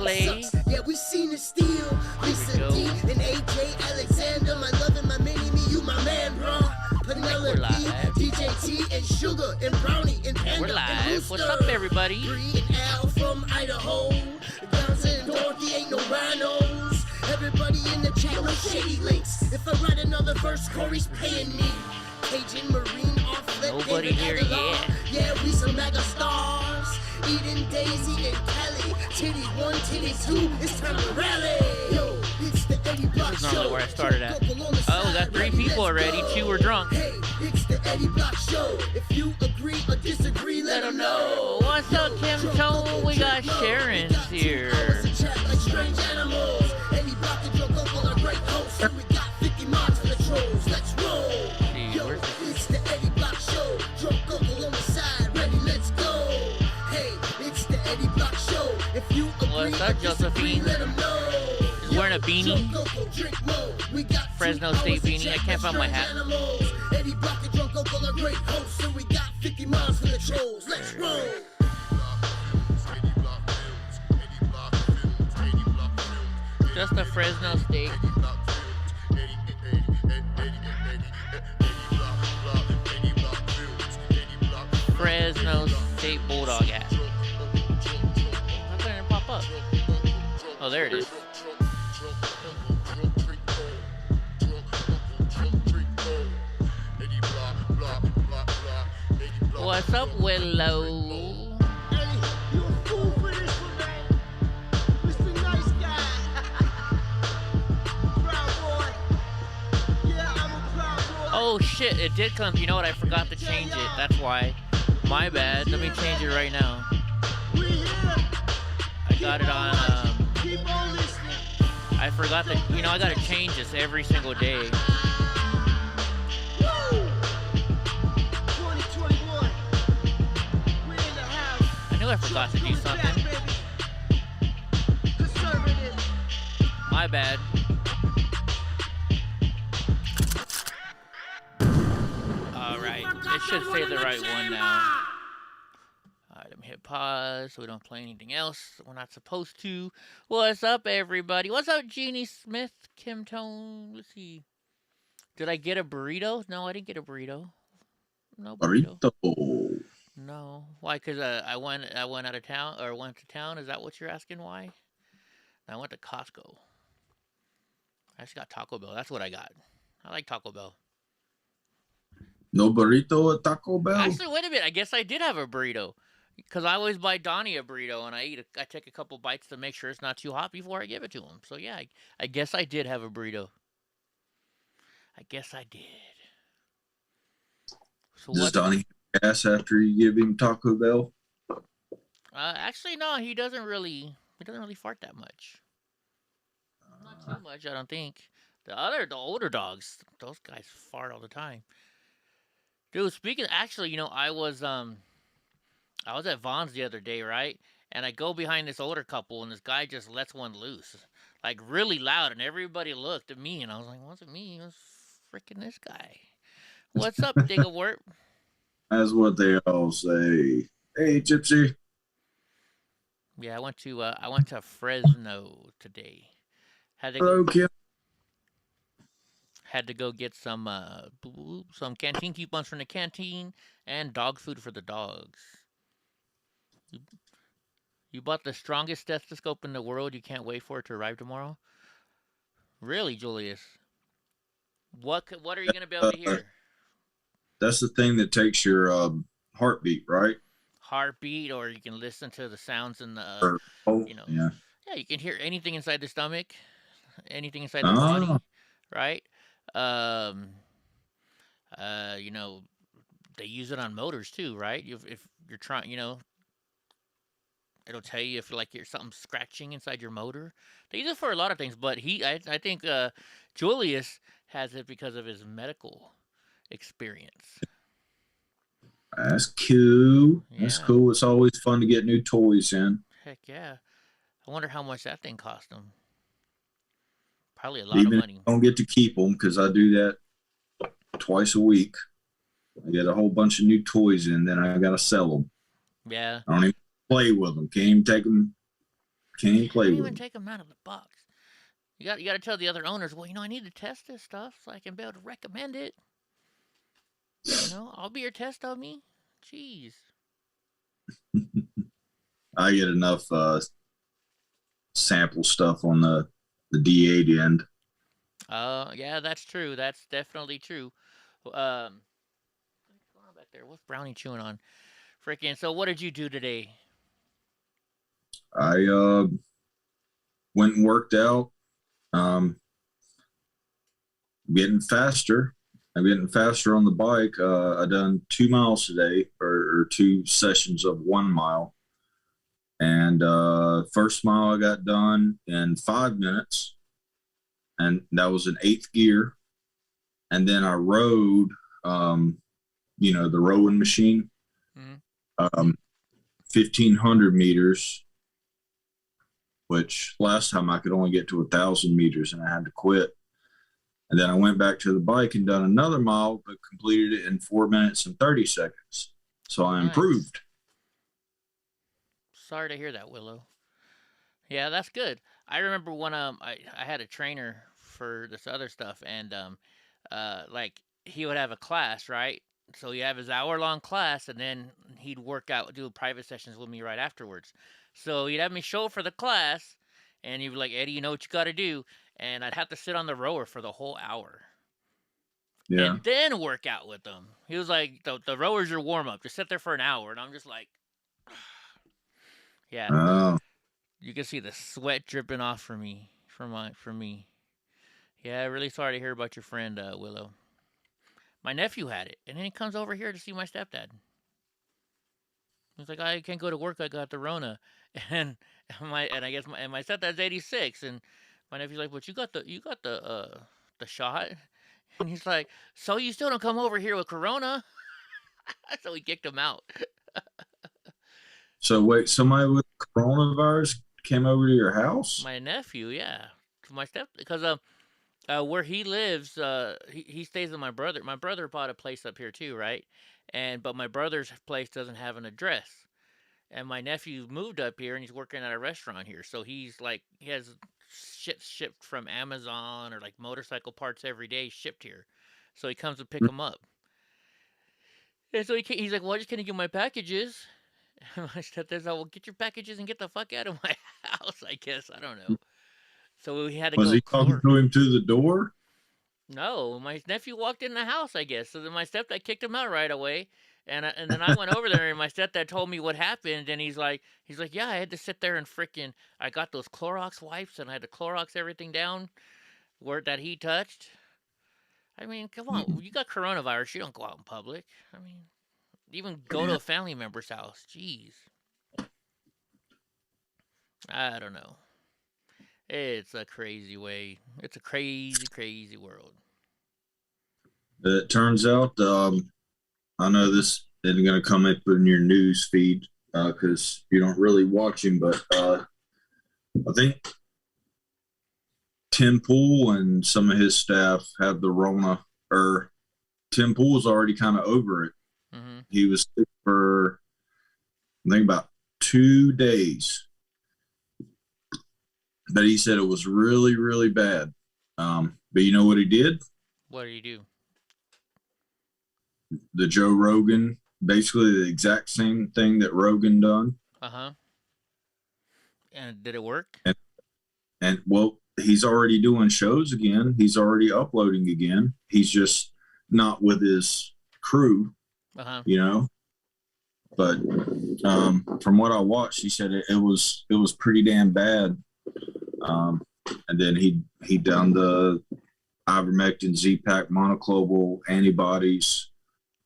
play. Yeah, we seen the steel. Lisa D and AJ Alexander, my love and my mini me, you my man, bro. Penelope, DJ T and Sugar and Brownie and Panda. We're live. What's up, everybody? Bree and Al from Idaho. Johnson and Dorothy ain't no rhinos. Everybody in the chat, no shady links. If I write another verse, Corey's paying me. Cajun Marine off flip. Nobody here yet. Yeah, we some mega stars. Eden, Daisy, and Kelly. Titty 1, titty 2. It's time to rally. Yo, it's the Eddie Block This is Show. normally where I started at. Oh, we got 3 people already. 2 were drunk. Hey, it's the Eddie Block Show. If you agree or disagree, let them know. What's up, Kim Tone? We got Sharon's here. Like strange animals. Eddie Block the drunk uncle, a great host. And we got 50 mods for the trolls. Let's roll. Yo, it's the Eddie Block Show. Drunk uncle on the side. Ready, let's go. Hey, it's the Eddie Block Show. If you agree What's up, or disagree, Josephine? let them know. She's wearing a beanie. We got Fresno State beanie. I can't find my hat. Eddie Block the drunk uncle, a great host. And we got 50 miles for the trolls. Let's roll. Just a Fresno State. Fresno State Bulldog hat. How come it didn't pop up? Oh, there it is. What's up, Willow? Eddie, you a fool for this one, man. Mr. Nice Guy. Proud boy. Yeah, I'm a proud boy. Oh shit, it did come. You know what? I forgot to change it. That's why. My bad. Let me change it right now. We here. I got it on. Keep on listening. I forgot that. You know, I gotta change this every single day. Woo! 2021. We're in the house. I knew I forgot to do something. Conservative. My bad. Alright, it should say the right one now. Alright, let me hit pause so we don't play anything else we're not supposed to. What's up, everybody? What's up, Jeannie Smith, Kim Tone? Let's see. Did I get a burrito? No, I didn't get a burrito. No burrito. No. Why? Because I went out of town, or went to town? Is that what you're asking why? I went to Costco. I just got Taco Bell. That's what I got. I like Taco Bell. No burrito at Taco Bell? Actually, wait a minute. I guess I did have a burrito. Because I always buy Donnie a burrito, and I take a couple bites to make sure it's not too hot before I give it to him. So, yeah, I guess I did have a burrito. I guess I did. So Does Donnie gas after you give him Taco Bell? Actually, no. He doesn't really fart that much. Not too much, I don't think. The older dogs, those guys fart all the time. Dude, actually, you know, I was at Vaughn's the other day, right? And I go behind this older couple, and this guy just lets one loose, like really loud, and everybody looked at me, and I was like, "Wasn't me? It was freaking this guy." What's up, Digawort? That's what they all say. Hey, Gypsy. Yeah, I went to Fresno today. Hello, Kim. Had to go get some canteen coupons from the canteen and dog food for the dogs. You bought the strongest stethoscope in the world. You can't wait for it to arrive tomorrow. Really, Julius? What are you gonna be able to hear? That's the thing that takes your heartbeat, right? Heartbeat, or you can listen to the sounds in the you know. Yeah. Yeah, you can hear anything inside the stomach, anything inside the body, right? You know, they use it on motors too, right? If you're trying, you know, it'll tell you if like something scratching inside your motor. They use it for a lot of things, but I think Julius has it because of his medical experience. That's cool. Yeah. That's cool. It's always fun to get new toys in. Heck yeah. I wonder how much that thing cost him. Probably a lot of money. I don't get to keep them because I do that twice a week. I get a whole bunch of new toys in, then I got to sell them. Yeah. I don't even play with them. Can't even take them Can't even play Can't with even them. take them out of the box. You got to tell the other owners, well, I need to test this stuff so I can be able to recommend it. I'll be your test dummy. Jeez. I get enough sample stuff on the D8 end. Yeah, that's true. That's definitely true. What's going on back there? What's Brownie chewing on? Freaking. So, what did you do today? I went and worked out. Getting faster. I'm getting faster on the bike. I done 2 miles today, or 2 sessions of 1 mile. And first mile I got done in 5 minutes, and that was in 8th gear. And then I rode, the rowing machine, Mm-hmm. 1,500 meters, which last time I could only get to 1,000 meters, and I had to quit. And then I went back to the bike and done another mile, but completed it in 4 minutes and 30 seconds. So I improved. Sorry to hear that, Willow. Yeah, that's good. I remember when I had a trainer for this other stuff, and like he would have a class, right? So you have his hour-long class, and then he'd work out, do private sessions with me right afterwards. So he'd have me show for the class, and he'd be like, Eddie, you know what you got to do, and I'd have to sit on the rower for the whole hour. Yeah. And then work out with them. He was like, the rower's your warm-up. Just sit there for an hour, and I'm just like, yeah. Oh. You can see the sweat dripping off from me. Yeah, really sorry to hear about your friend, Willow. My nephew had it, and then he comes over here to see my stepdad. He's like, I can't go to work. I got the Rona, and I guess my stepdad's 86, and my nephew's like, but you got the shot, and he's like, so you still don't come over here with Corona? So we kicked him out. So wait, somebody with coronavirus came over to your house? My nephew, yeah, because where he lives, he stays with my brother. My brother bought a place up here too, right? But my brother's place doesn't have an address. And my nephew moved up here, and he's working at a restaurant here. So he has shit shipped from Amazon, or like motorcycle parts every day shipped here. So he comes to pick them up. And so he's like, well, I just can't get my packages. And my stepdad's like, well, get your packages and get the fuck out of my house, I guess. I don't know. So we had to Was go. he talking to him to the door? No, my nephew walked in the house, I guess. So then my stepdad kicked him out right away, and then I went over there, and my stepdad told me what happened, and he's like, yeah, I had to sit there and freaking, I got those Clorox wipes, and I had to Clorox everything down where that he touched. I mean, come on, you got coronavirus, you don't go out in public. I mean, even go to a family member's house. Jeez, I don't know. It's a crazy way. It's a crazy, crazy world. It turns out, I know this isn't going to come up in your news feed because you don't really watch him, but I think Tim Poole and some of his staff have the Rona, or Tim Poole's already kind of over it. Mm-hmm. He was sick for, I think, about 2 days. But he said it was really, really bad. But you know what he did? What do you do? The Joe Rogan, basically the exact same thing that Rogan done. Uh-huh. And did it work? And well, he's already doing shows again. He's already uploading again. He's just not with his crew, But from what I watched, he said it was pretty damn bad. And then he done the ivermectin Z-Pack monoclonal antibodies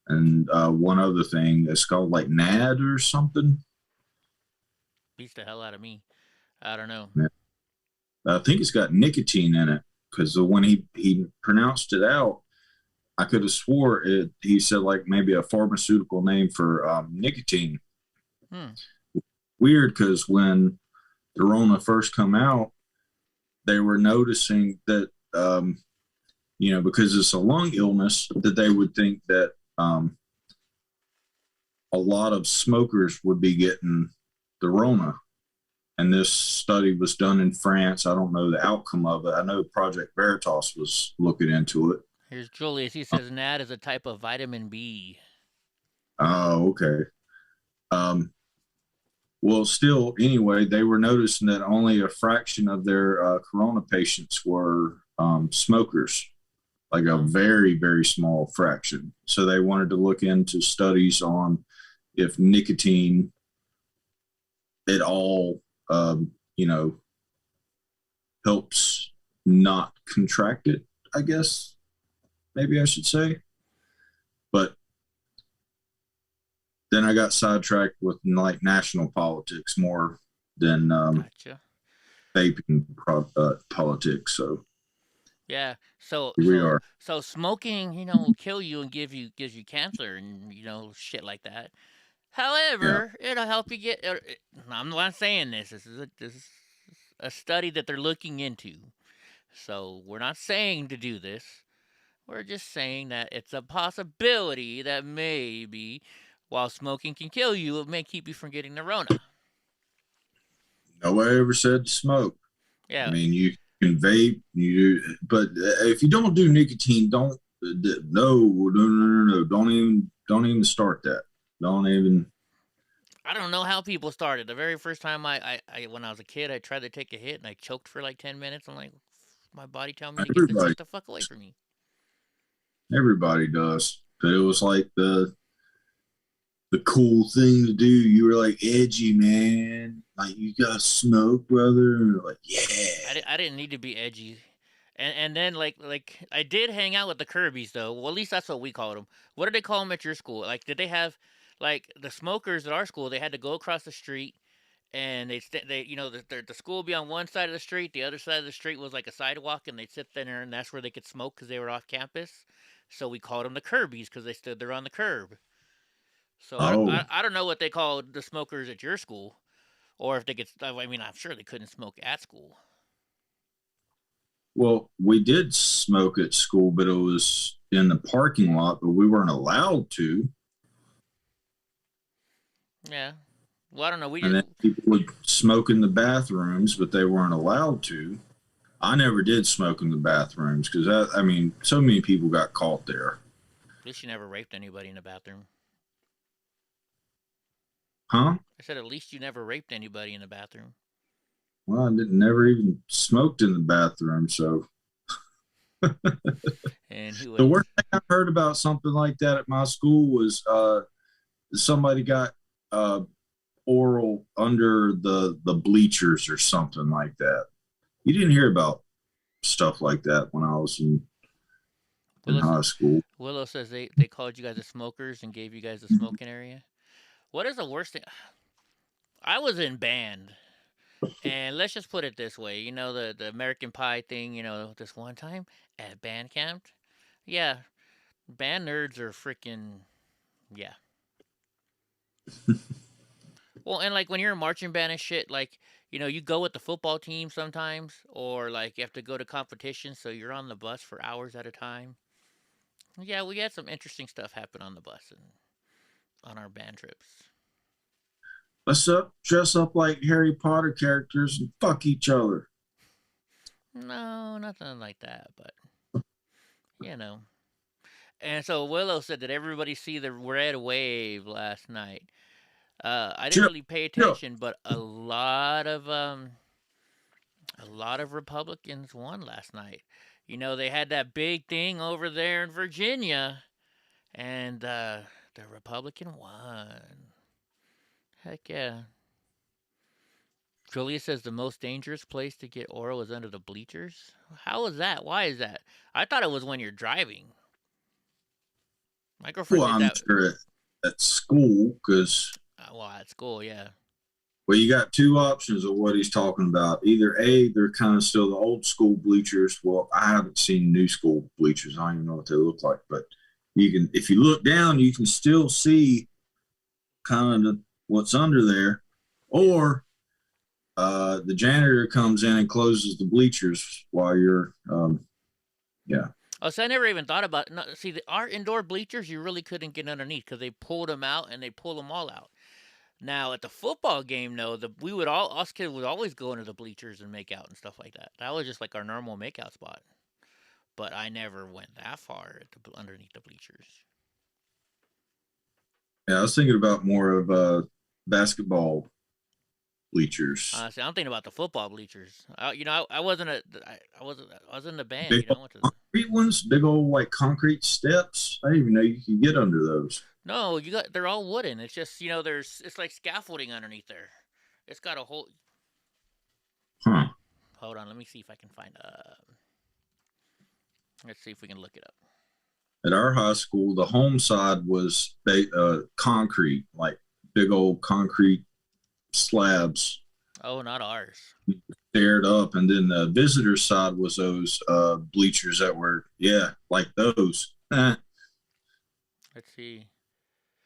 and one other thing. It's called like NAD or something. Beats the hell out of me. I don't know. Yeah. I think it's got nicotine in it, because when he pronounced it out, I could have swore he said like maybe a pharmaceutical name for nicotine. Weird, because when the Rona first come out, they were noticing that, because it's a lung illness, that they would think that a lot of smokers would be getting the Rona. And this study was done in France. I don't know the outcome of it. I know Project Veritas was looking into it. Here's Julius. He says NAD is a type of vitamin B. Oh, okay. Well, still, anyway, they were noticing that only a fraction of their corona patients were smokers, like a very, very small fraction. So they wanted to look into studies on if nicotine at all, helps not contract it, I guess, maybe I should say. But then I got sidetracked with like national politics more than Gotcha. vaping politics. So Yeah. So here we are. so smoking, will kill you and gives you cancer and shit like that. However, it'll help you get. I'm not saying this. This is a study that they're looking into. So we're not saying to do this. We're just saying that it's a possibility that maybe while smoking can kill you, it may keep you from getting the Rona. Nobody ever said smoke. Yeah. I mean, you can vape, but if you don't do nicotine, don't. No. Don't even start that. Don't even. I don't know how people started. The very first time I when I was a kid, I tried to take a hit and I choked for like 10 minutes. I'm like, my body telling me to get this shit the fuck away from me. Everybody does. But it was like the cool thing to do. You were like edgy, man. Like, you got smoke, brother. And like, yeah. I didn't need to be edgy. And then like I did hang out with the Kirby's though. Well, at least that's what we called them. What did they call them at your school? Like, did they have like the smokers at our school? They had to go across the street, and the school would be on one side of the street. The other side of the street was like a sidewalk, and they'd sit there, and that's where they could smoke because they were off campus. So we called them the Kirby's because they stood there on the curb. So I don't know what they called the smokers at your school, or if they could. I mean, I'm sure they couldn't smoke at school. Well, we did smoke at school, but it was in the parking lot, but we weren't allowed to. Yeah. Well, I don't know. And then people would smoke in the bathrooms, but they weren't allowed to. I never did smoke in the bathrooms because, so many people got caught there. At least you never raped anybody in the bathroom. Huh? I said at least you never raped anybody in the bathroom. Well, I never even smoked in the bathroom, so. And the worst thing I heard about something like that at my school was somebody got oral under the bleachers or something like that. You didn't hear about stuff like that when I was in high school. Willow says they called you guys the smokers and gave you guys a smoking area. What is the worst thing? I was in band. And let's just put it this way, the American Pie thing, this one time at band camp. Yeah, band nerds are freaking, yeah. Well, and like when you're in marching band and shit, like, you go with the football team sometimes, or like you have to go to competitions, so you're on the bus for hours at a time. Yeah, we had some interesting stuff happen on the bus and on our band trips. Let's dress up like Harry Potter characters and fuck each other. No, nothing like that, but And so Willow said that everybody see the red wave last night. I didn't really pay attention, but a lot of Republicans won last night. They had that big thing over there in Virginia, and the Republican won. Heck yeah. Julia says the most dangerous place to get oral is under the bleachers. How is that? Why is that? I thought it was when you're driving. My girlfriend did that. Sure at school, because... at school, yeah. Well, you got two options of what he's talking about. Either A, they're kind of still the old school bleachers. Well, I haven't seen new school bleachers. I don't even know what they look like. But if you look down, you can still see kind of what's under there. Or the janitor comes in and closes the bleachers while you're, yeah. Oh, so I never even thought about it. No, see, our indoor bleachers, you really couldn't get underneath because they pulled them out and they pull them all out. Now at the football game, though, us kids would always go into the bleachers and make out and stuff like that. That was just like our normal makeout spot. But I never went that far underneath the bleachers. Yeah, I was thinking about more of basketball bleachers. Honestly, I'm thinking about the football bleachers. I wasn't I was in the band. Big concrete ones, big old like concrete steps. I didn't even know you could get under those. No, they're all wooden. It's just it's like scaffolding underneath there. It's got a whole. Huh. Hold on, let me see if I can find. Let's see if we can look it up. At our high school, the home side was concrete, like big old concrete slabs. Oh, not ours. Stared up, and then the visitor side was those bleachers that were like those. Let's see.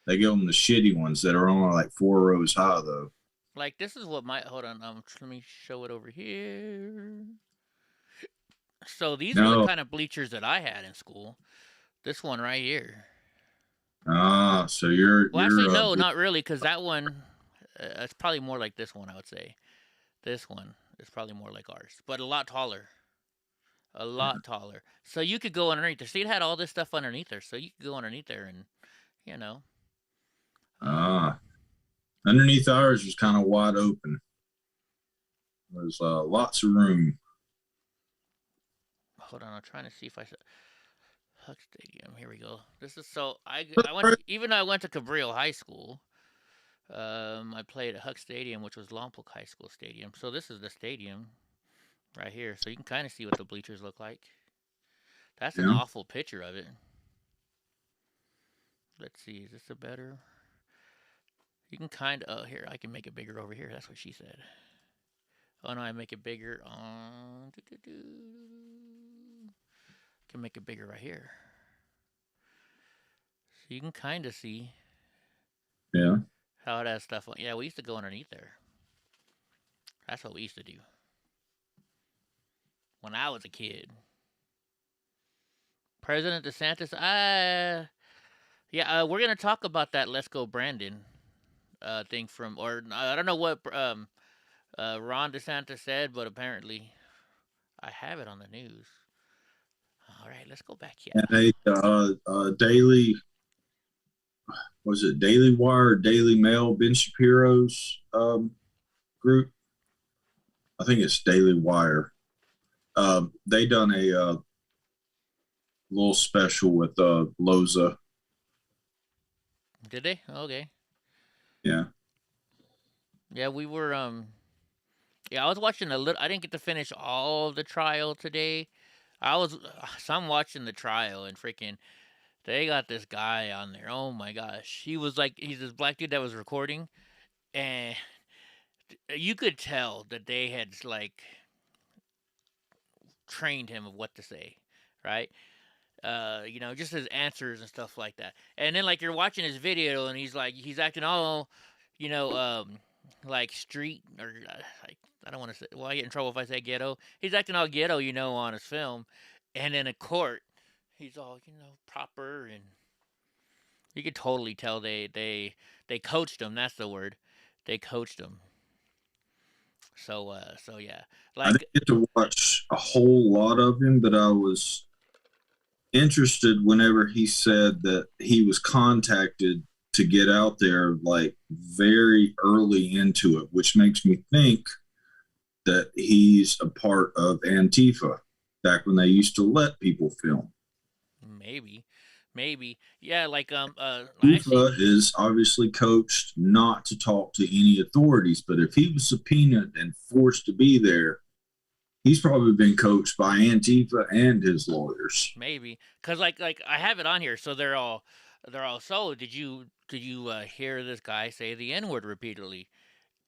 They give them the shitty ones that are only like 4 rows high, though. Like this is what hold on. Let me show it over here. So these are the kind of bleachers that I had in school. This one right here. Ah, so you're. Well, actually, no, not really, because that one, it's probably more like this one. I would say, this one is probably more like ours, but a lot taller. A lot taller. So you could go underneath there. See, it had all this stuff underneath there, so you could go underneath there and, Underneath ours was kind of wide open. There's lots of room. Hold on, I'm trying to see if I said Huck Stadium. Here we go. This is I went even though I went to Cabrillo High School. I played at Huck Stadium, which was Lompoc High School Stadium. So this is the stadium right here. So you can kind of see what the bleachers look like. That's an awful picture of it. Let's see, is this a better? You can kind of, here, I can make it bigger over here. That's what she said. Oh no, I make it bigger. Can make it bigger right here. So you can kind of see. Yeah. How it has stuff on. Yeah, we used to go underneath there. That's what we used to do. When I was a kid. President DeSantis, we're gonna talk about that Let's Go Brandon thing I don't know what Ron DeSantis said, but apparently I have it on the news. All right, let's go back here. And daily, was it Daily Wire or Daily Mail, Ben Shapiro's group? I think it's Daily Wire. They done a little special with Loza. Did they? Okay. Yeah. Yeah, we were I was watching a little. I didn't get to finish all of the trial today. I'm watching the trial and freaking they got this guy on there. Oh my gosh. He's this black dude that was recording and you could tell that they had trained him of what to say, right? Just his answers and stuff like that. And then you're watching his video and he's acting all, street or I don't want to say. Well, I get in trouble if I say ghetto. He's acting all ghetto, on his film, and in a court, he's all proper, and you could totally tell they coached him. That's the word. They coached him. So yeah. I didn't get to watch a whole lot of him, but I was interested whenever he said that he was contacted to get out there very early into it, which makes me think that he's a part of Antifa back when they used to let people film. Maybe. Yeah, Antifa is obviously coached not to talk to any authorities, but if he was subpoenaed and forced to be there, he's probably been coached by Antifa and his lawyers. Maybe, because I have it on here, so they're all. So did you hear this guy say the N-word repeatedly?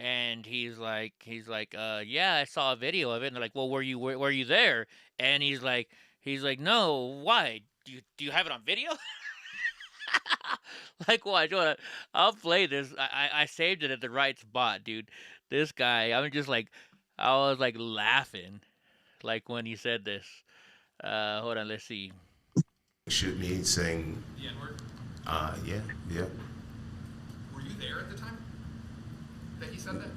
And he's like, yeah, I saw a video of it. And they're like, well, were you there? And he's like, no, why? Do you have it on video? Watch, I'll play this. I saved it at the right spot, dude. This guy, I was laughing, when he said this. Hold on, let's see. Shoot me saying the N-word? Yeah. Were you there at the time? that he said that?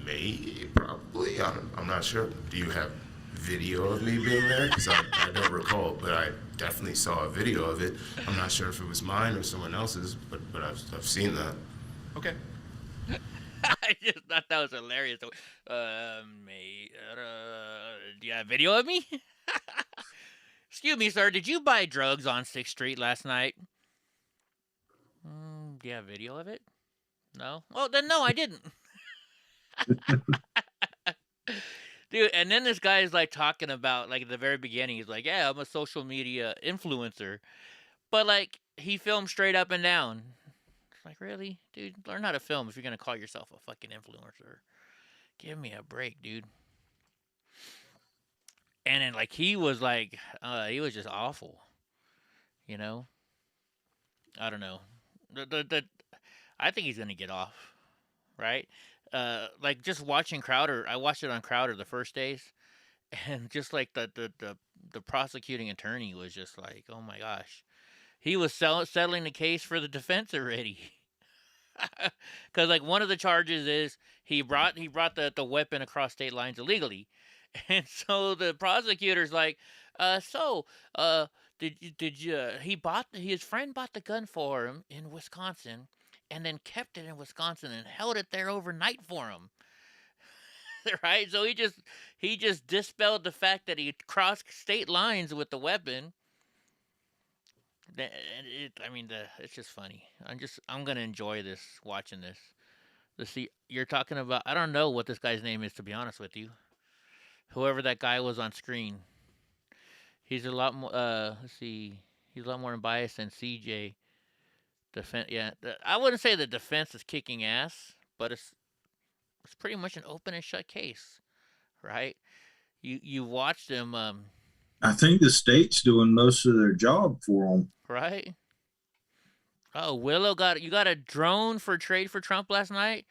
Maybe, probably. I'm not sure. Do you have video of me being there? Because I don't recall, but I definitely saw a video of it. I'm not sure if it was mine or someone else's, but I've seen that. Okay. I just thought that was hilarious. Mate, do you have video of me? Excuse me, sir. Did you buy drugs on 6th Street last night? Do you have video of it? No? Well, then no, I didn't. Dude, and then this guy is like talking about, like, at the very beginning, he's like, yeah, I'm a social media influencer. But, like, he filmed straight up and down. It's like, really? Dude, learn how to film if you're going to call yourself a fucking influencer. Give me a break, dude. And then, like, he was just awful. You know? I don't know. I think he's going to get off. Right? Like, just watching Crowder, I watched it on Crowder the first days, and just like the prosecuting attorney was just like, oh my gosh, he was settling the case for the defense already. Because, like, one of the charges is he brought the weapon across state lines illegally, and so the prosecutor's like, his friend bought the gun for him in Wisconsin, and then kept it in Wisconsin and held it there overnight for him. Right? So he just dispelled the fact that he crossed state lines with the weapon. It's just funny. I'm gonna enjoy this, watching this. Let's see. You're talking about. I don't know what this guy's name is, to be honest with you. Whoever that guy was on screen. He's a lot more. Let's see. He's a lot more unbiased than CJ. I wouldn't say the defense is kicking ass, but it's pretty much an open and shut case, right? You watched them, I think the state's doing most of their job for them. right? Oh, Willow you got a drone for trade for Trump last night.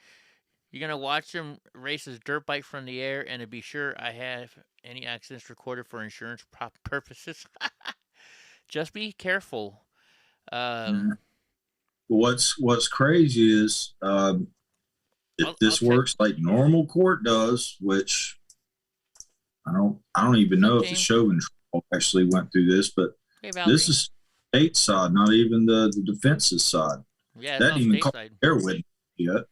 You're gonna watch him race his dirt bike from the air, and to be sure, I have any accidents recorded for insurance purposes. Just be careful. What's crazy is if this works like normal court does, which I don't even know if the show control actually went through this, but this is state side, not even the defense's side. Yeah, that didn't even call their witness yet.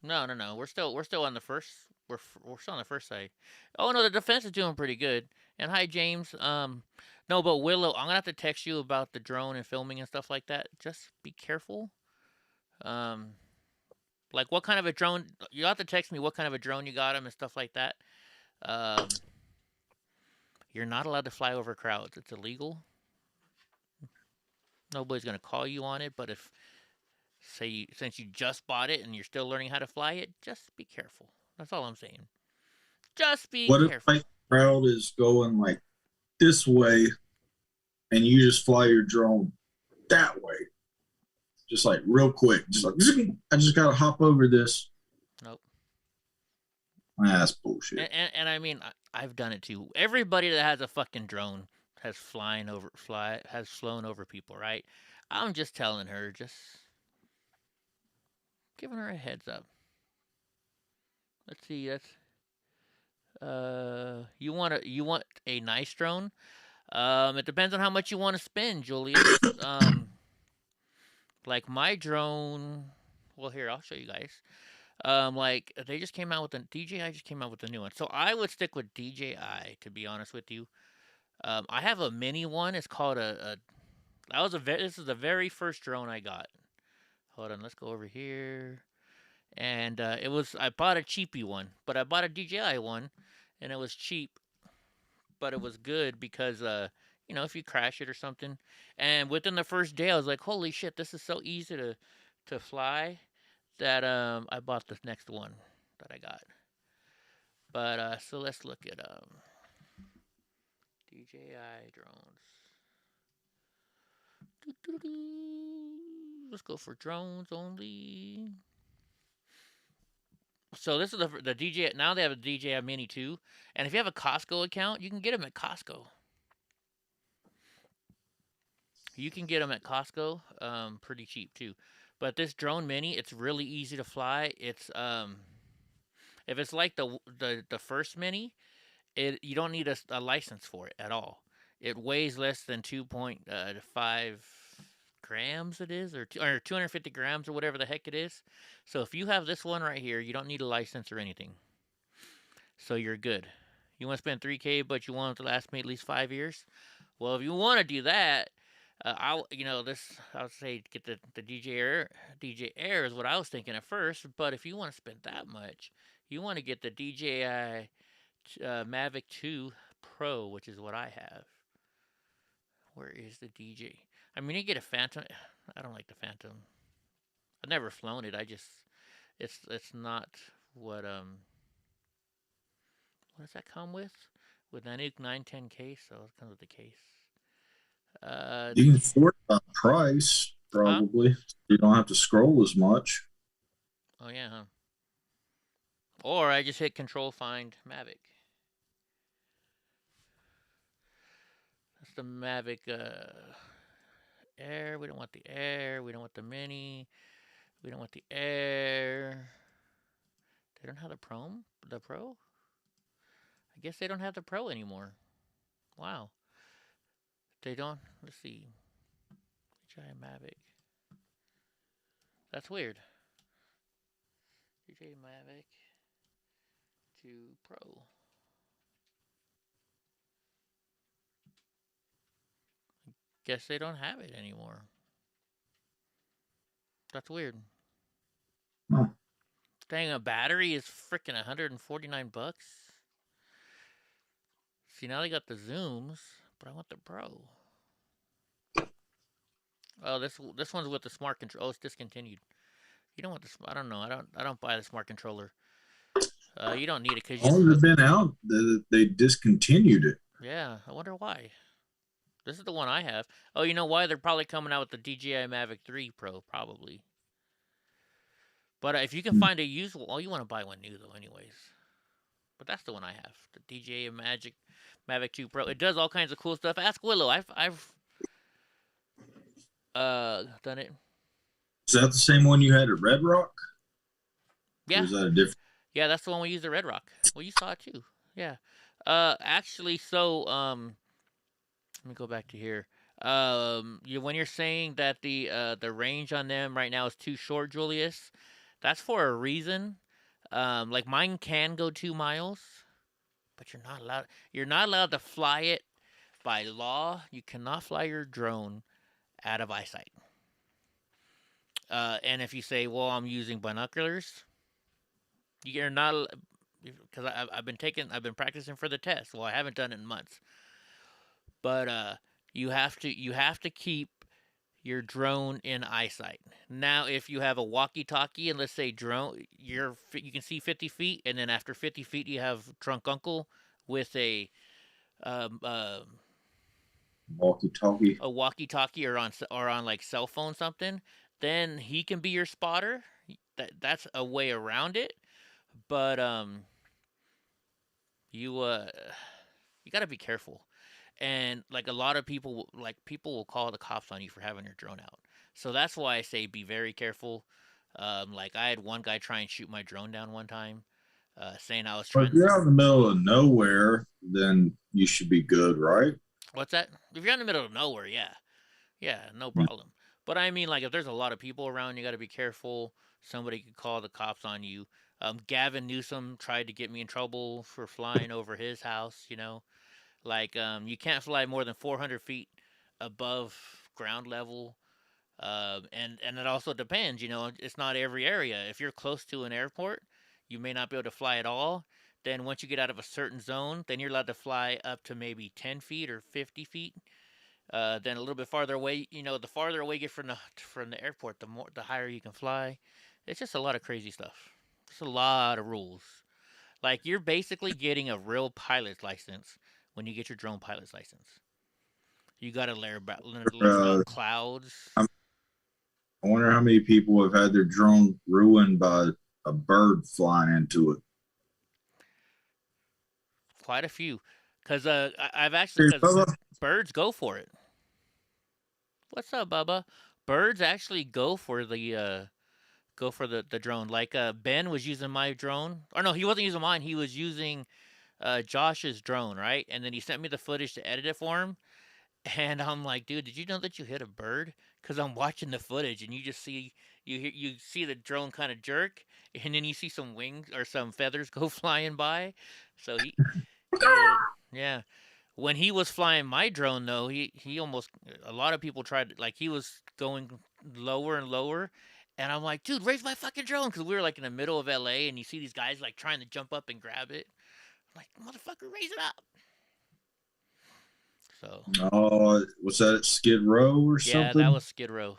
No. We're still on the first. We're still on the first side. Oh no, the defense is doing pretty good. And hi, James. No, but Willow, I'm gonna have to text you about the drone and filming and stuff like that. Just be careful. Like, what kind of a drone? You have to text me what kind of a drone you got him and stuff like that. You're not allowed to fly over crowds. It's illegal. Nobody's gonna call you on it. But since you just bought it and you're still learning how to fly it, just be careful. That's all I'm saying. Just be careful. What if the crowd is going like this way, and you just fly your drone that way? Just like real quick, just like, I just gotta hop over this. Nope. That's bullshit. And I mean, I've done it too. Everybody that has a fucking drone has flown over people, right? I'm just telling her, just giving her a heads up. Let's see. That's you want a nice drone? It depends on how much you want to spend, Julius. Like my drone. Well, here, I'll show you guys. Like, they just came out with DJI just came out with a new one. So I would stick with DJI, to be honest with you. I have a mini one. It's called this is the very first drone I got. Hold on, let's go over here. And I bought a cheapy one, but I bought a DJI one, and it was cheap, but it was good because if you crash it or something. And within the first day, I was like, holy shit, this is so easy to fly that I bought the next one that I got. But so let's look at DJI drones. Let's go for drones only. So this is the DJI. Now they have a DJI Mini 2. And if you have a Costco account, you can get them at Costco. You can get them at Costco pretty cheap too. But this drone mini, it's really easy to fly. It's if it's like the first mini, you don't need a license for it at all. It weighs less than 2.5 grams. It is or 250 grams or whatever the heck it is. So if you have this one right here, you don't need a license or anything. So you're good. You want to spend 3K, but you want it to last me at least 5 years. Well, if you want to do that, I'll say get the DJ Air is what I was thinking at first. But if you want to spend that much, you want to get the DJI Mavic 2 Pro, which is what I have. Where is the DJ? I mean, you get a Phantom. I don't like the Phantom. I've never flown it. It's not what what does that come with? With Nanook 910 case, so it comes with the case. You can afford that price, probably. Huh? You don't have to scroll as much. Oh, yeah, huh? Or I just hit Control Find Mavic. That's the Mavic Air. We don't want the Air. We don't want the Mini. We don't want the Air. They don't have the Pro? The Pro? I guess they don't have the Pro anymore. Wow. They don't. Let's see. DJI Mavic. That's weird. DJI Mavic 2 Pro. Guess they don't have it anymore. That's weird. Huh. Dang, a battery is freaking $149. See, now they got the zooms, but I want the Pro. Oh, this one's with the smart control. Oh, it's discontinued. You don't want the. I don't know. I don't buy the smart controller. You don't need it because. How long has it been out? They discontinued it. Yeah, I wonder why. This is the one I have. Oh, you know why? They're probably coming out with the DJI Mavic 3 Pro, probably. But if you can find a used one, you want to buy one new though, anyways. But that's the one I have, the DJI Mavic 2 Pro. It does all kinds of cool stuff. Ask Willow. I've done it. Is that the same one you had at Red Rock? Yeah. Or is that a different? Yeah, that's the one we used at Red Rock. Well, you saw it too. Yeah. Actually, so let me go back to here. When you're saying that the range on them right now is too short, Julius, that's for a reason. Like mine can go 2 miles, but you're not allowed to fly it by law. You cannot fly your drone out of eyesight. And if you say, well, I'm using binoculars, you're not, because I've been practicing for the test. Well, I haven't done it in months, but you have to keep your drone in eyesight. Now, if you have a walkie-talkie and let's say drone, you can see 50 feet, and then after 50 feet you have drunk uncle with a walkie-talkie or on like cell phone something, then he can be your spotter. That's a way around it, but you got to be careful. And like a lot of people will call the cops on you for having your drone out. So that's why I say be very careful. Like I had one guy try and shoot my drone down one time, saying I was trying. If you're out in the middle of nowhere, then you should be good, right? What's that? If you're in the middle of nowhere, yeah, no problem. But I mean, like if there's a lot of people around, you got to be careful. Somebody could call the cops on you. Gavin Newsom tried to get me in trouble for flying over his house. Like, you can't fly more than 400 feet above ground level. And it also depends, it's not every area. If you're close to an airport, you may not be able to fly at all. Then once you get out of a certain zone, then you're allowed to fly up to maybe 10 feet or 50 feet. Then a little bit farther away, the farther away you get from the airport, the higher you can fly. It's just a lot of crazy stuff. It's a lot of rules. Like, you're basically getting a real pilot's license when you get your drone pilot's license. You got to learn about clouds. I wonder how many people have had their drone ruined by a bird flying into it. Quite a few. Because I've actually... birds go for it. What's up, Bubba? birds actually go for the drone. Like Ben was using my drone, or no, he wasn't using mine. He was using Josh's drone, right? And then he sent me the footage to edit it for him. And I'm like, dude, did you know that you hit a bird? Because I'm watching the footage, and you just see you see the drone kind of jerk, and then you see some wings or some feathers go flying by. So he hit it. Yeah. When he was flying my drone, though, he almost a lot of people tried, like, he was going lower and lower, and I'm like, dude, raise my fucking drone, because we were like in the middle of LA, and you see these guys like trying to jump up and grab it. I'm like, motherfucker, raise it up. So Oh, was that at Skid Row or yeah, something? that was Skid Row.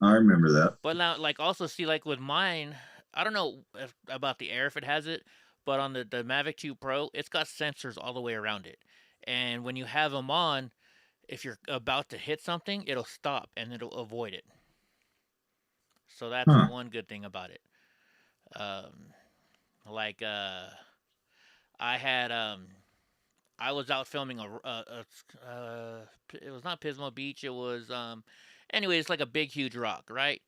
I remember that. But now, like, also see, like with mine, I don't know about the Air if it has it, but on the Mavic 2 Pro, it's got sensors all the way around it. And when you have them on, if you're about to hit something, it'll stop and it'll avoid it. So that's Huh. one good thing about it. Um, like I had I was out filming it was not Pismo Beach. It was anyway, it's like a big huge rock, right?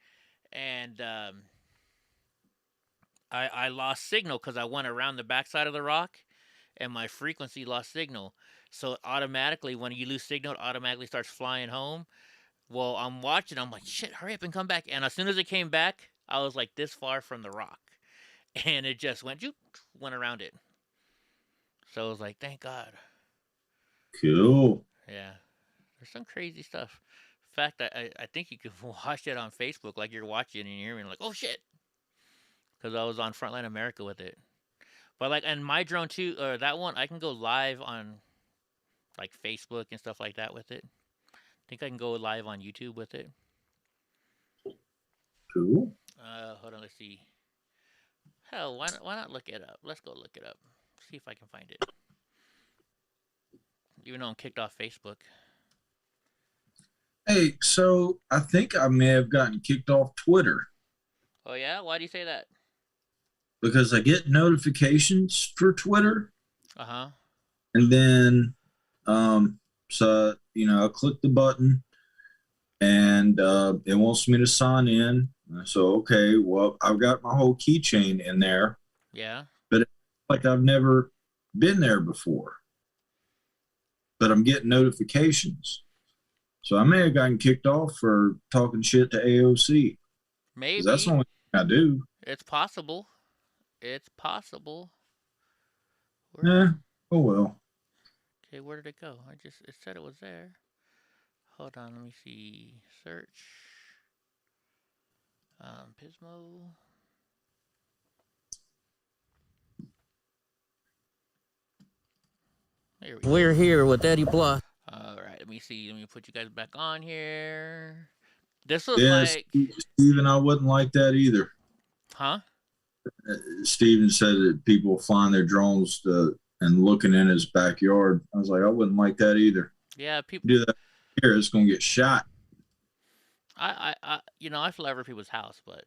And I lost signal because I went around the backside of the rock, and my frequency lost signal. So automatically, when you lose signal, it automatically starts flying home. Well, I'm watching. I'm like, shit, hurry up and come back. And as soon as it came back, I was like this far from the rock, and it just went around it. So I was like, thank God. Cool. Yeah, there's some crazy stuff. In fact, I think you can watch it on Facebook, like you're watching and you're hearing like, oh shit, because I was on Frontline America with it. But like, and my drone too, or that one, I can go live on like Facebook and stuff like that with it. I think I can go live on YouTube with it. Cool. Hold on, let's see. Hell, why not look it up? Let's go look it up. See if I can find it. Even though I'm kicked off Facebook. Hey, so I think I may have gotten kicked off Twitter Oh yeah, why do you say that? because I get notifications for Twitter, Uh huh. and then so I click the button, and it wants me to sign in. So okay, well, I've got my whole keychain in there, Yeah. but it's like I've never been there before. But I'm getting notifications. So I may have gotten kicked off for talking shit to AOC. Maybe. That's the only thing I do. It's possible. It's possible. Yeah. Oh well. Okay, where did it go? It said it was there. Hold on, let me see. Search. Pismo. There we go. We're here with Eddie Block. All right, let me see. Let me put you guys back on here. This was Yes, like, Steven, I wouldn't like that either. huh? Steven said that people flying their drones and looking in his backyard. I was like, I wouldn't like that either. Yeah, people. Do that here, it's gonna get shot. I fly over people's house, but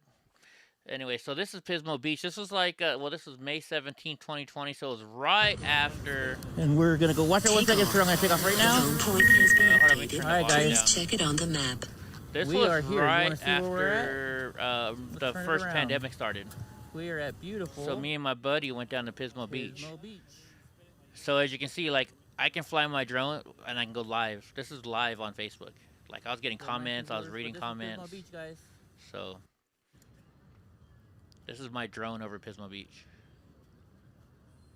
anyway, so this is Pismo Beach. This was like, this was May 17th, 2020, so it was right after. And we're gonna go watch it 1 second, so I'm gonna take off right now. Drone point has been Hold on, let me updated. turn the Alright, volume guys. down. Please check it on the map. This We was are here. You right wanna see where we're after the turn it first around. pandemic started. We are at beautiful So me and my buddy went down to Pismo Beach. Pismo Beach. So as you can see, like, I can fly my drone and I can go live. This is live on Facebook. Like, I was getting comments, I was reading comments. Pismo Beach, guys. So this is my drone over Pismo Beach.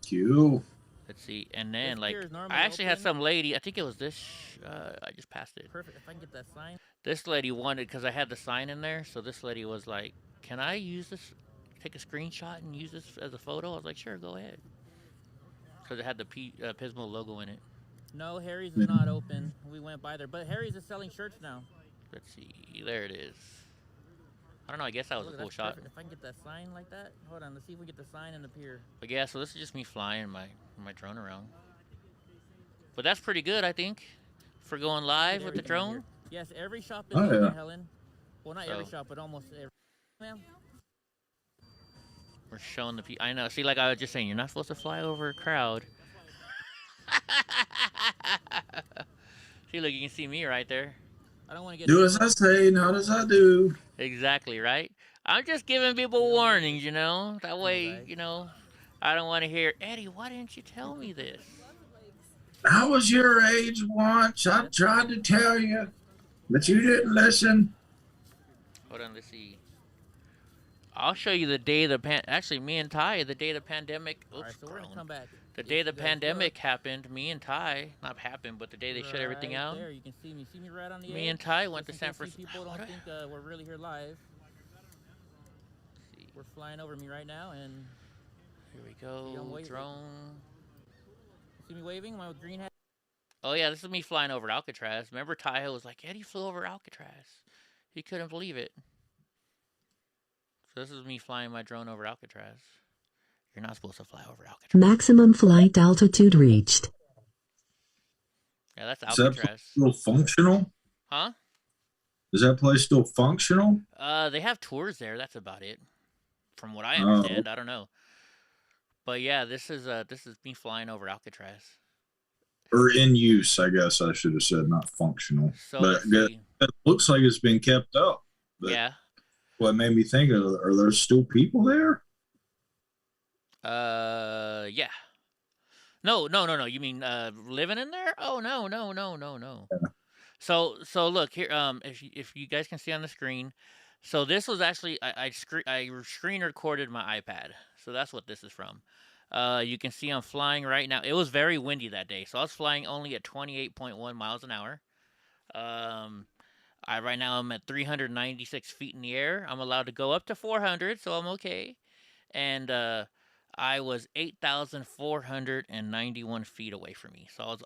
Cool. Let's see, and then This like pier is normally I actually had open. some lady. I think it was this. I just passed it. Perfect. If I can get that sign. This lady wanted, because I had the sign in there. So this lady was like, "Can I use this? Take a screenshot and use this as a photo?" I was like, "Sure, go ahead." Because it had the Pismo logo in it. No, Harry's is not open. We went by there, but Harry's is selling shirts now. Let's see. There it is. I don't know. I guess that was Look, a cool that's shot. perfect. If I can get that sign like that. Hold on. Let's see if we get the sign in the pier. But yeah, so this is just me flying my drone around. But that's pretty good, I think, for going live with the Everything in drone. here. Yes, every shop is Oh, open, yeah. Helen. Well, not every So- shop, but almost every. Ma'am. We're showing the people. I know. See, like I was just saying, you're not supposed to fly over a crowd. See, look, you can see me right there. I don't want to get. Do as I say, not as I do. Exactly, right? I'm just giving people warnings, you know? That way, you know, I don't want to hear, Eddie, why didn't you tell me this? I was your age once. I tried to tell you, but you didn't listen. Hold on, let's see. I'll show you the day the actually, me and Ty, the day the pandemic. Oops, right, so we're gonna come back. The day the pandemic happened, me and Ty, not happened, but the day they shut everything out. There, you can see me right on the me edge. And Ty went to San Francisco. People don't think we're really here live. We're flying over me right now, and here we go. Drone. See me waving? My green hat. Oh yeah, this is me flying over Alcatraz. Remember, Ty was like, Eddie flew over Alcatraz. He couldn't believe it. So this is me flying my drone over Alcatraz. You're not supposed to fly over Alcatraz. Maximum flight altitude reached. Yeah, that's Alcatraz. Is that still functional? Huh? Is that place still functional? They have tours there. That's about it. From what I understand, I don't know. But yeah, this is me flying over Alcatraz. Or in use, I guess I should have said, not functional. So but it looks like it's been kept up. But yeah. What made me think of, are there still people there? Yeah. No. You mean living in there? Oh no. Yeah. So look here. If you guys can see on the screen, so this was actually I screen recorded my iPad. So that's what this is from. You can see I'm flying right now. It was very windy that day, so I was flying only at 28.1 miles an hour. Right now I'm at 396 feet in the air. I'm allowed to go up to 400, so I'm okay. And I was 8,491 feet away from me. So I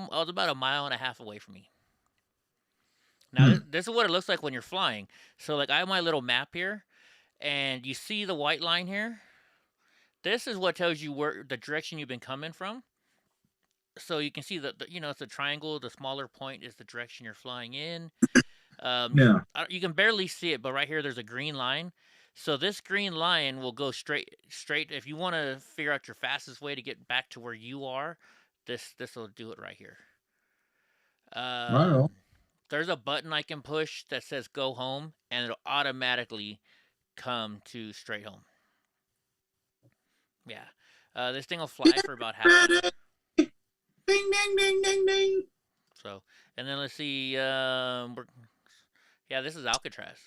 was about a mile and a half away from me. Now this is what it looks like when you're flying. So like I have my little map here, and you see the white line here. This is what tells you where the direction you've been coming from. So you can see that it's a triangle. The smaller point is the direction you're flying in. Yeah. You can barely see it, but right here there's a green line. So this green line will go straight. If you want to figure out your fastest way to get back to where you are, this will do it right here. Wow. There's a button I can push that says go home, and it'll automatically come to straight home. Yeah. This thing will fly for about half an hour. Ding, ding, ding, ding, ding. So, and then let's see. Yeah, this is Alcatraz.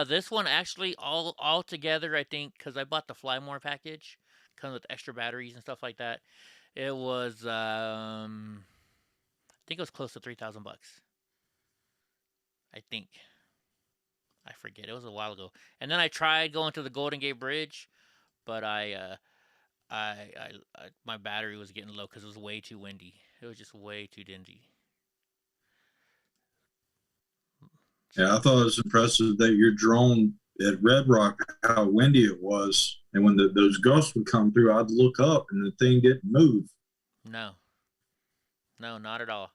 This one actually all together, I think, because I bought the Fly More package, comes with extra batteries and stuff like that. It was, I think it was close to $3,000. I think. I forget. It was a while ago. And then I tried going to the Golden Gate Bridge, but my battery was getting low because it was way too windy. It was just way too dingy. Yeah, I thought it was impressive that your drone at Red Rock, how windy it was. And when those gusts would come through, I'd look up and the thing didn't move. No, not at all.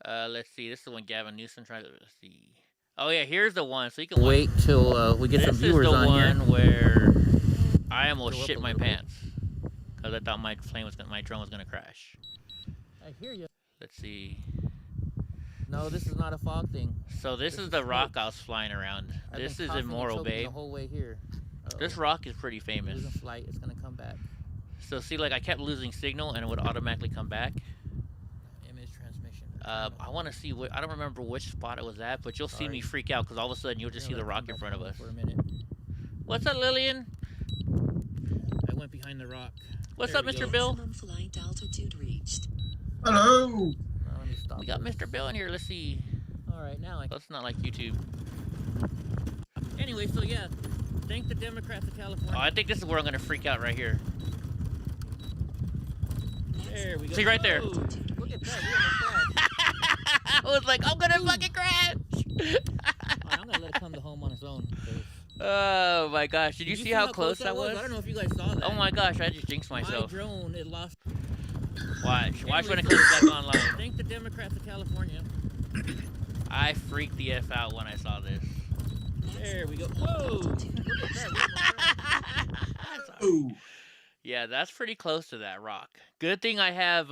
Let's see. This is the one Gavin Newsom tried to see. Oh, yeah, here's the one. So you can wait till we get some viewers on here. This is the one where I almost shit my pants because I thought my drone was going to crash. I hear you. Let's see. No, this is not a fog thing. So this is the rock I was flying around. This is Immoral Bay. The whole way here. This rock is pretty famous. Losing flight, it's gonna come back. So see, like I kept losing signal, and it would automatically come back. Image transmission. I want to see what I don't remember which spot it was at, but you'll see me freak out because all of a sudden you'll just see the rock in front of us. For a minute. What's up, Lillian? I went behind the rock. What's up, Mr. Bill? Flight altitude reached. Hello. We got Mr. Bill in here. Let's see. All right, now that's not like YouTube. Anyway, so yeah, thank the Democrats of California. Oh, I think this is where I'm gonna freak out right here. There we go. See right there. Look at that. I was like, I'm gonna fucking crash. I'm gonna let it come to home on its own. Oh my gosh! Did you see how close that was? I don't know if you guys saw that. Oh my gosh! I just jinxed myself. My drone, it lost. Watch when it comes back online. Thank the Democrats of California. I freaked the F out when I saw this. There we go. Whoa! Look at that. Ooh. Yeah, that's pretty close to that rock. Good thing I have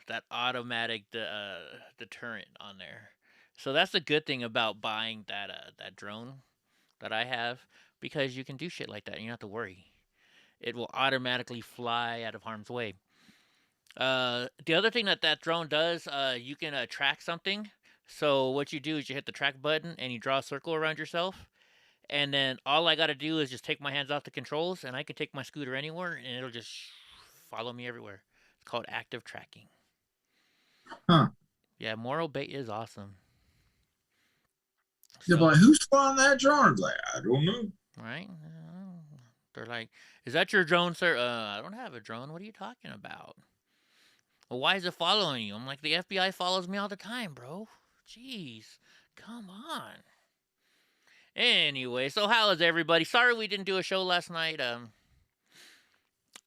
that automatic deterrent on there. So that's the good thing about buying that drone that I have, because you can do shit like that and you don't have to worry. It will automatically fly out of harm's way. The other thing that drone does, you can track something. So what you do is you hit the track button and you draw a circle around yourself, and then all I gotta do is just take my hands off the controls, and I can take my scooter anywhere, and it'll just follow me everywhere. It's called active tracking. Huh. Yeah, Morro Bay is awesome. They're like, who's flying that drone? Like, I don't know. Right? They're like, is that your drone, sir? I don't have a drone. What are you talking about? Well, why is it following you? I'm like, the FBI follows me all the time, bro. Jeez. Come on. Anyway, so how is everybody? Sorry we didn't do a show last night.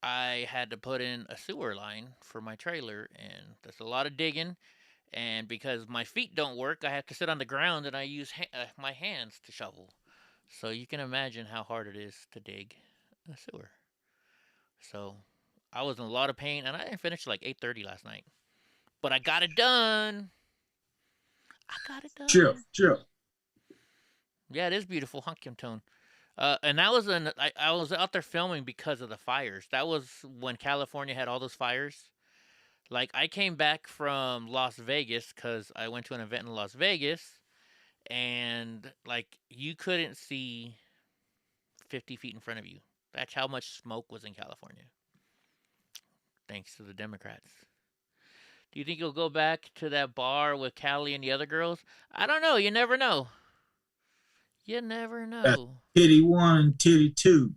I had to put in a sewer line for my trailer, and that's a lot of digging. And because my feet don't work, I have to sit on the ground, and I use my hands to shovel. So you can imagine how hard it is to dig a sewer. So I was in a lot of pain, and I didn't finish like 8:30 last night. But I got it done. Chill. Yeah, it is beautiful, huh, Kim Tone? And that was I was out there filming because of the fires. That was when California had all those fires. Like, I came back from Las Vegas because I went to an event in Las Vegas, and like, you couldn't see 50 feet in front of you. That's how much smoke was in California. Thanks to the Democrats. Do you think you'll go back to that bar with Callie and the other girls? I don't know. You never know. You never know. Titty 1 and Titty 2.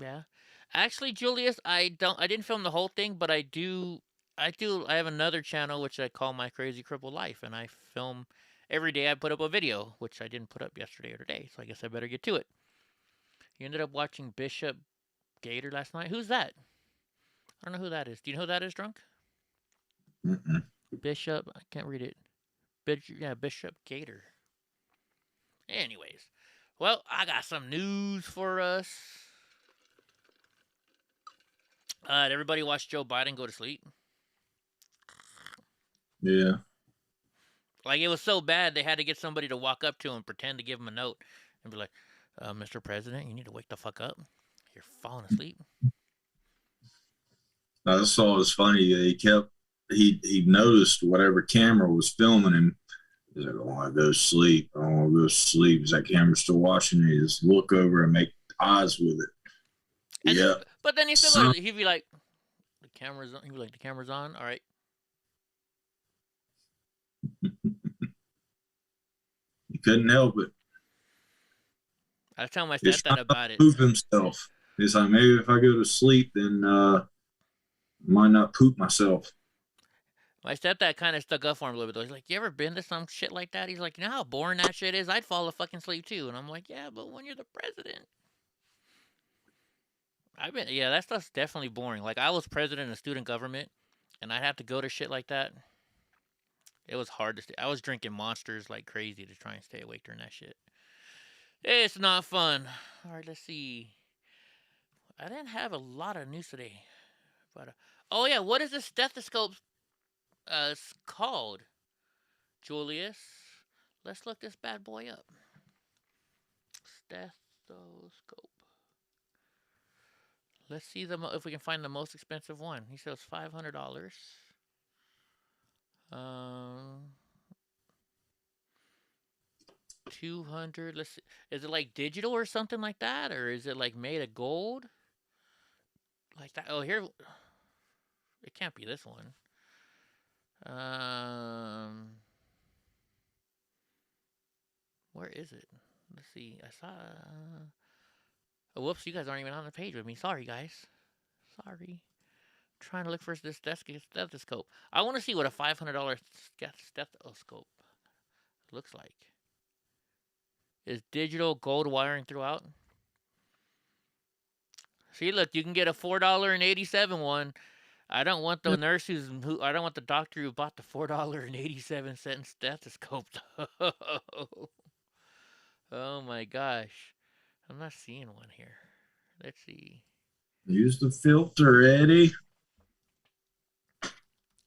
Yeah. Actually, Julius, I didn't film the whole thing, but I have another channel which I call My Crazy Crippled Life, and I film every day. I put up a video, which I didn't put up yesterday or today, so I guess I better get to it. You ended up watching Bishop Gator last night. Who's that? I don't know who that is. Do you know who that is, Drunk? Mm-mm. Bishop, I can't read it. Bishop Gator. Anyways, well, I got some news for us. Did everybody watch Joe Biden go to sleep? Yeah. Like, it was so bad they had to get somebody to walk up to him, pretend to give him a note, and be like, Mr. President, you need to wake the fuck up. You're falling asleep. I just thought it was funny. He noticed whatever camera was filming him. He's like, I want to go to sleep. I want to go to sleep. Is that camera still watching? He just look over and make eyes with it. And yeah. But then he'd be like, the camera's on. He'd be like, the camera's on. All right. He couldn't help it. I was telling my stepdad about it. Move himself. He's like, maybe if I go to sleep, then I might not poop myself. My stepdad kind of stuck up for him a little bit, though. He's like, you ever been to some shit like that? He's like, you know how boring that shit is? I'd fall fucking asleep, too. And I'm like, yeah, but when you're the president. That stuff's definitely boring. Like, I was president of student government, and I'd have to go to shit like that. It was hard to stay. I was drinking Monsters like crazy to try and stay awake during that shit. It's not fun. All right, let's see. I didn't have a lot of news today. But, oh, yeah, what is this stethoscope called, Julius? Let's look this bad boy up. Stethoscope. Let's see if we can find the most expensive one. He says $500. 200. Let's see. Is it like digital or something like that, or is it like made of gold? Like that. Oh, here. It can't be this one. Where is it? Let's see. I saw. Oh, whoops! You guys aren't even on the page with me. Sorry, guys. Sorry. Trying to look for this stethoscope. I want to see what a $500 stethoscope looks like. Is digital gold wiring throughout? See, look, you can get a $4.87 one. I don't want the nurse I don't want the doctor who bought the $4.87 stethoscope. Oh my gosh. I'm not seeing one here. Let's see. Use the filter, Eddie.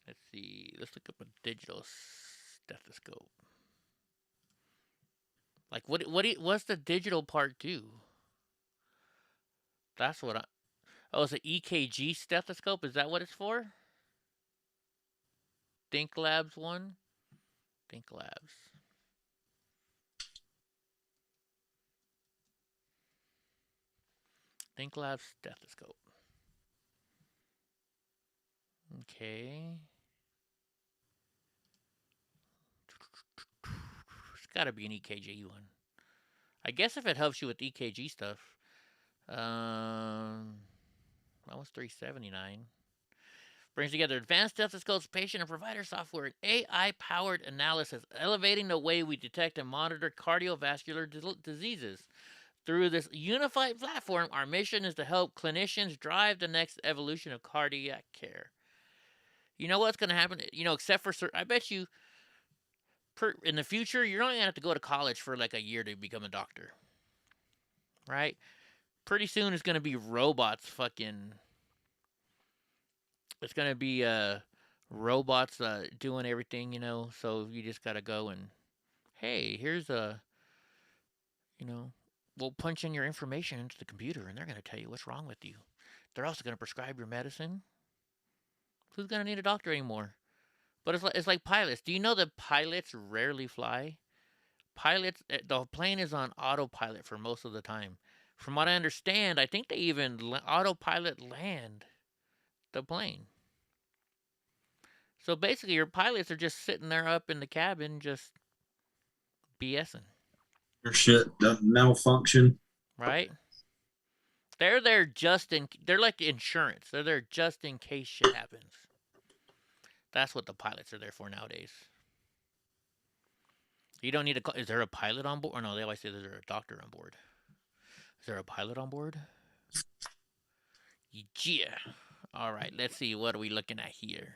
Let's see. The let's look up a digital stethoscope. Like, what's the digital part do? That's what I. Oh, it's an EKG stethoscope. Is that what it's for? Think Labs one. Think Labs. Think Labs stethoscope. Okay. It's got to be an EKG one. I guess if it helps you with EKG stuff. That was $379. Brings together advanced stethoscopes, patient and provider software, and AI-powered analysis, elevating the way we detect and monitor cardiovascular diseases. Through this unified platform, our mission is to help clinicians drive the next evolution of cardiac care. You know what's going to happen? Except for I bet you in the future, you're only going to have to go to college for like a year to become a doctor. Right? Pretty soon it's going to be robots fucking... It's going to be robots doing everything, so you just got to go and, hey, here's we'll punch in your information into the computer and they're going to tell you what's wrong with you. They're also going to prescribe your medicine. Who's going to need a doctor anymore? But it's like pilots. Do you know that pilots rarely fly? The plane is on autopilot for most of the time. From what I understand, I think they even autopilot land the plane. So basically, your pilots are just sitting there up in the cabin, just BSing. Your shit doesn't malfunction. Right? They're there they're like insurance. They're there just in case shit happens. That's what the pilots are there for nowadays. You don't need to call. Is there a pilot on board? Or no, they always say there's a doctor on board. Is there a pilot on board? Yeah. All right, let's see. What are we looking at here?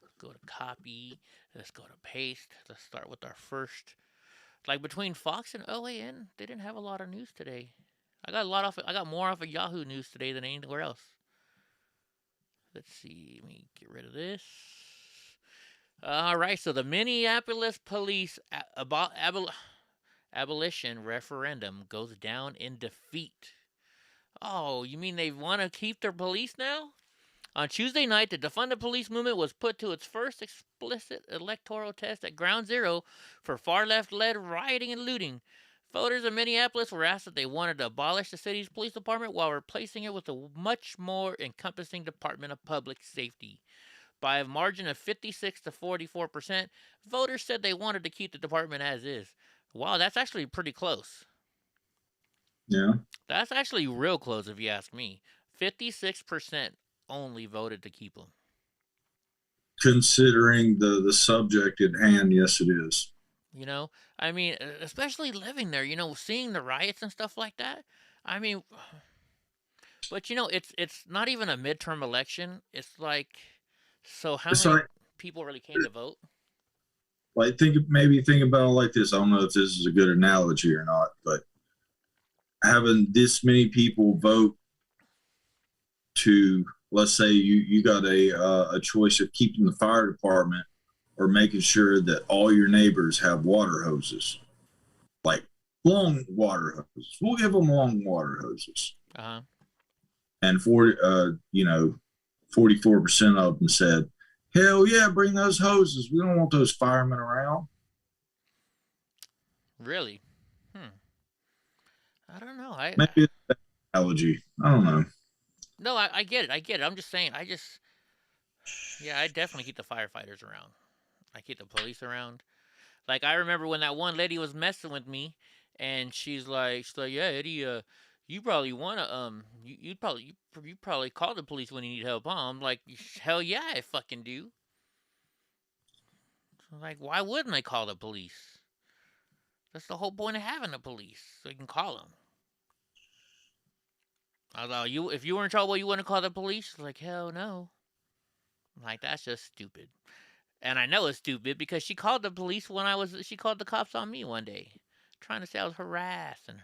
Let's go to copy. Let's go to paste. Let's start with our first. Like between Fox and OAN, they didn't have a lot of news today. I got more off of Yahoo News today than anywhere else. Let's see. Let me get rid of this. All right. So the Minneapolis police abolition referendum goes down in defeat. Oh, you mean they want to keep their police now? On Tuesday night, the defund the police movement was put to its first explicit electoral test at ground zero for far-left-led rioting and looting. Voters in Minneapolis were asked if they wanted to abolish the city's police department while replacing it with a much more encompassing Department of Public Safety. By a margin of 56 to 44%, voters said they wanted to keep the department as is. Wow, that's actually pretty close. Yeah. That's actually real close if you ask me. 56% only voted to keep them. Considering the subject at hand, yes, it is. I mean, especially living there, seeing the riots and stuff like that. I mean, but it's not even a midterm election. It's like, so how many people really came to vote? Like, think about it like this. I don't know if this is a good analogy or not, but having this many people vote to, let's say you got a choice of keeping the fire department or making sure that all your neighbors have water hoses, like long water hoses. We'll give them long water hoses. Uh-huh. And 44% of them said, hell yeah, bring those hoses. We don't want those firemen around. Really? I don't know. Maybe it's an analogy. I don't know. No, I get it. I'm just saying, I definitely keep the firefighters around. I keep the police around. Like, I remember when that one lady was messing with me, and she's like, yeah, Eddie, you probably want to, you probably call the police when you need help, huh? I'm like, hell yeah, I fucking do. I'm like, why wouldn't I call the police? That's the whole point of having the police, so you can call them. I was like, if you were in trouble, you wouldn't call the police? She's like, hell no. I'm like, that's just stupid. And I know it's stupid because she called the police she called the cops on me one day, trying to say I was harassing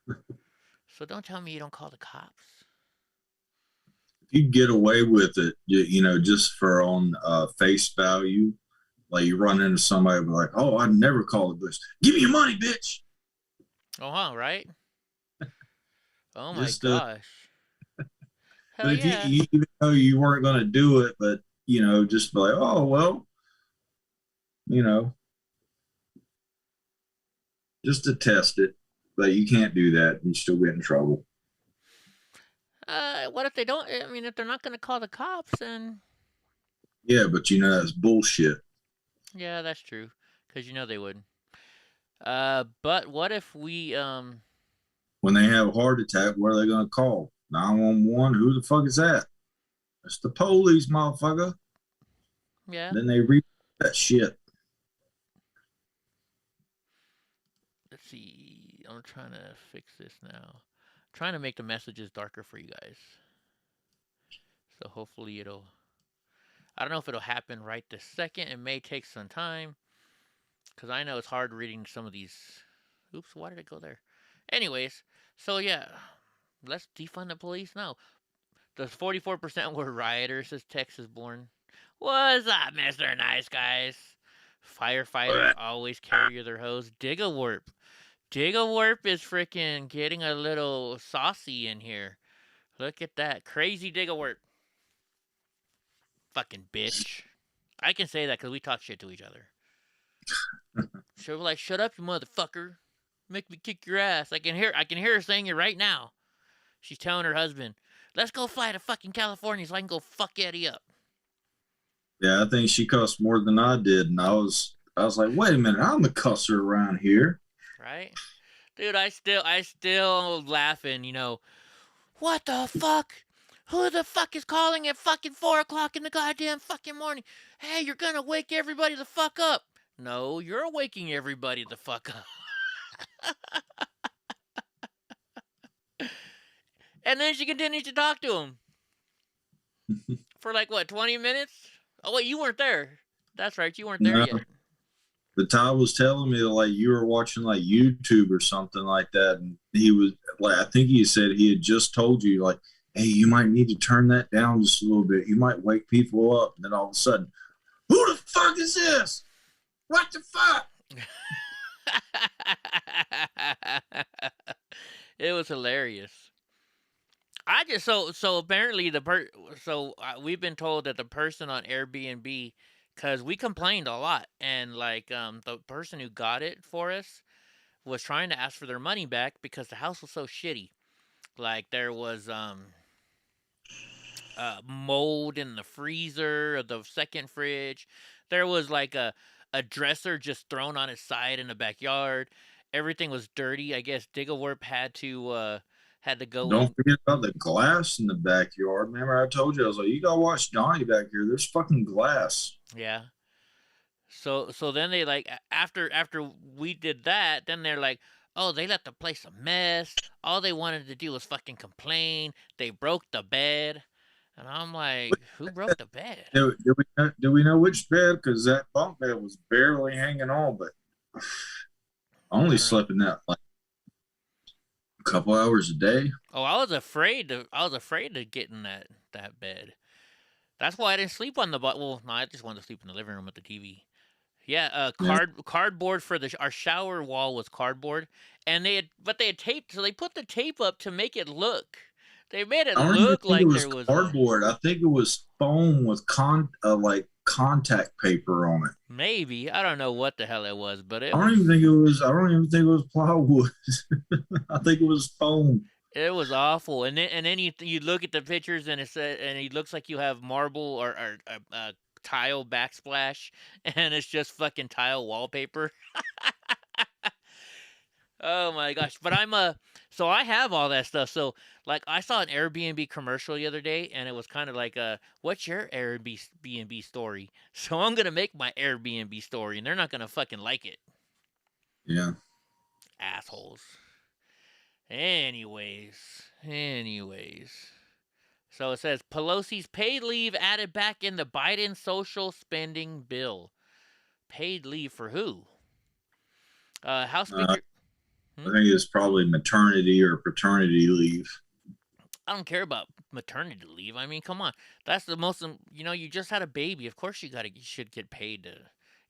her. So don't tell me you don't call the cops. if you get away with it, you know, just for on face value, like you run into somebody be like, "Oh, I'd never call the police. Give me your money, bitch." Oh, huh, right? Oh my Just gosh. Hell but if yeah. you even though you weren't going to do it, but you know, just be like, "Oh well," you know, just to test it. But you can't do that; you still get in trouble. What if they don't? I mean, if they're not gonna call the cops, then Yeah, but you know that's bullshit. yeah, that's true. Cause you know they would. But what if we When they have a heart attack, what are they going to call? 911? Who the fuck is that? It's the police, motherfucker. yeah. Then they read that shit. Let's see. I'm trying to fix this now. Trying to make the messages darker for you guys. So hopefully it'll. I don't know if it'll happen right this second. It may take some time. Because I know it's hard reading some of these. Oops, why did it go there? Anyways, so yeah. Let's defund the police now. The 44% were rioters, says Texas born. What's up, Mr. Nice Guys? Firefighters always carry their hose. Dig-a-warp. Dig-a-warp is freaking getting a little saucy in here. Look at that. Crazy Dig-a-warp. Fucking bitch. I can say that because we talk shit to each other. She'll be like, shut up, you motherfucker. Make me kick your ass. I can hear her saying it right now. She's telling her husband, let's go fly to fucking California so I can go fuck Eddie up. Yeah, I think she cussed more than I did, and I was like, wait a minute, I'm the cusser around here. Right? Dude, I still laughing, you know. What the fuck? Who the fuck is calling at fucking 4 o'clock in the goddamn fucking morning? Hey, you're gonna wake everybody the fuck up. No, you're waking everybody the fuck up. And then she continues to talk to him. For like, what, 20 minutes? Oh, wait, you weren't there. That's right, you weren't there yet. But Ty was telling me like you were watching like YouTube or something like that, and he was like, I think he said he had just told you like, hey, you might need to turn that down just a little bit. You might wake people up. And then all of a sudden, who the fuck is this? What the fuck? It was hilarious. I just so apparently we've been told that the person on Airbnb, because we complained a lot, and like the person who got it for us was trying to ask for their money back because the house was so shitty. Like there was mold in the freezer of the second fridge. There was like a dresser just thrown on its side in the backyard. Everything was dirty. I guess Dig-a-Warp had to go Don't in. forget about the glass in the backyard. Remember, I told you I was like, you gotta watch Johnny back here. There's fucking glass. Yeah. So then they like after we did that, then they're like, oh, they left the place a mess. All they wanted to do was fucking complain. They broke the bed. And I'm like, who broke the bed? Do we know which bed? Because that bunk bed was barely hanging on, but I only slept in that like a couple hours a day. Oh, I was afraid to get in that bed. That's why I didn't sleep on the butt. Well, no, I just wanted to sleep in the living room with the TV. Yeah, cardboard for our shower wall was cardboard, and they had taped. So they put the tape up to make it look. They made it look like there was cardboard. I think it was foam with like contact paper on it. Maybe, I don't know what the hell it was, but I don't even think it was plywood. I think it was foam. It was awful. And then you look at the pictures and it looks like you have marble or tile backsplash, and it's just fucking tile wallpaper. Oh my gosh. But so I have all that stuff. So like I saw an Airbnb commercial the other day, and it was kind of like what's your Airbnb story? So I'm going to make my Airbnb story, and they're not going to fucking like it. Yeah. Assholes. Anyways. So it says Pelosi's paid leave added back in the Biden social spending bill. Paid leave for who? House Speaker. I think it's probably maternity or paternity leave. I don't care about maternity leave. I mean, come on, that's the most. You just had a baby. Of course, you should get paid to.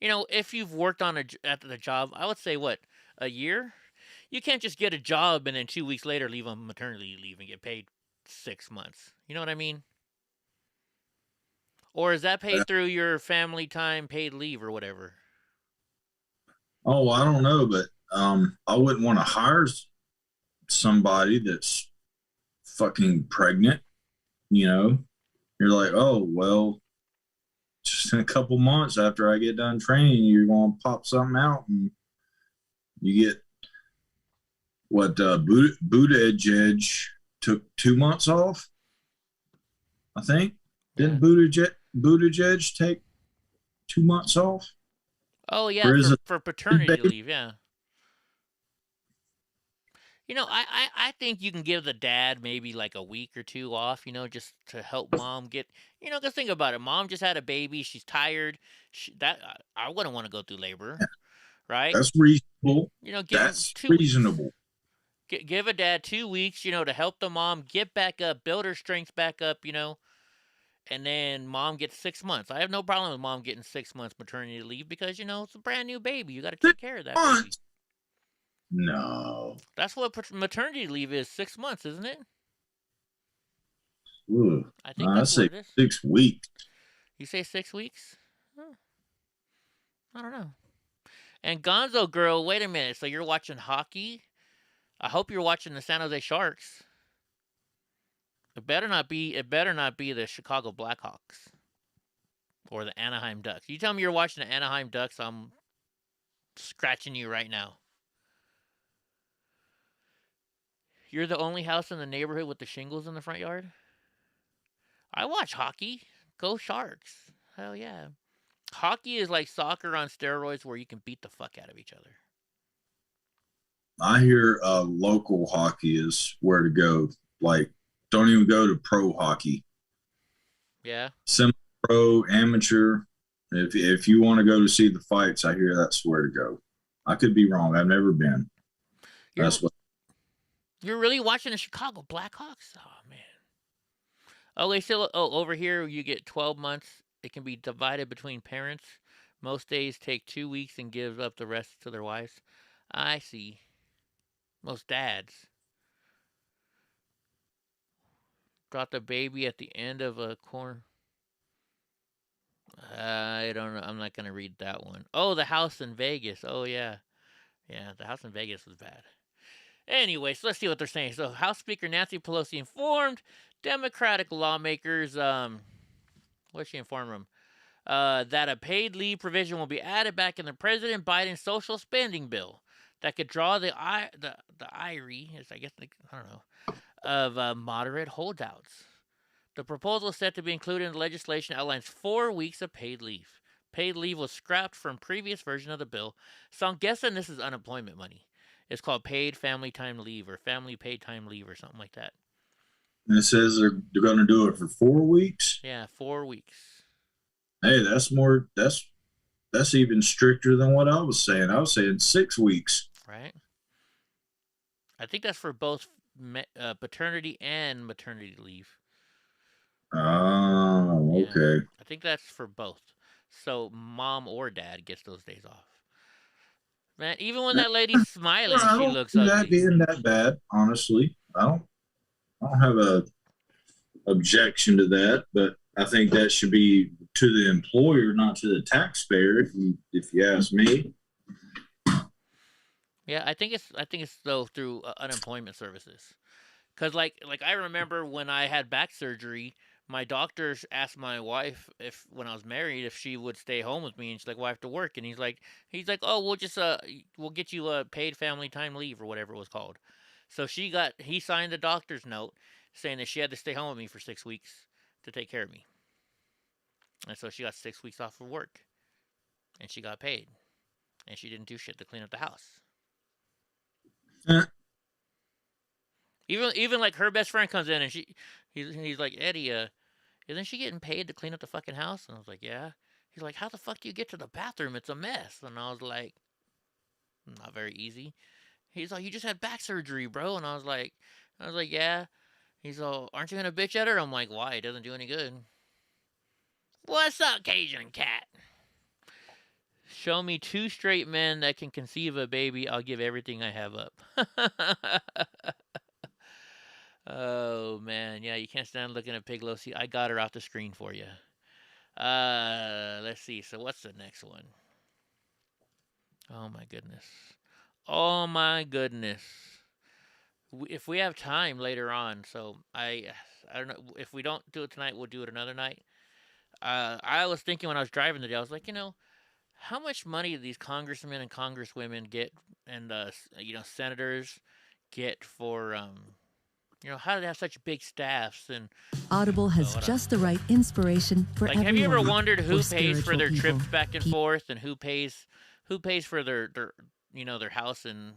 If you've worked at the job, I would say what, a year. You can't just get a job and then 2 weeks later leave on maternity leave and get paid 6 months. You know what I mean? Or is that paid through your family time paid leave or whatever? Oh, I don't know, but I wouldn't want to hire somebody that's fucking pregnant. You're like, oh well, just in a couple months after I get done training, you're going to pop something out, and you get what Buttigieg took 2 months off. I think didn't Buttigieg take 2 months off? Oh yeah, for paternity leave, yeah. I think you can give the dad maybe like a week or two off, just to help mom get, because think about it. Mom just had a baby. She's tired. I wouldn't want to go through labor, right? That's reasonable. Give That's 2 weeks. reasonable. Give a dad 2 weeks, to help the mom get back up, build her strength back up, and then mom gets 6 months. I have no problem with mom getting 6 months maternity leave because, it's a brand new baby. You got to take care of that baby. No. That's what maternity leave is, 6 months, isn't it? Ooh, I think that's what it is. 6 weeks. You say 6 weeks? I don't know. And Gonzo girl, wait a minute. So you're watching hockey? I hope you're watching the San Jose Sharks. It better not be the Chicago Blackhawks or the Anaheim Ducks. You tell me you're watching the Anaheim Ducks, I'm scratching you right now. You're the only house in the neighborhood with the shingles in the front yard? I watch hockey. Go Sharks. Hell yeah. Hockey is like soccer on steroids where you can beat the fuck out of each other. I hear local hockey is where to go. Like, don't even go to pro hockey. Yeah. Semi-pro, amateur. If you want to go to see the fights, I hear that's where to go. I could be wrong. I've never been. You're really watching the Chicago Blackhawks? Oh, man. Okay, so over here you get 12 months. It can be divided between parents. Most days take 2 weeks and give up the rest to their wives. I see. Most dads. Got the baby at the end of a corner. I don't know. I'm not going to read that one. Oh, the house in Vegas. Oh, yeah. Yeah, the house in Vegas was bad. Anyway, so let's see what they're saying. So House Speaker Nancy Pelosi informed Democratic lawmakers, what'd she inform them? That a paid leave provision will be added back in the President Biden social spending bill that could draw the ire, I guess, I don't know, of moderate holdouts. The proposal set to be included in the legislation outlines 4 weeks of paid leave. Paid leave was scrapped from previous version of the bill, so I'm guessing this is unemployment money. It's called paid family time leave or family paid time leave or something like that. And it says they're going to do it for 4 weeks. Yeah, 4 weeks. Hey, that's more. That's even stricter than what I was saying. I was saying 6 weeks. Right. I think that's for both paternity and maternity leave. Oh, okay. Yeah, I think that's for both. So mom or dad gets those days off. Man, even when that lady's smiling, she looks ugly. That being that bad, honestly, I don't have a objection to that, but I think that should be to the employer, not to the taxpayer. If you ask me. Yeah, I think it's though through unemployment services, because like I remember when I had back surgery, my doctor asked my wife when I was married if she would stay home with me, and she's like, "Well, I have to work," and he's like, "Oh, we'll get you a paid family time leave or whatever it was called." So he signed the doctor's note saying that she had to stay home with me for 6 weeks to take care of me, and so she got 6 weeks off of work, and she got paid, and she didn't do shit to clean up the house. Even like her best friend comes in and he's like, "Eddie, isn't she getting paid to clean up the fucking house?" And I was like, "Yeah." He's like, "How the fuck do you get to the bathroom? It's a mess." And I was like, "Not very easy." He's like, "You just had back surgery, bro." And I was like, "Yeah." He's all, aren't you gonna bitch at her? I'm like, why? It doesn't do any good. What's up, Cajun Cat? Show me 2 straight men that can conceive a baby. I'll give everything I have up. Oh, man. Yeah, you can't stand looking at Piglo. See, I got her off the screen for you. Let's see. So what's the next one? Oh, my goodness. Oh, my goodness. If we have time later on, so I don't know. If we don't do it tonight, we'll do it another night. I was thinking when I was driving today, I was like, how much money do these congressmen and congresswomen get, and senators get for how do they have such big staffs? And Audible has just the right inspiration for like, everyone. have you ever wondered who For pays for their spiritual trips people. back and forth, and who pays for their their house in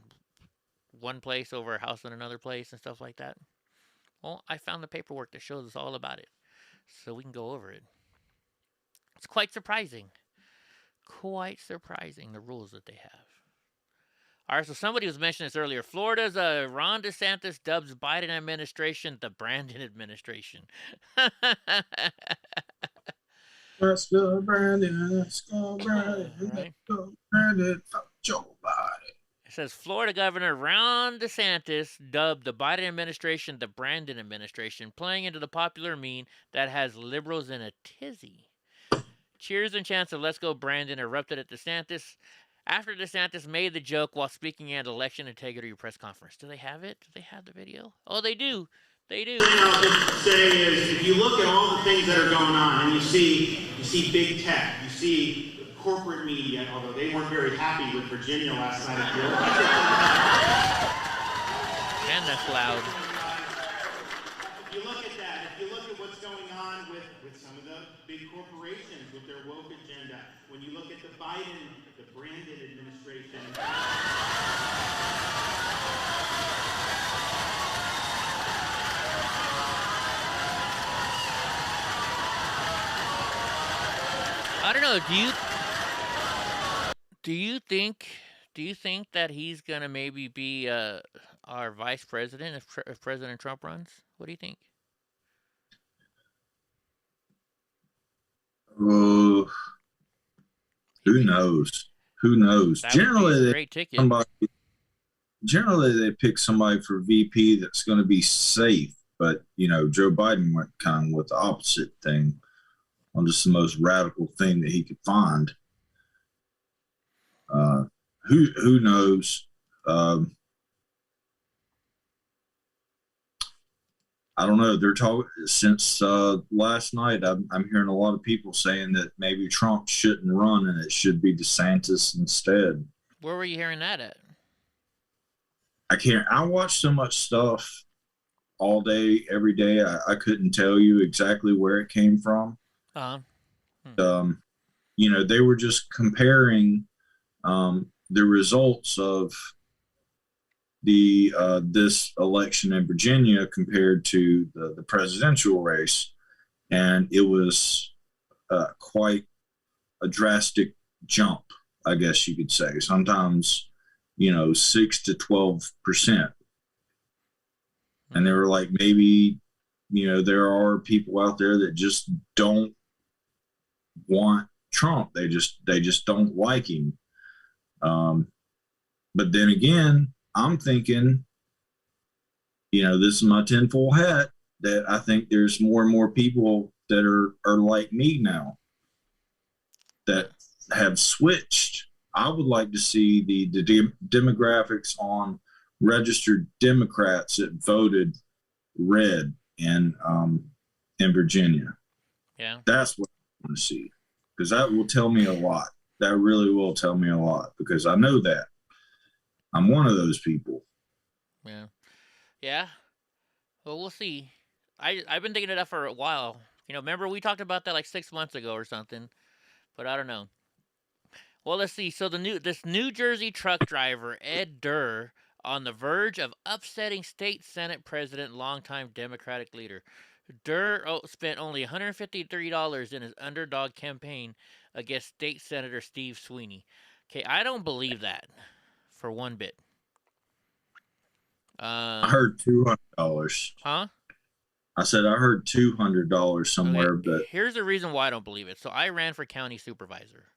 one place over a house in another place and stuff like that? Well, I found the paperwork that shows us all about it, so we can go over it. It's quite surprising. Quite surprising, the rules that they have. All right, so somebody was mentioning this earlier. Florida's Ron DeSantis dubs Biden administration the Brandon administration. Let's go, Brandon. Let's go, Brandon. Right. Let's go, Brandon. Fuck Joe Biden. It says Florida Governor Ron DeSantis dubbed the Biden administration the Brandon administration, playing into the popular meme that has liberals in a tizzy. Cheers and chants of "Let's Go Brandon" erupted at DeSantis after DeSantis made the joke while speaking at an election integrity press conference. Do they have it? Do they have the video? Oh, they do. They do. The thing I'll just say is, if you look at all the things that are going on, and you see big tech, you see corporate media, although they weren't very happy with Virginia last night. And that's loud. If you look at that, if you look at what's going on with some of the big corporations with their woke agenda, when you look at the Brandon administration. I don't know. Do you think that he's gonna maybe be our vice president if President Trump runs? What do you think? Oh, who knows? Who knows? That would be a great ticket. Generally, they pick somebody for VP that's going to be safe. But Joe Biden went kind of with the opposite thing, on just the most radical thing that he could find. Who knows? I don't know. They're talking since last night. I'm hearing a lot of people saying that maybe Trump shouldn't run and it should be DeSantis instead. Where were you hearing that at? I watch so much stuff all day, every day. I couldn't tell you exactly where it came from. They were just comparing the results of this election in Virginia compared to the presidential race, and it was quite a drastic jump, I guess you could say. Sometimes 6 to 12%, and they were like, maybe there are people out there that just don't want Trump. They just don't like him. But then again, I'm thinking, this is my tinfoil hat, that I think there's more and more people that are like me now that have switched. I would like to see the demographics on registered Democrats that voted red in Virginia. Yeah. That's what I want to see, because that will tell me a lot. That really will tell me a lot, because I know that. I'm one of those people. Yeah. Yeah. Well, we'll see. I've been thinking of that for a while. Remember we talked about that like 6 months ago or something, but I don't know. Well, let's see. So this New Jersey truck driver, Ed Durr, on the verge of upsetting state Senate president, longtime Democratic leader. Durr spent only $153 in his underdog campaign against state Senator Steve Sweeney. Okay, I don't believe that for one bit. I heard $200. Huh? I said I heard $200 somewhere, Okay, but here's the reason why I don't believe it. So I ran for county supervisor.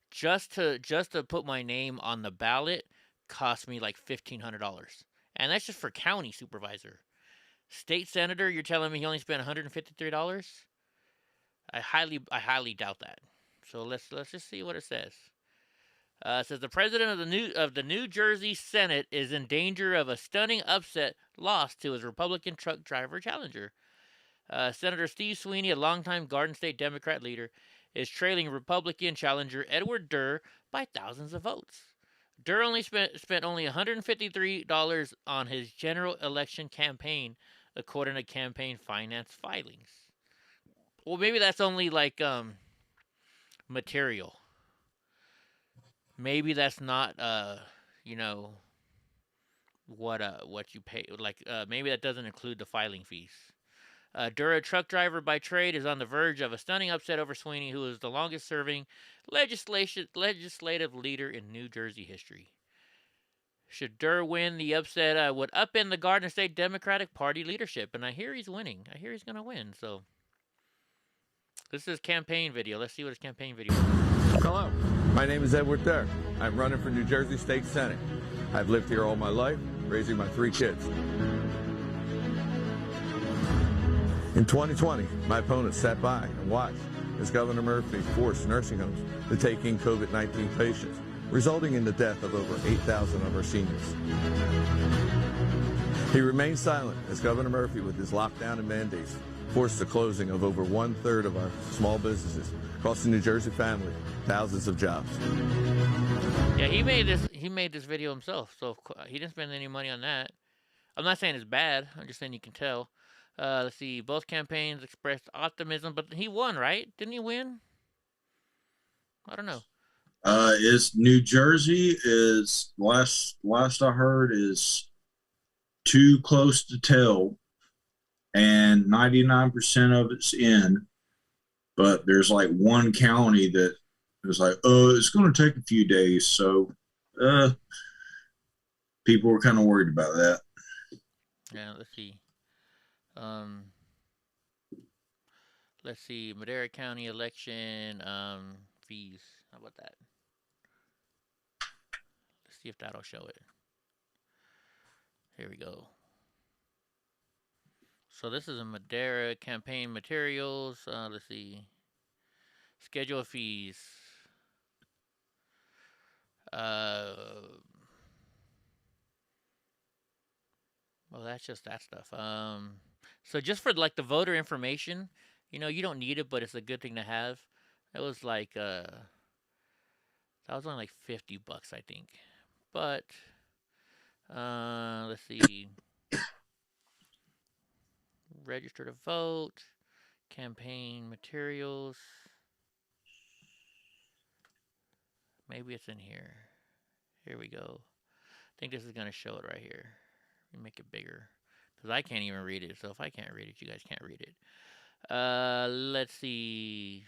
Just to put my name on the ballot cost me like $1,500, and that's just for county supervisor. State senator, you're telling me he only spent $153? I highly doubt that. So let's just see what it says. It says the president of the New Jersey Senate is in danger of a stunning upset loss to his Republican truck driver challenger. Senator Steve Sweeney, a longtime Garden State Democrat leader, is trailing Republican challenger Edward Durr by thousands of votes. Durr only spent only $153 on his general election campaign, according to campaign finance filings. Well, maybe that's only like material. Maybe that's not you know what you pay. Like maybe that doesn't include the filing fees. Durr, a truck driver by trade, is on the verge of a stunning upset over Sweeney, who is the longest-serving legislative leader in New Jersey history. Should Durr win, the upset would upend the Garden State Democratic Party leadership, and I hear he's winning. I hear he's going to win, so... This is his campaign video. Let's see what his campaign video is. Hello, my name is Edward Durr. I'm running for New Jersey State Senate. I've lived here all my life, raising my 3 kids. In 2020, my opponent sat by and watched as Governor Murphy forced nursing homes to take in COVID-19 patients, resulting in the death of over 8,000 of our seniors. He remained silent as Governor Murphy, with his lockdown and mandates, forced the closing of over 1/3 of our small businesses, costing New Jersey family thousands of jobs. Yeah, he made this video himself, so he didn't spend any money on that. I'm not saying it's bad. I'm just saying you can tell. Let's see. Both campaigns expressed optimism, but he won, right? Didn't he win? I don't know. Is New Jersey is last I heard is too close to tell, and 99% of it's in, but there's like one county that is like, it's going to take a few days, so people were kind of worried about that. Yeah, let's see. Let's see. Madera County election fees. How about that? Let's see if that'll show it. Here we go. So this is a Madera campaign materials. Let's see. Schedule of fees. Well, that's just that stuff. So just for like the voter information, you know, you don't need it, but it's a good thing to have. It was like that was only like $50, I think. But let's see. Register to vote, campaign materials. Maybe it's in here. Here we go. I think this is going to show it right here. Let me make it bigger, because I can't even read it. So if I can't read it, you guys can't read it. Let's see.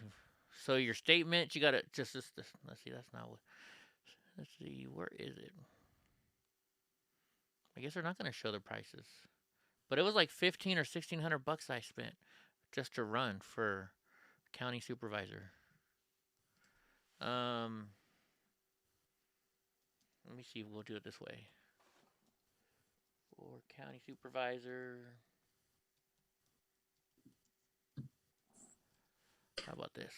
So your statement, you got to just this. Let's see. That's not what. Let's see. Where is it? I guess they're not going to show the prices. But it was like $1,500 or $1,600 I spent just to run for county supervisor. Let me see if we'll do it this way. For county supervisor. How about this?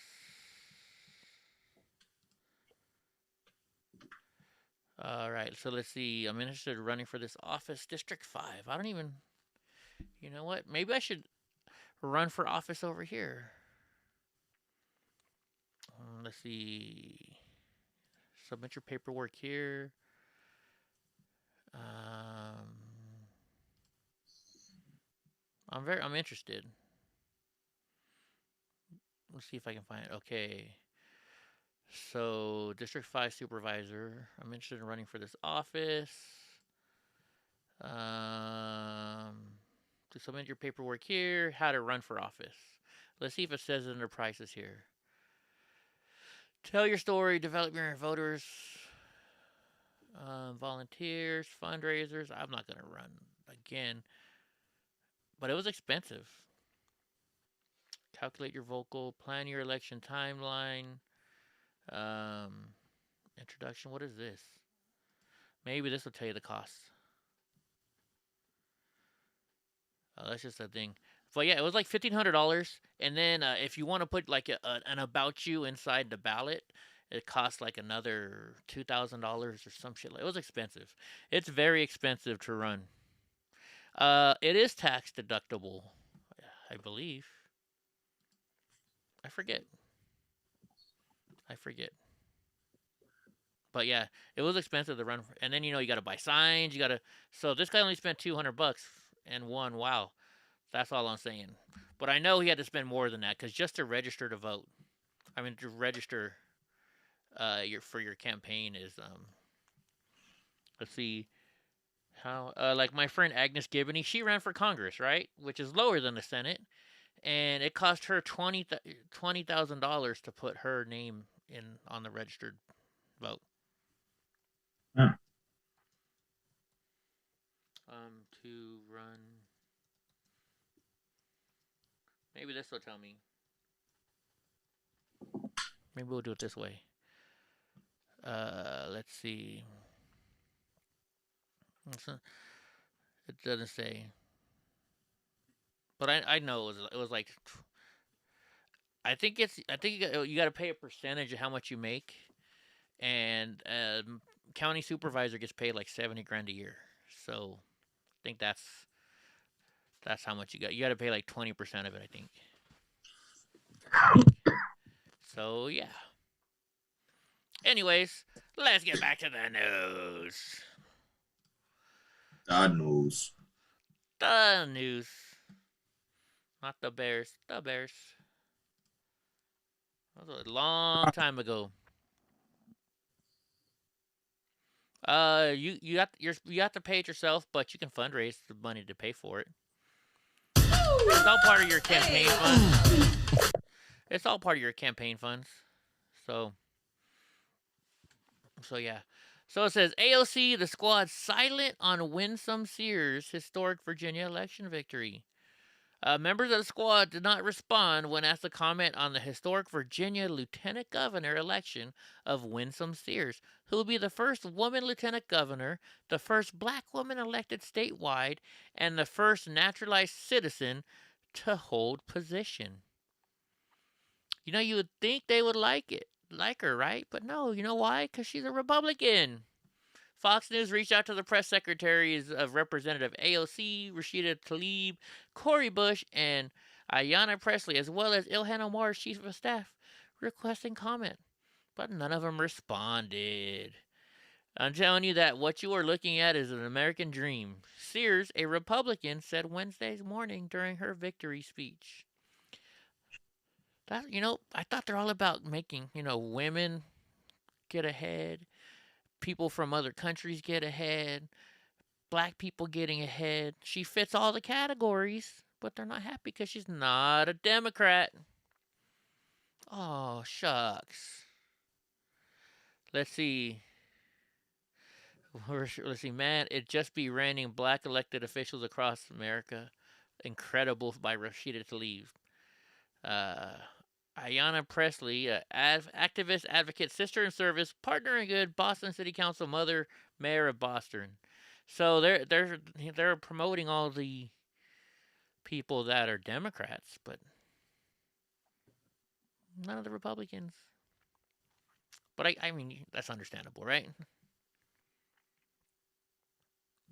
All right, so let's see. I'm interested in running for this office, District 5. I don't even... You know what? Maybe I should run for office over here. Let's see. Submit your paperwork here. I'm interested. Let's see if I can find it. Okay. So, District 5 Supervisor. I'm interested in running for this office. To submit your paperwork here. How to run for office. Let's see if it says it under prices here. Tell your story. Develop your voters. Volunteers. Fundraisers. I'm not going to run again. but it was expensive. Calculate your vocal, plan your election timeline. Introduction. What is this? Maybe this will tell you the cost. That's just a thing. But yeah, it was like $1,500, and then if you want to put like an about you inside the ballot, it costs like another $2,000 or some shit. It was expensive. It's very expensive to run. It is tax deductible, I believe. I forget. But yeah, it was expensive to run, and then you got to buy signs. So this guy only spent $200 and won. Wow, that's all I'm saying. But I know he had to spend more than that because just to register to vote, to register for your campaign is let's see how like my friend Agnes Gibney, she ran for Congress, right, which is lower than the Senate, and it cost her $20,000 to put her name in on the registered vote. Huh. To run. Maybe this will tell me. Maybe we'll do it this way. Let's see. It doesn't say. But I know it was like. I think you got to pay a percentage of how much you make, and county supervisor gets paid like $70,000 a year. So I think that's how much you got. You got to pay like 20% of it, I think. So yeah. Anyways, let's get back to the news. God knows. The news. Not the Bears. The Bears. That was a long time ago. You have to pay it yourself, but you can fundraise the money to pay for it. It's all part of your campaign funds. It's all part of your campaign funds. So yeah. So it says AOC, the squad silent on Winsome Sears' historic Virginia election victory. Members of the squad did not respond when asked to comment on the historic Virginia lieutenant governor election of Winsome Sears, who will be the first woman lieutenant governor, the first black woman elected statewide, and the first naturalized citizen to hold position. You would think they would like her, right? But no, you know why? Because she's a Republican. Fox News reached out to the press secretaries of Representative AOC, Rashida Tlaib, Cori Bush, and Ayanna Pressley, as well as Ilhan Omar's chief of staff, requesting comment. But none of them responded. I'm telling you that what you are looking at is an American dream. Sears, a Republican, said Wednesday morning during her victory speech. That, I thought they're all about making, women get ahead, people from other countries get ahead, black people getting ahead. She fits all the categories, but they're not happy because she's not a Democrat. Oh, shucks. Let's see. Man, it just be raining black elected officials across America. Incredible by Rashida Tlaib. Ayanna Pressley, activist, advocate, sister in service, partner in good, Boston City Council, mother, mayor of Boston. So they're promoting all the people that are Democrats, but none of the Republicans. But I mean, that's understandable, right?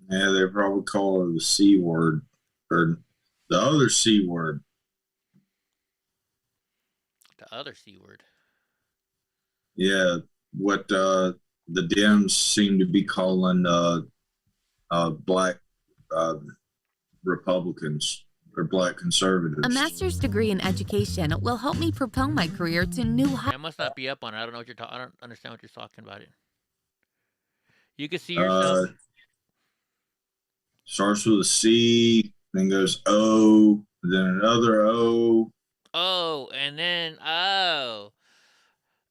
Yeah, they probably call her the C word or the other C word. The other C word. Yeah, what the Dems seem to be calling black Republicans or black conservatives. A master's degree in education will help me propel my career to new heights. I must not be up on it. I don't know what you're talking. I don't understand what you're talking about. It. You can see yourself. Starts with a C, then goes O, then another O. Oh, and then O.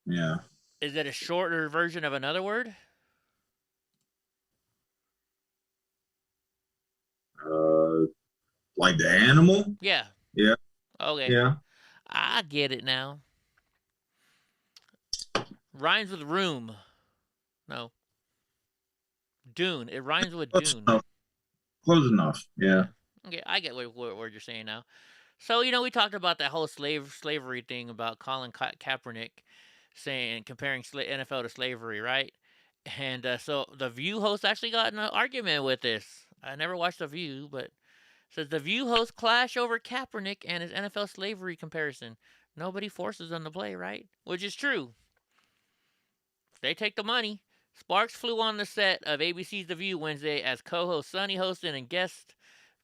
Yeah. Is it a shorter version of another word? Like the animal? Yeah. Yeah. Okay. Yeah. I get it now. Rhymes with room. No. Dune. It rhymes with Close Dune. enough. Close enough. Yeah. Okay, I get what you're saying now. So, you know, we talked about that whole slavery thing about Colin Kaepernick saying, comparing NFL to slavery, right? And so the View host actually got in an argument with this. I never watched The View, but says the View host clash over Kaepernick and his NFL slavery comparison. Nobody forces them to play, right? Which is true. They take the money. Sparks flew on the set of ABC's The View Wednesday as co-host Sonny hosted and guest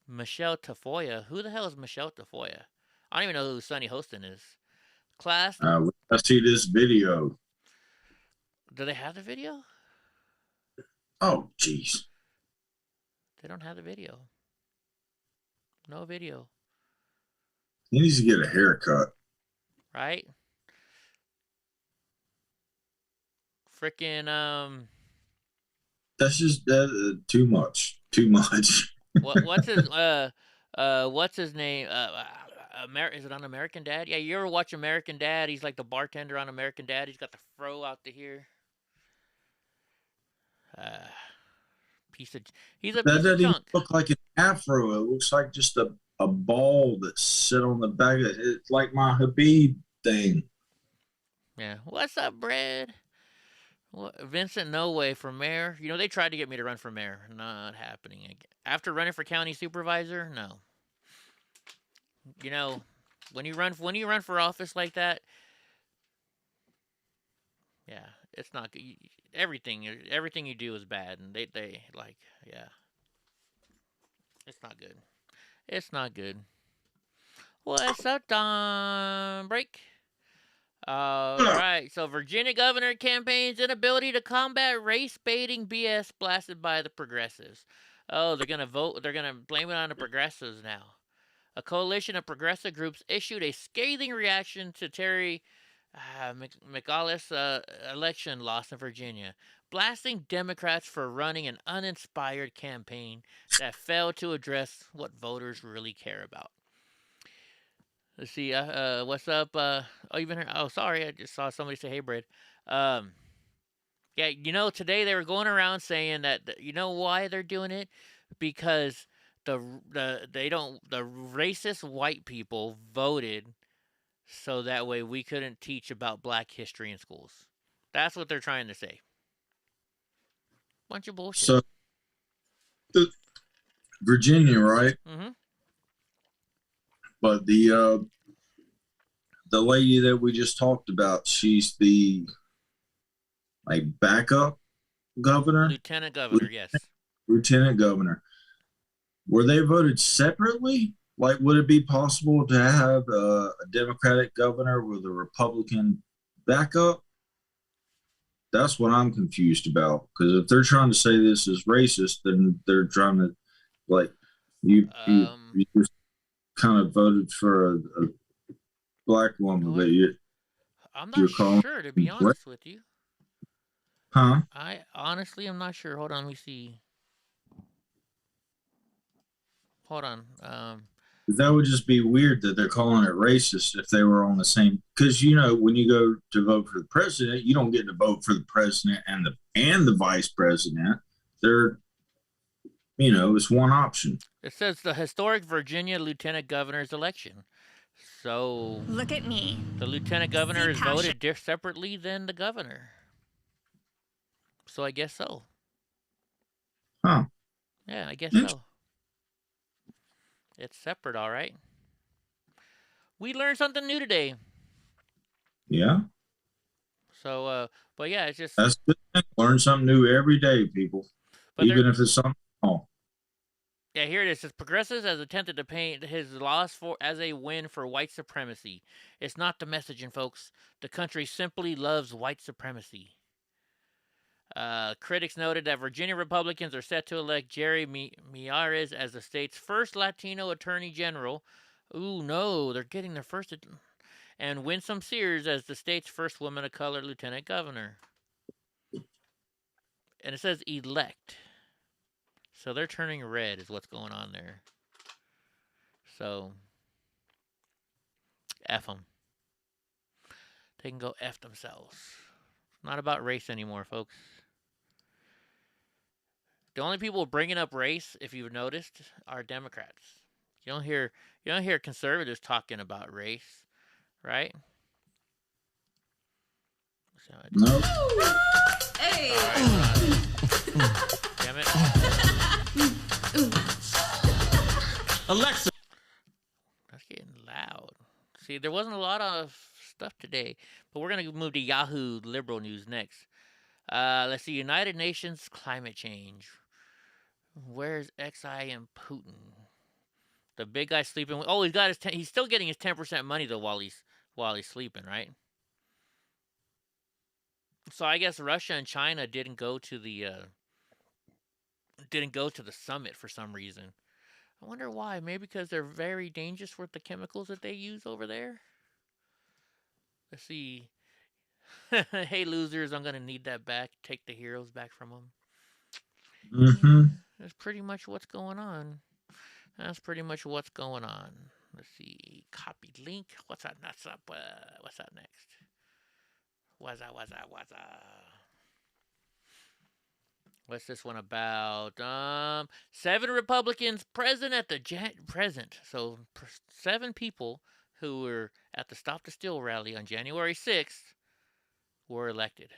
Michelle Tafoya. Who the hell is Michelle Tafoya? I don't even know who Sonny Hostin is. Class. I see this video. Do they have the video? Oh, jeez. They don't have the video. No video. He needs to get a haircut. Right? Freaking That's just too much. Too much. what's his name? Is it on American Dad? Yeah, you ever watch American Dad? He's like the bartender on American Dad. He's got the fro out to here. He's a That piece of doesn't even junk. look like an afro. It looks like just a ball that's sit on the back of it. It's like my Habib thing. Yeah. What's up, Brad? Vincent No Way for mayor. You know, they tried to get me to run for mayor. Not happening again. After running for county supervisor, no. You know, when you run for office like that, yeah, it's not good. Everything you do is bad, and they like, yeah, it's not good. It's not good. What's up, Don? Break. All right. So Virginia governor campaign's inability to combat race baiting BS blasted by the progressives. Oh, they're gonna vote. They're gonna blame it on the progressives now. A coalition of progressive groups issued a scathing reaction to Terry McAuliffe's election loss in Virginia, blasting Democrats for running an uninspired campaign that failed to address what voters really care about. Let's see. What's up? Oh, you've been here? Oh, sorry. I just saw somebody say, "Hey, Brad." Yeah, you know, today they were going around saying that you know why they're doing it, because the racist white people voted so that way we couldn't teach about Black history in schools. That's what they're trying to say. Bunch of bullshit. So, Virginia, right? Mm-hmm. But the lady that we just talked about, she's the backup governor, Lieutenant governor, yes. Lieutenant governor. Were they voted separately? Like, would it be possible to have a Democratic governor with a Republican backup? That's what I'm confused about. Because if they're trying to say this is racist, then they're trying to, like, you just kind of voted for a black woman, but I'm not sure, to be honest with you. Huh? I honestly am not sure. Hold on, let me see. Hold on. That would just be weird that they're calling it racist if they were on the same. Because you know, when you go to vote for the president, you don't get to vote for the president and the vice president. They're, you know, it's one option. It says the historic Virginia lieutenant governor's election. So look at me. The lieutenant governor is voted separately than the governor. So I guess so. Huh. Yeah, I guess so. It's separate, all right. We learned something new today. Yeah. So, but yeah, it's just... That's good. Learn something new every day, people. But even if it's something small. Yeah, here it is. It says, progressives has attempted to paint his loss as a win for white supremacy. It's not the messaging, folks. The country simply loves white supremacy. Critics noted that Virginia Republicans are set to elect Jerry Miyares as the state's first Latino attorney general. Ooh, no, they're getting their first... And Winsome Sears as the state's first woman of color lieutenant governor. And it says elect. So they're turning red is what's going on there. So, F them. They can go F themselves. It's not about race anymore, folks. The only people bringing up race, if you've noticed, are Democrats. You don't hear conservatives talking about race, right? No. Hey. Damn it. Alexa. That's getting loud. See, there wasn't a lot of stuff today, but we're going to move to Yahoo Liberal News next. Let's see, United Nations climate change. Where's XI and Putin? The big guy sleeping. Oh, he's still getting his 10% money though while he's sleeping, right? So I guess Russia and China didn't go to the summit for some reason. I wonder why. Maybe because they're very dangerous with the chemicals that they use over there. Let's see. Hey losers, I'm gonna need that back. Take the heroes back from them. Mm-hmm. That's pretty much what's going on. Let's see. Copy link. What's up? What's up next? What's up? What's this one about? 7 Republicans present at the present. So 7 people who were at the Stop the Steal rally on January 6th were elected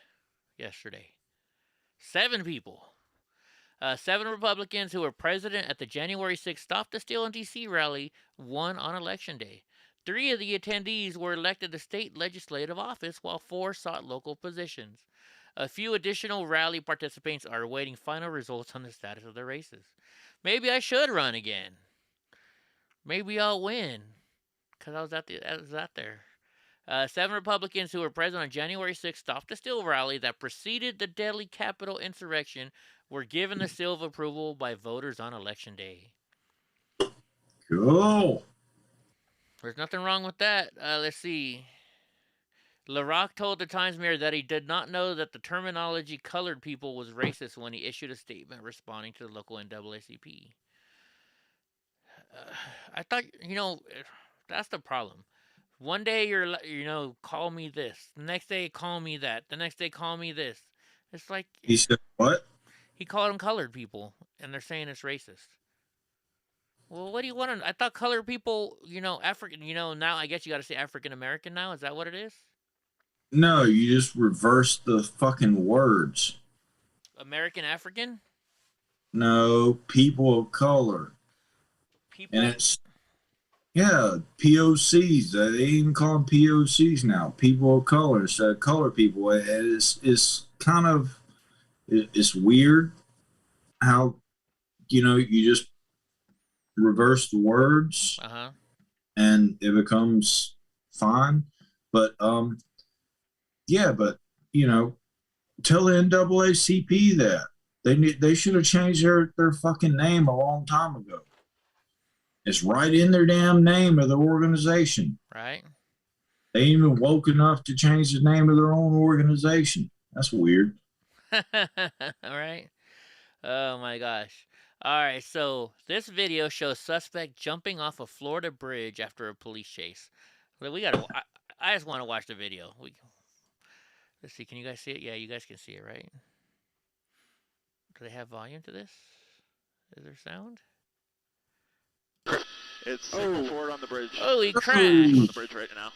yesterday. 7 people. 7 Republicans who were president at the January 6th Stop the Steal in D.C. rally won on Election Day. 3 of the attendees were elected to state legislative office, while 4 sought local positions. A few additional rally participants are awaiting final results on the status of their races. Maybe I should run again. Maybe I'll win, because I was out there. 7 Republicans who were present on January 6th Stop the Steal rally that preceded the deadly Capitol insurrection were given the seal of approval by voters on Election Day. Cool. There's nothing wrong with that. Let's see. LaRock told the Times-Mirror that he did not know that the terminology colored people was racist when he issued a statement responding to the local NAACP. I thought, that's the problem. One day call me this. The next day, call me that. The next day, call me this. It's like... He said what? He called them colored people, and they're saying it's racist. Well, what do you want to... I thought colored people, African... now I guess you got to say African American now. Is that what it is? No, you just reverse the fucking words. American African? No, people of color. People... And it's... Yeah, POCs. They even call them POCs now. People of color instead of color people. It's kind of... It's weird how, you just reverse the words and it becomes fine. But, yeah, but, tell the NAACP that. They should have changed their fucking name a long time ago. It's right in their damn name of the organization. Right. They ain't even woke enough to change the name of their own organization. That's weird. All right. Oh my gosh. All right. So this video shows suspect jumping off a Florida bridge after a police chase. I just want to watch the video. Let's see. Can you guys see it? Yeah, you guys can see it, right? Do they have volume to this? Is there sound? It's forward on the bridge. Oh, he crashed. On the bridge right now.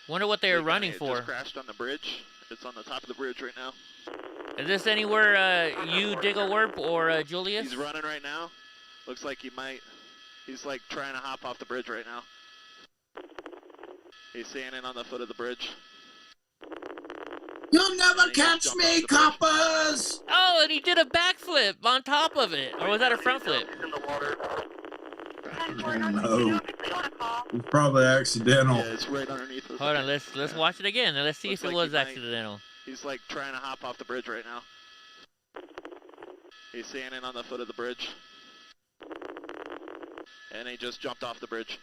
Wonder what they were running for. Just crashed on the bridge. It's on the top of the bridge right now. Is this anywhere you Digglewarp or Julius? He's running right now. Looks like he might. He's like trying to hop off the bridge right now. He's standing on the foot of the bridge. You'll never catch me, coppers! Oh, and he did a backflip on top of it. Or was that a front flip? No. It's probably accidental. Yeah, it's right underneath us. Hold on, let's watch it again and let's see if it was accidental. He's like trying to hop off the bridge right now. He's standing on the foot of the bridge. And he just jumped off the bridge.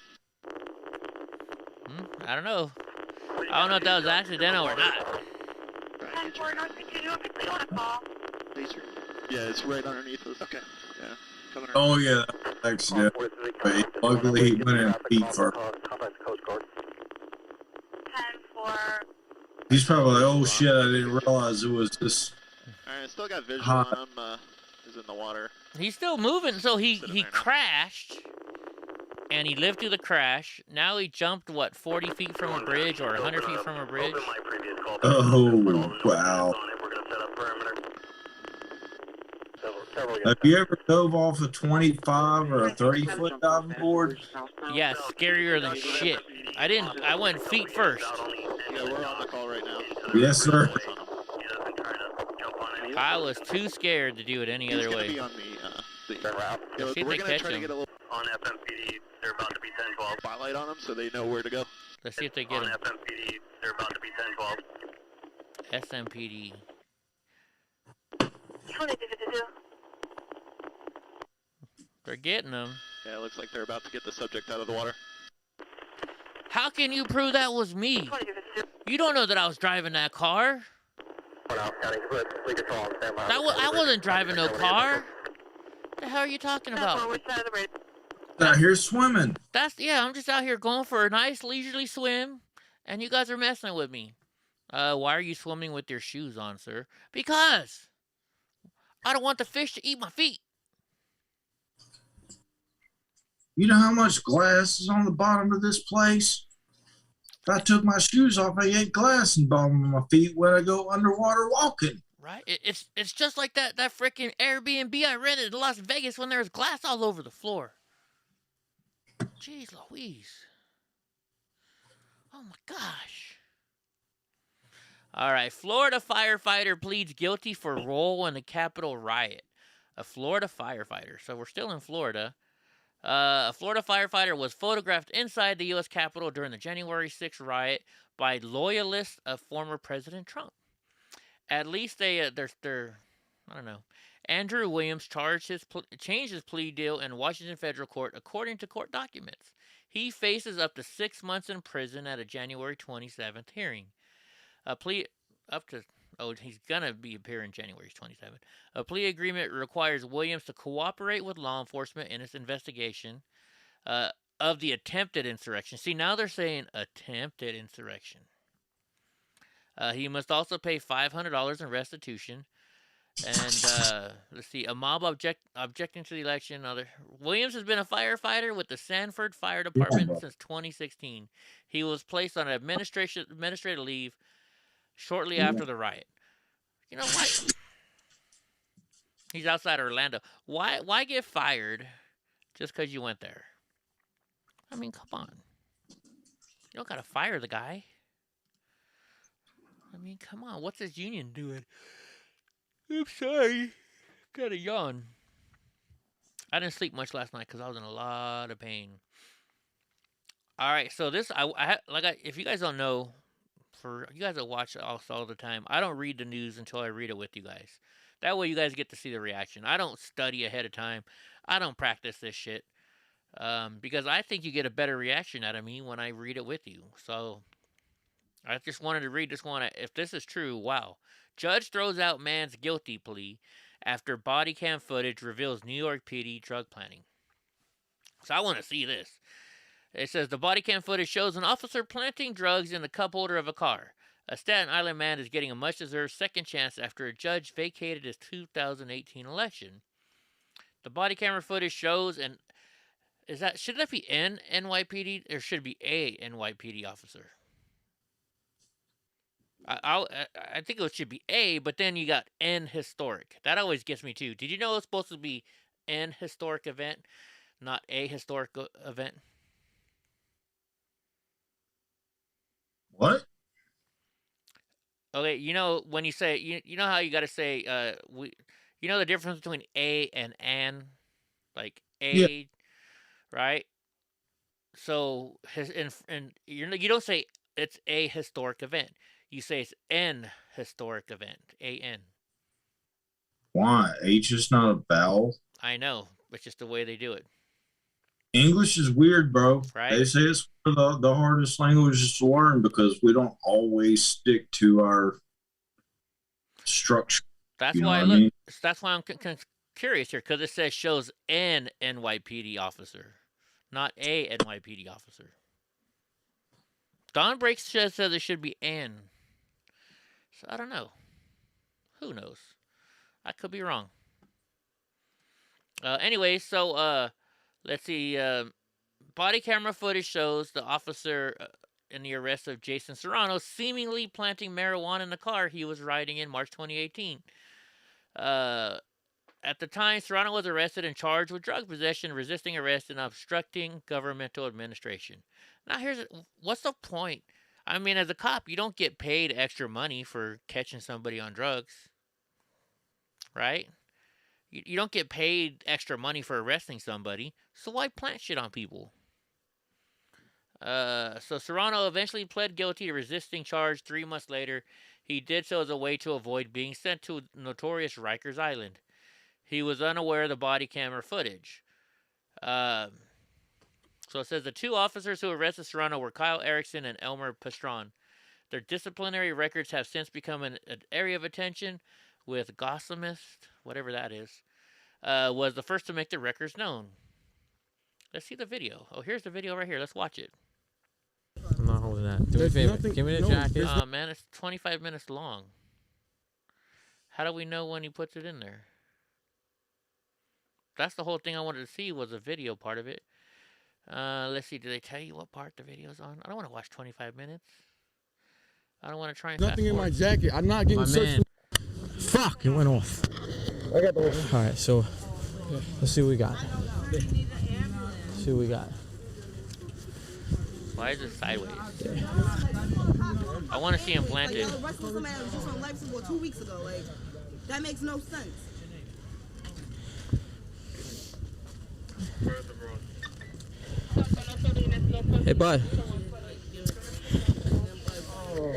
I don't know. I don't know if that was accidental or not. Yeah, it's right underneath us. Okay. Yeah. Oh yeah, accident. But luckily he went in feet first. 10-4. He's probably like, oh shit, I didn't realize it was this. Alright, still got visual hot. on him. He's in the water. He's still moving, so he Sitting there now. crashed, and he lived through the crash. Now he jumped, what, 40 feet from a bridge or 100 feet from a bridge? Oh wow. Have you ever dove off a 25 or a 30-foot diving board? Yeah, scarier than shit. I went feet first. Yeah, we're on the call right now. Yes, sir. I was too scared to do it any other way. Be on the route. Let's see if We're they gonna catch try to him. get a little On FMPD, they're about to be 10-12. spotlight on them so they know where to go. Let's see if they get On him. FMPD, they're about to be 10-12. SMPD. 2252. They're getting him. Yeah, it looks like they're about to get the subject out of the water. How can you prove that was me? 2252. You don't know that I was driving that car. I wasn't driving no car. What the hell are you talking about? Which side of the bridge? Out here swimming. I'm just out here going for a nice leisurely swim, and you guys are messing with me. Why are you swimming with your shoes on, sir? Because I don't want the fish to eat my feet. You know how much glass is on the bottom of this place? If I took my shoes off, I get glass in the bottom of my feet when I go underwater walking. Right? It's just like that freaking Airbnb I rented in Las Vegas when there was glass all over the floor. Jeez Louise. Oh my gosh. All right, Florida firefighter pleads guilty for role in the Capitol riot. A Florida firefighter. So we're still in Florida. A Florida firefighter was photographed inside the U.S. Capitol during the January 6th riot by loyalists of former President Trump. At least they're I don't know. Andrew Williams changed his plea deal in Washington federal court, according to court documents. He faces up to 6 months in prison at a January 27th hearing. He's gonna be appearing January 27th. A plea agreement requires Williams to cooperate with law enforcement in its investigation of the attempted insurrection. See, now they're saying attempted insurrection. He must also pay $500 in restitution. And let's see, a mob objecting to the election. Williams has been a firefighter with the Sanford Fire Department since 2016. He was placed on administrative leave shortly after the riot. You know what? He's outside Orlando. Why get fired just because you went there? I mean, come on. You don't gotta fire the guy. I mean, come on. What's his union doing? I'm sorry. Got a yawn. I didn't sleep much last night because I was in a lot of pain. All right, so this if you guys don't know, for you guys that watch us all the time, I don't read the news until I read it with you guys. That way you guys get to see the reaction. I don't study ahead of time. I don't practice this shit because I think you get a better reaction out of me when I read it with you. So I just wanted to read this one. If this is true, wow. Judge throws out man's guilty plea after body cam footage reveals New York PD drug planning. So I want to see this. It says the body cam footage shows an officer planting drugs in the cup holder of a car. A Staten Island man is getting a much-deserved second chance after a judge vacated his 2018 election. The body camera footage shows should that be an NYPD or should it be a NYPD officer? I think it should be A, but then you got N historic. That always gets me too. Did you know it's supposed to be N historic event, not a historic event? What? Okay, you know when you say you know how you got to say you know the difference between a and an, like a, yeah. Right? So you don't say it's a historic event. You say it's an historic event. A-N. Why? H is not a vowel. I know. It's just the way they do it. English is weird, bro. Right? They say it's one of the hardest languages to learn because we don't always stick to our structure. That's why I'm curious here because it says shows an NYPD officer, not a NYPD officer. Don Breaks says it should be an. So I don't know. Who knows? I could be wrong. Anyway, so let's see. Body camera footage shows the officer in the arrest of Jason Serrano seemingly planting marijuana in the car he was riding in March 2018. At the time, Serrano was arrested and charged with drug possession, resisting arrest, and obstructing governmental administration. Now, what's the point? I mean, as a cop, you don't get paid extra money for catching somebody on drugs, right? You don't get paid extra money for arresting somebody, so why plant shit on people? So Serrano eventually pled guilty to resisting charge 3 months later. He did so as a way to avoid being sent to notorious Rikers Island. He was unaware of the body camera footage. So it says the two officers who arrested Serrano were Kyle Erickson and Elmer Pastron. Their disciplinary records have since become an area of attention, with Gossamist, whatever that is, was the first to make the records known. Let's see the video. Oh, here's the video right here. Let's watch it. I'm not holding that. Do me a favor. Give me the jacket. Oh, man, it's 25 minutes long. How do we know when he puts it in there? That's the whole thing I wanted to see was the video part of it. Let's see. Do they tell you what part the video's on? I don't want to watch 25 minutes. I don't want to try and nothing in my jacket. I'm not getting searched. Fuck, it went off. I got the one. All right, so let's see what we got. See what we got. Why is it sideways? I want to see him planted. The rest of somebody was just on life support 2 weeks ago. Like, that makes no sense. Hey, bud.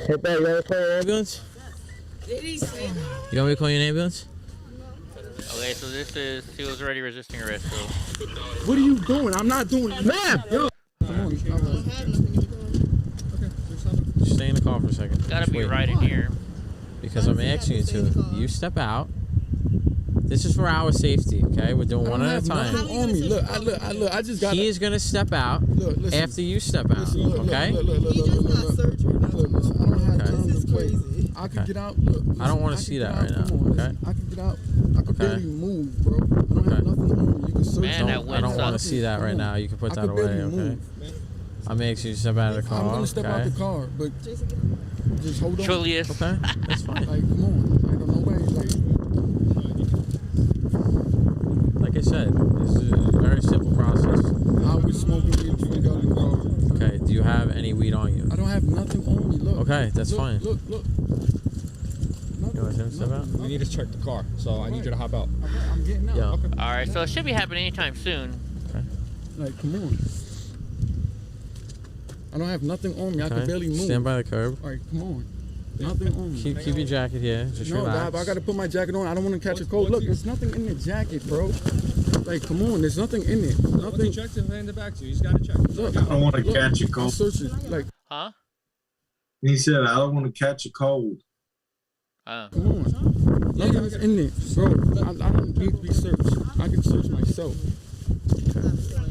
Hey, bud, you want me to call an ambulance? You want me to call you an ambulance? Okay, so this is, he was already resisting arrest, so. What are you doing? I'm not doing it. Man! Yo! Just stay in the car for a second. Gotta Just be wait. right in here. Because I'm asking you to. You step out. This is for our safety, okay? We're doing one at a time. On me. Look, I just got. He is gonna step out after you step out, okay? I can get out. Look, I don't want to see that right now, okay? I can get out. I can barely move, bro. I don't have nothing on me. You can search. Man, I don't want to see that right now. You can put that away, okay? I'm asking you to step out of the car, I'm gonna step out the car, but just hold on. Julius. Okay, that's fine. Like, come on. Like, no way. Like I said, this is a very simple process. I was smoking weed. You got in the car. Okay, do you have any weed on you? I don't have nothing on me. Look. Okay, that's fine. Look. You want him to step out? We need to check the car, so I need you to hop out. I'm getting out. Yeah. Okay. All right, so it should be happening anytime soon. Okay. Like, come on. I don't have nothing on me. I can barely move. Stand by the curb. All right, come on. Nothing on me. Keep your jacket here. Just relax. I got to put my jacket on. I don't want to catch a cold. Look, there's nothing in the jacket, bro. Like, come on. There's nothing in it. Nothing. He checked and handed it back to you. He's got to check. Look, I don't want to catch a cold. Like, Huh? He said, I don't want to catch a cold. Oh. come on. Nothing's in it, bro. I don't need to be searched. I can search myself.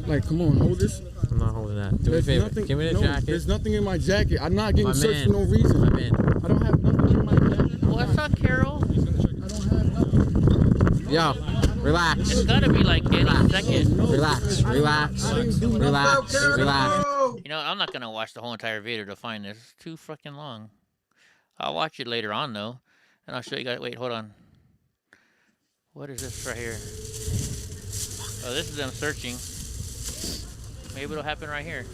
Like, come on. Hold this. I'm not holding that. Do me a favor. Give me the jacket. There's nothing in my jacket. I'm not getting My searched man. for no reason. My man. I don't have nothing in my jacket. What's up, Carol? I don't have nothing. Yo, relax. It's gotta be like any second. Relax. Relax. Relax. Relax. You know, I'm not gonna watch the whole entire video to find this. It's too fucking long. I'll watch it later on though, and I'll show you guys. Wait, hold on. What is this right here? Oh, this is them searching. Maybe it'll happen right here.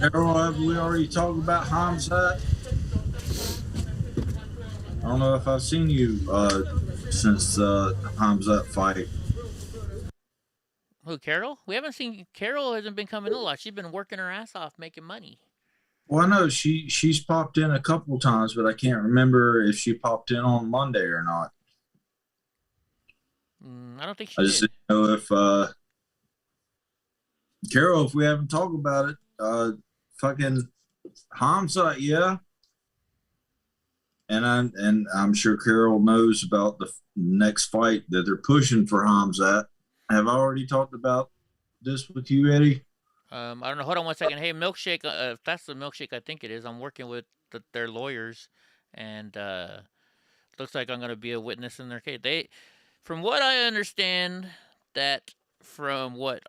Errol, have we already talked about Hamzat? I don't know if I've seen you since Hamzat fight. Who, Carol? We haven't seen Carol. Hasn't been coming a lot. She's been working her ass off making money. Well, I know she's popped in a couple times, but I can't remember if she popped in on Monday or not. I don't think she I just did. didn't know if Carol, if we haven't talked about it, fucking Hamza, yeah. And I'm sure Carol knows about the next fight that they're pushing for Hamza. Have I already talked about this with you, Eddie? I don't know. Hold on one second. Hey, Milkshake. If that's the Milkshake, I think it is. I'm working with their lawyers, and looks like I'm going to be a witness in their case. From what I understand, that from what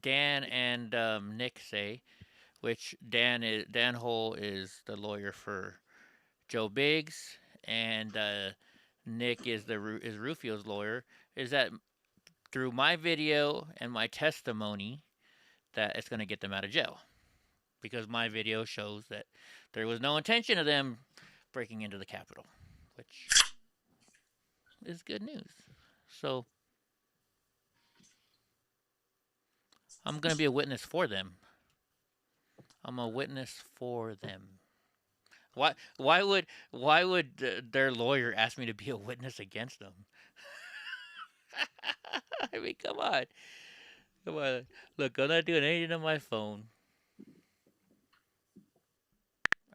Dan and Nick say, which Dan Hole is the lawyer for Joe Biggs, and Nick is Rufio's lawyer, is that through my video and my testimony that it's going to get them out of jail, because my video shows that there was no intention of them breaking into the Capitol, which is good news. So I'm going to be a witness for them. I'm a witness for them. Why would their lawyer ask me to be a witness against them? I mean, come on. Look, I'm not doing anything on my phone.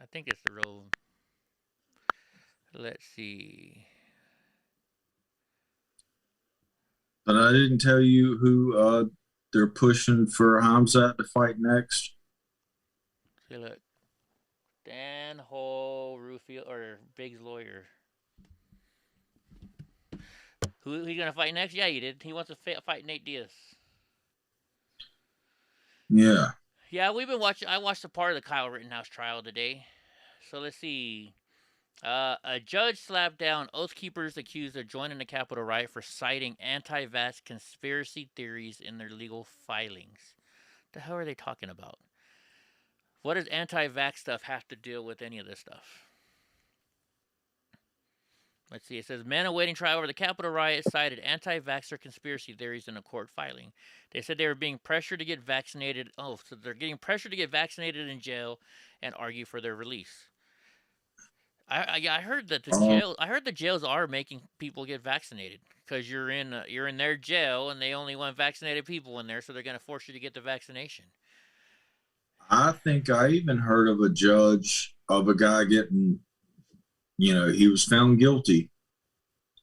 I think it's the road. Let's see. But I didn't tell you who they're pushing for Hamzat to fight next. See, look. Dan Hole, Rufio, or Big's lawyer. Who he gonna fight next? Yeah, you did. He wants to fight Nate Diaz. Yeah. Yeah, we've been watching. I watched a part of the Kyle Rittenhouse trial today. So let's see. A judge slapped down Oath Keepers accused of joining the Capitol riot for citing anti-vax conspiracy theories in their legal filings. The hell are they talking about? What does anti-vax stuff have to deal with any of this stuff? Let's see. It says, men awaiting trial over the Capitol riot cited anti-vaxxer conspiracy theories in a court filing. They said they were being pressured to get vaccinated. Oh, so they're getting pressured to get vaccinated in jail and argue for their release. I heard that the jails are making people get vaccinated because you're in their jail and they only want vaccinated people in there, so they're going to force you to get the vaccination. I think I even heard of a judge of a guy getting, he was found guilty,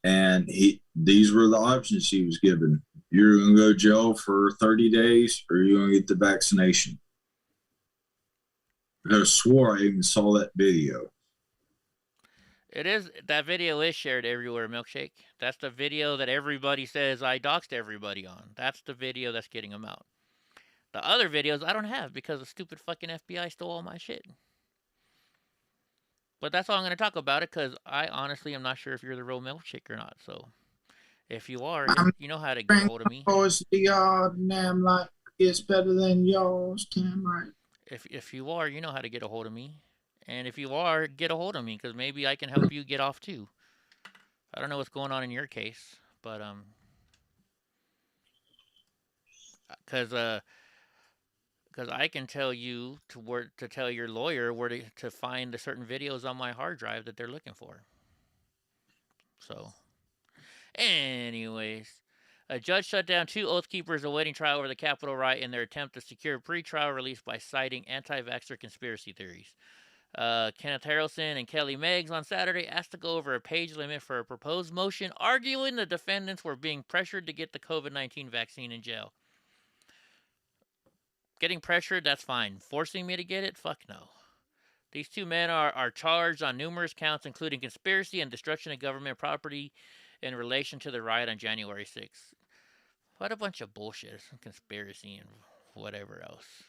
and these were the options he was given. You're going to go to jail for 30 days or you're going to get the vaccination. I swore I even saw that video. That video is shared everywhere, Milkshake. That's the video that everybody says I doxed everybody on. That's the video that's getting them out. The other videos I don't have because the stupid fucking FBI stole all my shit. But that's all I'm going to talk about it because I honestly am not sure if you're the real Milkshake or not. So if you are, you know how to get a hold of me. Damn, like it's better than yours. Damn right. If you are, you know how to get a hold of me. And if you are, get a hold of me because maybe I can help you get off too. I don't know what's going on in your case, but because I can tell you to tell your lawyer where to find the certain videos on my hard drive that they're looking for. So, anyways, a judge shut down 2 Oath Keepers awaiting trial over the Capitol riot in their attempt to secure pre-trial release by citing anti-vaxxer conspiracy theories. Kenneth Harrelson and Kelly Meggs on Saturday asked to go over a page limit for a proposed motion arguing the defendants were being pressured to get the COVID-19 vaccine in jail. Getting pressured, that's fine. Forcing me to get it? Fuck no. These 2 men are charged on numerous counts, including conspiracy and destruction of government property in relation to the riot on January 6th. What a bunch of bullshit. Conspiracy and whatever else.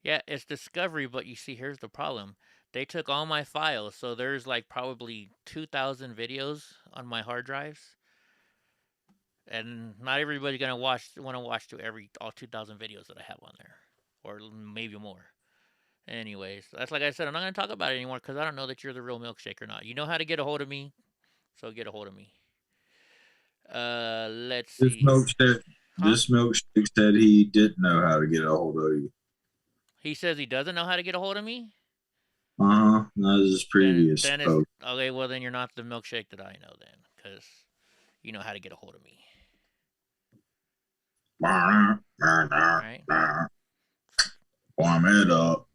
Yeah, it's discovery, but you see, here's the problem. They took all my files, so there's like probably 2,000 videos on my hard drives. And not everybody's going to want to watch all 2,000 videos that I have on there. Or maybe more. Anyways, that's like I said, I'm not going to talk about it anymore because I don't know that you're the real Milkshake or not. You know how to get a hold of me, so get a hold of me. Let's see. This Milkshake said he didn't know how to get a hold of you. He says he doesn't know how to get a hold of me? That is his previous post. Okay, well then you're not the Milkshake that I know then. Because you know how to get a hold of me. Right. Warm it up.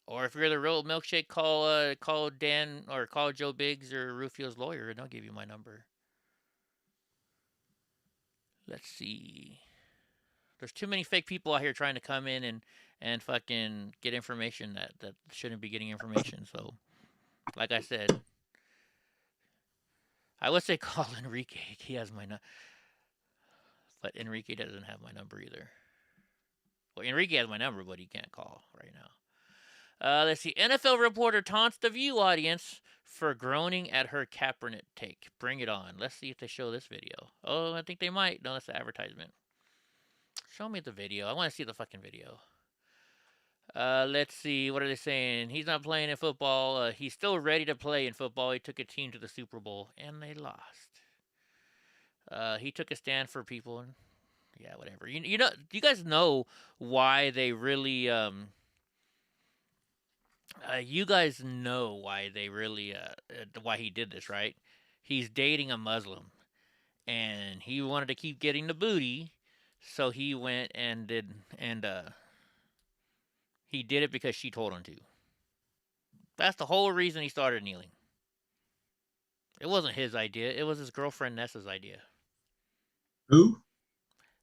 Or if you're the real milkshake, call Dan or call Joe Biggs or Rufio's lawyer, and they'll give you my number. Let's see. There's too many fake people out here trying to come in and fucking get information that shouldn't be getting information. So, like I said, I would say call Enrique. He has my number. But Enrique doesn't have my number either. Well, Enrique has my number, but he can't call right now. Let's see. NFL reporter taunts the View audience for groaning at her Kaepernick take. Bring it on. Let's see if they show this video. Oh, I think they might. No, that's the advertisement. Show me the video. I want to see the fucking video. Let's see. What are they saying? He's not playing in football. He's still ready to play in football. He took a team to the Super Bowl, and they lost. He took a stand for people. And yeah, whatever. You know, you guys know why they really you guys know why they really why he did this, right? He's dating a Muslim, and he wanted to keep getting the booty, so he went and he did it because she told him to. That's the whole reason he started kneeling. It wasn't his idea. It was his girlfriend Nessa's idea. Who?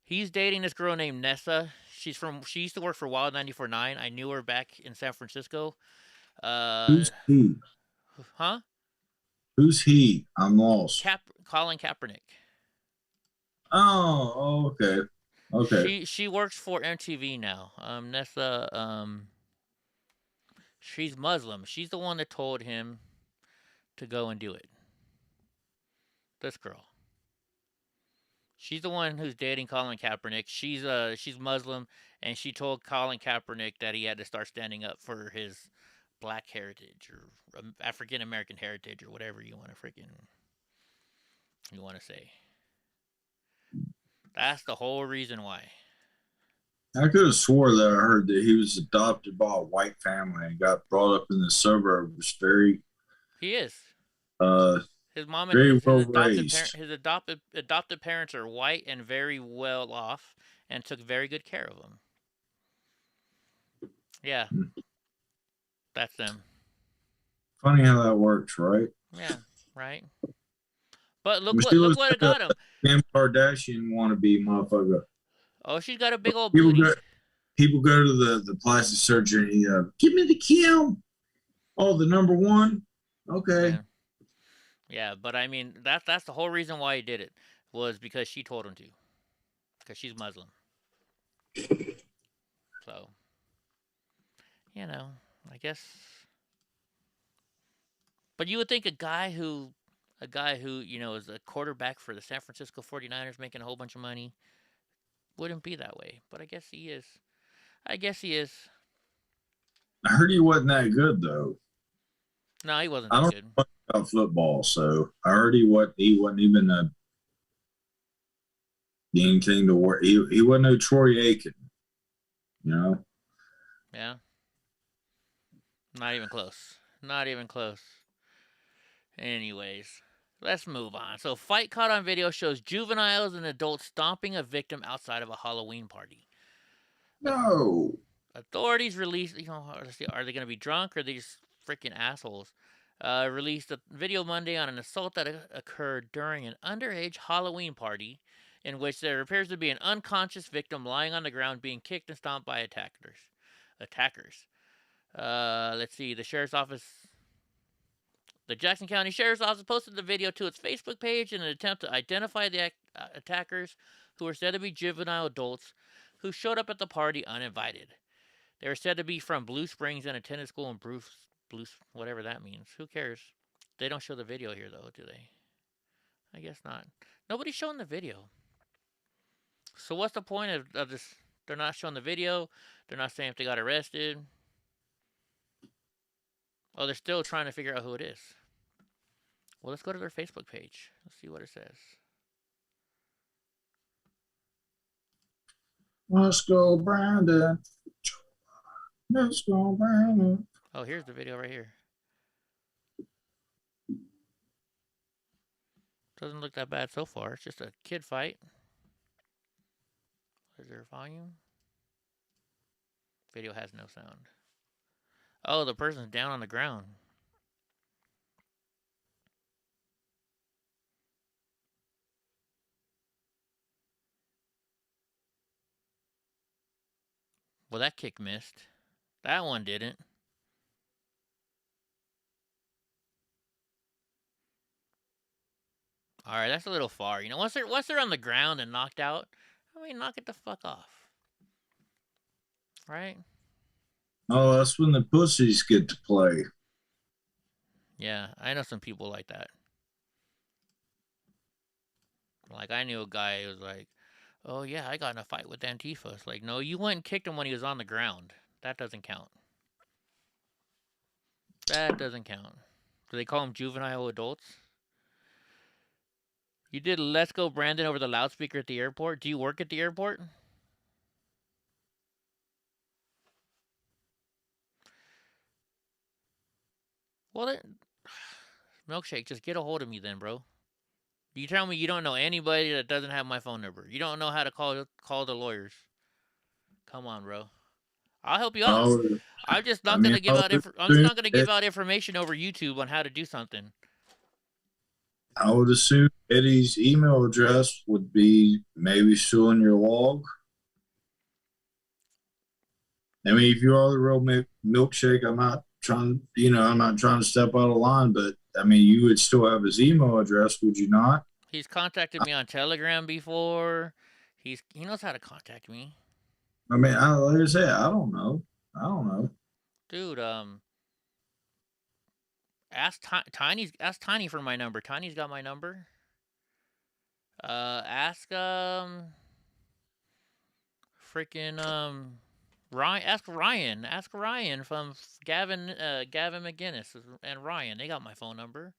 He's dating this girl named Nessa. She used to work for Wild 94.9. I knew her back in San Francisco. Who's he? Huh? Who's he? I'm lost. Colin Kaepernick. Oh, okay. Okay. She works for MTV now. Nessa, she's Muslim. She's the one that told him to go and do it. This girl. She's the one who's dating Colin Kaepernick. She's Muslim, and she told Colin Kaepernick that he had to start standing up for his black heritage or African American heritage or whatever you want to say. That's the whole reason why. I could have swore that I heard that he was adopted by a white family and got brought up in the suburbs. He is. His mom and his adopted parents are white and very well off and took very good care of him. Yeah. That's them. Funny how that works, right? Yeah, right. But look what it got him. Kim Kardashian wannabe motherfucker. Oh, she's got a big old booty. People go to the plastic surgery. Give me the Kim. Oh, the number one. Okay. Yeah, but I mean that's the whole reason why he did it was because she told him to. Because she's Muslim. So, you know, I guess. But you would think a guy who, you know, is a quarterback for the San Francisco 49ers making a whole bunch of money wouldn't be that way. But I guess he is. I heard he wasn't that good though. No, he wasn't that good. I don't know about football, so I heard he wasn't even a anything to work. He wasn't no Troy Aiken, you know. Yeah. Not even close. Not even close. Anyways, let's move on. So, fight caught on video shows juveniles and adults stomping a victim outside of a Halloween party. No. Authorities released, you know, are they going to be drunk or are they just freaking assholes? Released a video Monday on an assault that occurred during an underage Halloween party in which there appears to be an unconscious victim lying on the ground being kicked and stomped by attackers. Let's see. The Jackson County Sheriff's Office posted the video to its Facebook page in an attempt to identify the attackers, who were said to be juvenile adults who showed up at the party uninvited. They were said to be from Blue Springs and attended school in Bruce, whatever that means. Who cares? They don't show the video here, though, do they? I guess not. Nobody's showing the video. So what's the point of this? They're not showing the video. They're not saying if they got arrested. Oh, they're still trying to figure out who it is. Well, let's go to their Facebook page. Let's see what it says. Let's go, Brandon. Let's go, Brandon. Oh, here's the video right here. Doesn't look that bad so far. It's just a kid fight. Is there volume? Video has no sound. Oh, the person's down on the ground. Well, that kick missed. That one didn't. All right, that's a little far. You know, once they're on the ground and knocked out, I mean, knock it the fuck off. Right? Oh, that's when the pussies get to play. Yeah, I know some people like that. Like, I knew a guy who was like, oh, yeah, I got in a fight with Antifa. It's like, no, you went and kicked him when he was on the ground. That doesn't count. That doesn't count. Do they call them juvenile adults? You did Let's Go Brandon over the loudspeaker at the airport. Do you work at the airport? Well, Milkshake, just get a hold of me then, bro. You tell me you don't know anybody that doesn't have my phone number. You don't know how to call the lawyers. Come on, bro. I'll help you out. I'm just not gonna give out. I'm just not gonna give out information over YouTube on how to do something. I would assume Eddie's email address would be maybe still in your log. I mean, if you are the real Milkshake, I'm not trying to step out of line, but I mean, you would still have his email address, would you not? He's contacted me on Telegram before. He knows how to contact me. I mean, like I said, I don't know. Dude, ask Tiny for my number. Tiny's got my number. Ask Ryan. Ask Ryan from Gavin McGinnis and Ryan. They got my phone number.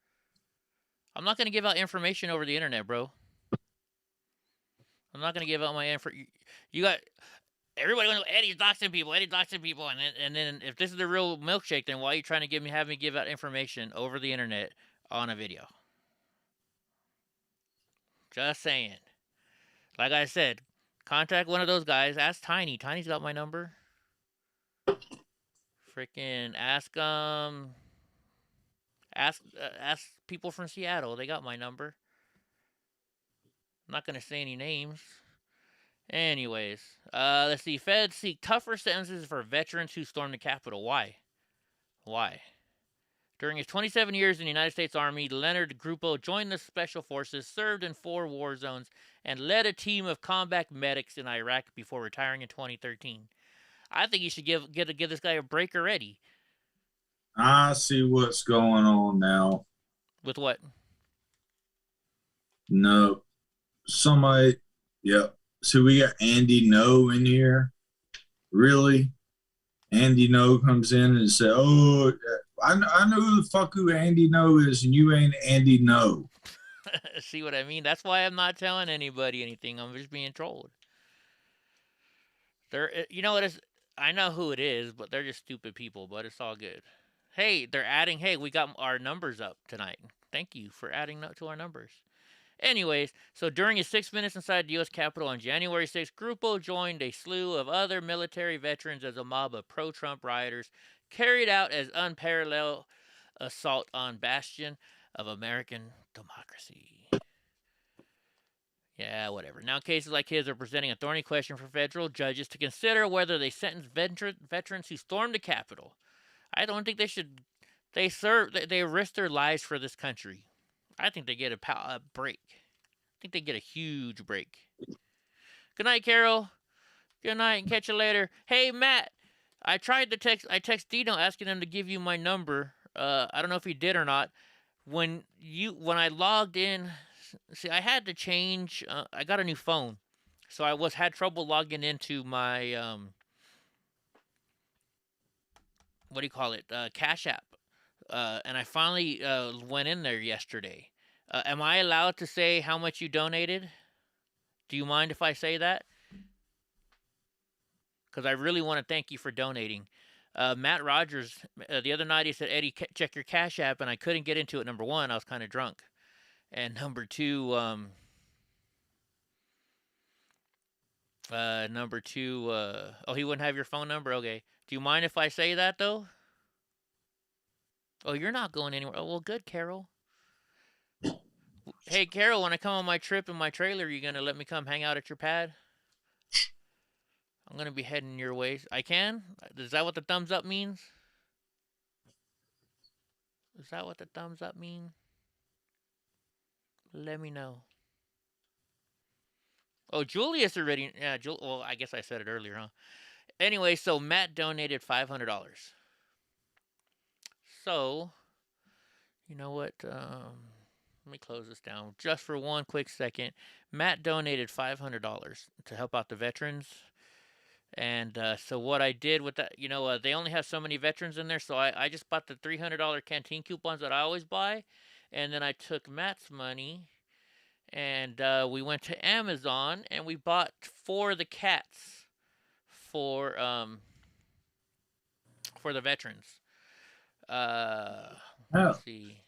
I'm not gonna give out information over the internet, bro. I'm not gonna give out my info. You got everybody going, Eddie's doxing people, and then if this is the real Milkshake, then why are you trying to have me give out information over the internet on a video? Just saying. Like I said, contact one of those guys. Ask Tiny. Tiny's got my number. Freaking ask people from Seattle. They got my number. I'm not gonna say any names. Anyways, let's see. Feds seek tougher sentences for veterans who stormed the Capitol. Why? During his 27 years in the United States Army, Leonard Grupo joined the Special Forces, served in 4 war zones, and led a team of combat medics in Iraq before retiring in 2013. I think you should give this guy a break already. I see what's going on now. With what? No. Somebody, yep. So we got Andy No in here. Really? Andy No comes in and says, oh, I know who the fuck who Andy No is, and you ain't Andy No. See what I mean? That's why I'm not telling anybody anything. I'm just being trolled. You know what is? I know who it is, but they're just stupid people, but it's all good. Hey, they're adding, hey, we got our numbers up tonight. Thank you for adding to our numbers. Anyways, so during his 6 minutes inside the U.S. Capitol on January 6th, Grupo joined a slew of other military veterans as a mob of pro-Trump rioters carried out as unparalleled assault on bastion of American democracy. Yeah, whatever. Now, cases like his are presenting a thorny question for federal judges to consider whether they sentence veterans who stormed the Capitol. I don't think they should. They risk their lives for this country. I think they get a break. I think they get a huge break. Good night, Carol. Good night, and catch you later. Hey, Matt. I text Dino asking him to give you my number. I don't know if he did or not. When I logged in, see, I had to change. I got a new phone, so I had trouble logging into my what do you call it? Cash App. And I finally went in there yesterday. Am I allowed to say how much you donated? Do you mind if I say that? Because I really want to thank you for donating. Matt Rogers, the other night he said, Eddie, check your Cash App, and I couldn't get into it. Number one, I was kind of drunk. And number two, oh, he wouldn't have your phone number? Okay. Do you mind if I say that, though? Oh, you're not going anywhere. Oh, well, good, Carol. Hey, Carol, when I come on my trip in my trailer, you going to let me come hang out at your pad? I'm going to be heading your way. I can? Is that what the thumbs up means? Is that what the thumbs up mean? Let me know. Oh, Julius already... Yeah, well, I guess I said it earlier, huh? Anyway, so Matt donated $500. So, you know what? Let me close this down just for one quick second. Matt donated $500 to help out the veterans. And so what I did with that, they only have so many veterans in there, so I just bought the $300 canteen coupons that I always buy. And then I took Matt's money, and we went to Amazon, and we bought 4 of the cats for the veterans. Let's see.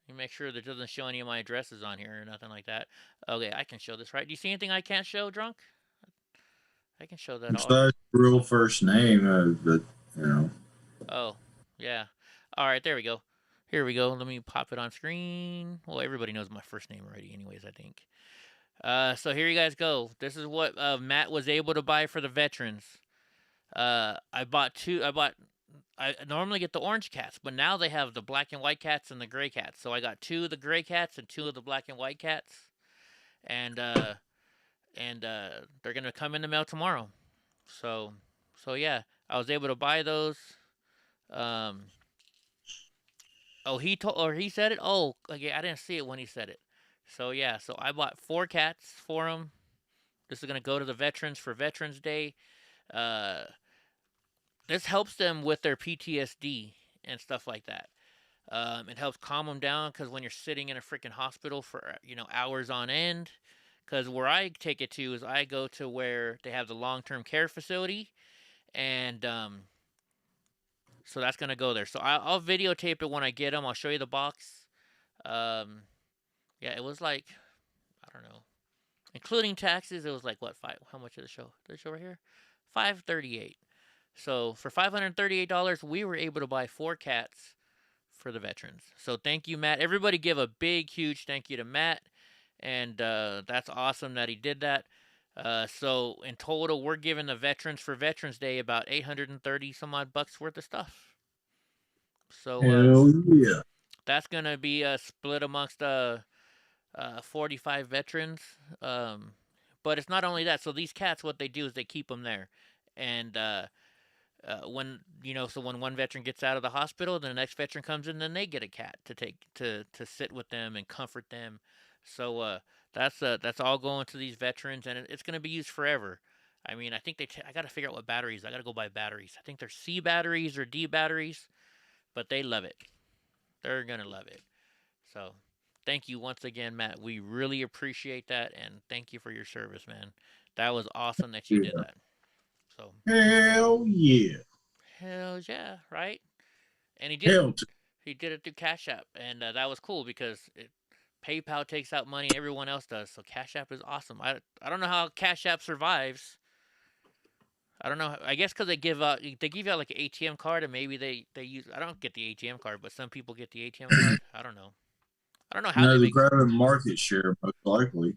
Let me make sure that doesn't show any of my addresses on here or nothing like that. Okay, I can show this, right? Do you see anything I can't show, Drunk? I can show that all. Besides real first name, but Oh, yeah. All right, there we go. Here we go. Let me pop it on screen. Well, everybody knows my first name already, anyways, I think. So here you guys go. This is what Matt was able to buy for the veterans. I normally get the orange cats, but now they have the black and white cats and the gray cats. So I got 2 of the gray cats and 2 of the black and white cats. And they're gonna come in the mail tomorrow. So yeah, I was able to buy those. He said it. Oh, okay, I didn't see it when he said it. So yeah, so I bought 4 cats for him. This is gonna go to the veterans for Veterans Day. This helps them with their PTSD and stuff like that. It helps calm them down because when you're sitting in a freaking hospital for hours on end. Because where I take it to is I go to where they have the long-term care facility, and so that's gonna go there. So I'll videotape it when I get them. I'll show you the box. Yeah, it was like, I don't know, including taxes, it was like what, how much did it show? Did it show right here? $538. So for $538, we were able to buy 4 cats for the veterans. So thank you, Matt. Everybody give a big, huge thank you to Matt. And that's awesome that he did that. So in total, we're giving the veterans for Veterans Day about 830 some odd bucks worth of stuff. So hell yeah, that's gonna be split amongst 45 veterans. But it's not only that. So these cats, what they do is they keep them there, and when when one veteran gets out of the hospital, then the next veteran comes in, then they get a cat to take to sit with them and comfort them. So that's all going to these veterans, and it's going to be used forever. I mean, I think I got to figure out what batteries. I got to go buy batteries. I think they're C batteries or D batteries, but they love it. They're going to love it. So thank you once again, Matt. We really appreciate that, and thank you for your service, man. That was awesome that you did that. So hell yeah. Hell yeah, right? And he did it through Cash App, and that was cool because PayPal takes out money, everyone else does. So Cash App is awesome. I don't know how Cash App survives. I don't know. I guess because they give out like an ATM card, and maybe they use. I don't get the ATM card, but some people get the ATM card. I don't know. I don't know how. They're grabbing market share, most likely,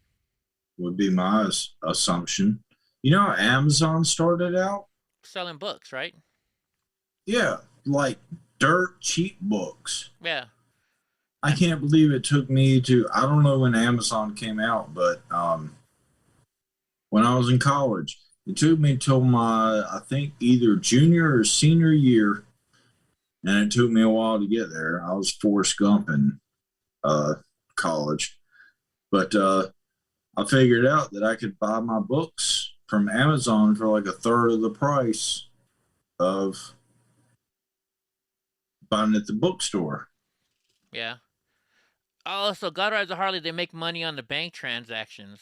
would be my assumption. You know how Amazon started out? Selling books, right? Yeah, like dirt cheap books. Yeah. I can't believe it took me I don't know when Amazon came out, but when I was in college, it took me till my, I think, either junior or senior year, and it took me a while to get there. I was Forrest Gump in college. But I figured out that I could buy my books from Amazon for like a third of the price of buying at the bookstore. Yeah. Oh, so God Rides a Harley, they make money on the bank transactions.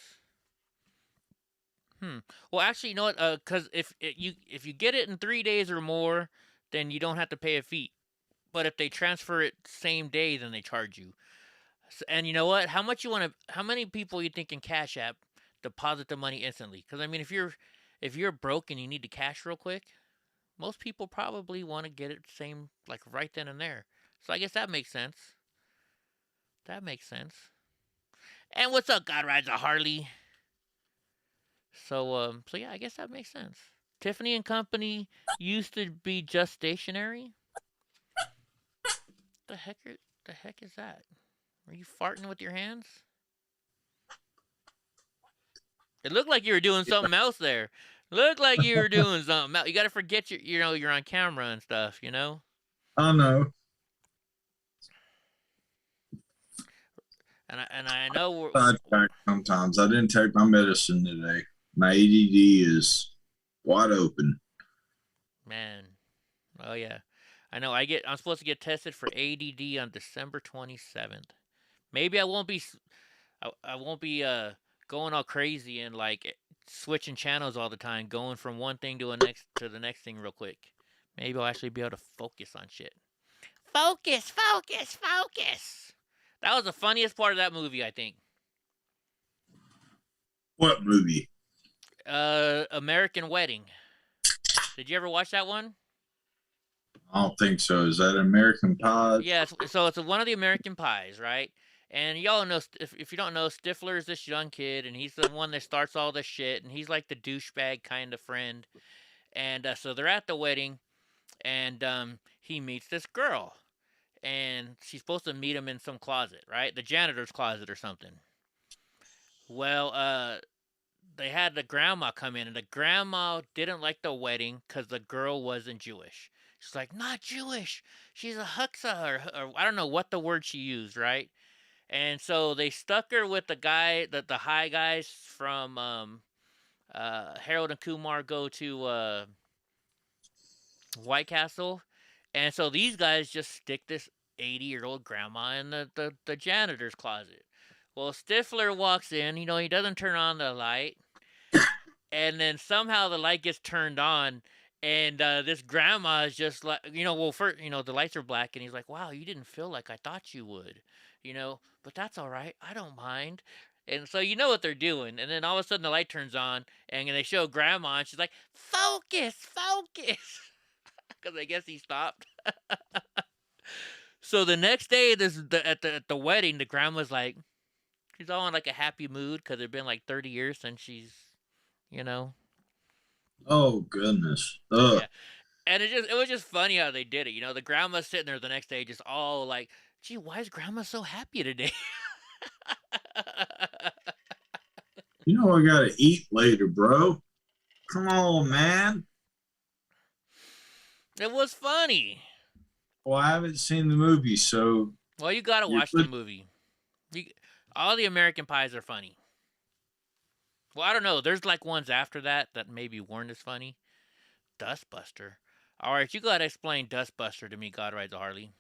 Well, actually, you know what? Because if you get it in 3 days or more, then you don't have to pay a fee. But if they transfer it same day, then they charge you. And you know what? How much you want to? How many people you think can Cash App deposit the money instantly? Because I mean, if you're broke and you need to cash real quick, most people probably want to get it same like right then and there. So I guess that makes sense. That makes sense. And what's up, God Rides a Harley? So yeah, I guess that makes sense. Tiffany and Company used to be just stationary. The heck is that? Are you farting with your hands? It looked like you were doing something else there. Looked like you were doing something else. You got to forget you're on camera and stuff, you know? I know. And I know we're Sidetracked sometimes. I didn't take my medicine today. My ADD is wide open. man. Oh yeah. I know I'm supposed to get tested for ADD on December 27th. Maybe I won't be I won't be going all crazy and like switching channels all the time, going from one thing to the next thing real quick. Maybe I'll actually be able to focus on shit. Focus, focus, focus. That was the funniest part of that movie, I think. What movie? American Wedding. Did you ever watch that one? I don't think so. Is that American Pie? Yeah, so it's one of the American Pies, right? And y'all know, if you don't know, Stifler is this young kid, and he's the one that starts all this shit, and he's like the douchebag kind of friend. And so they're at the wedding, and he meets this girl, and she's supposed to meet him in some closet, right? The janitor's closet or something. Well, they had the grandma come in, and the grandma didn't like the wedding because the girl wasn't Jewish. She's like, not Jewish. She's a huxa, or I don't know what the word she used, right? And so they stuck her with the guy, the high guys from Harold and Kumar Go to White Castle. And so these guys just stick this 80-year-old grandma in the janitor's closet. Well, Stifler walks in, he doesn't turn on the light. And then somehow the light gets turned on, and this grandma is just like, first, the lights are black, and he's like, wow, you didn't feel like I thought you would, but that's all right. I don't mind. And so you know what they're doing. And then all of a sudden the light turns on, and they show grandma, and she's like, focus, focus. Because I guess he stopped. So the next day, at the wedding, the grandma's like, she's all in like a happy mood because it's been like 30 years since she's, Oh goodness. Ugh. Yeah. And it was just funny how they did it. The grandma's sitting there the next day, just all like, gee, why is grandma so happy today? I gotta eat later, bro. Come on, man. It was funny. Well, I haven't seen the movie, so. Well, you gotta watch the movie. All the American Pies are funny. Well, I don't know. There's like ones after that maybe weren't as funny. Dustbuster. All right, you gotta explain Dustbuster to me, God Rides a Harley.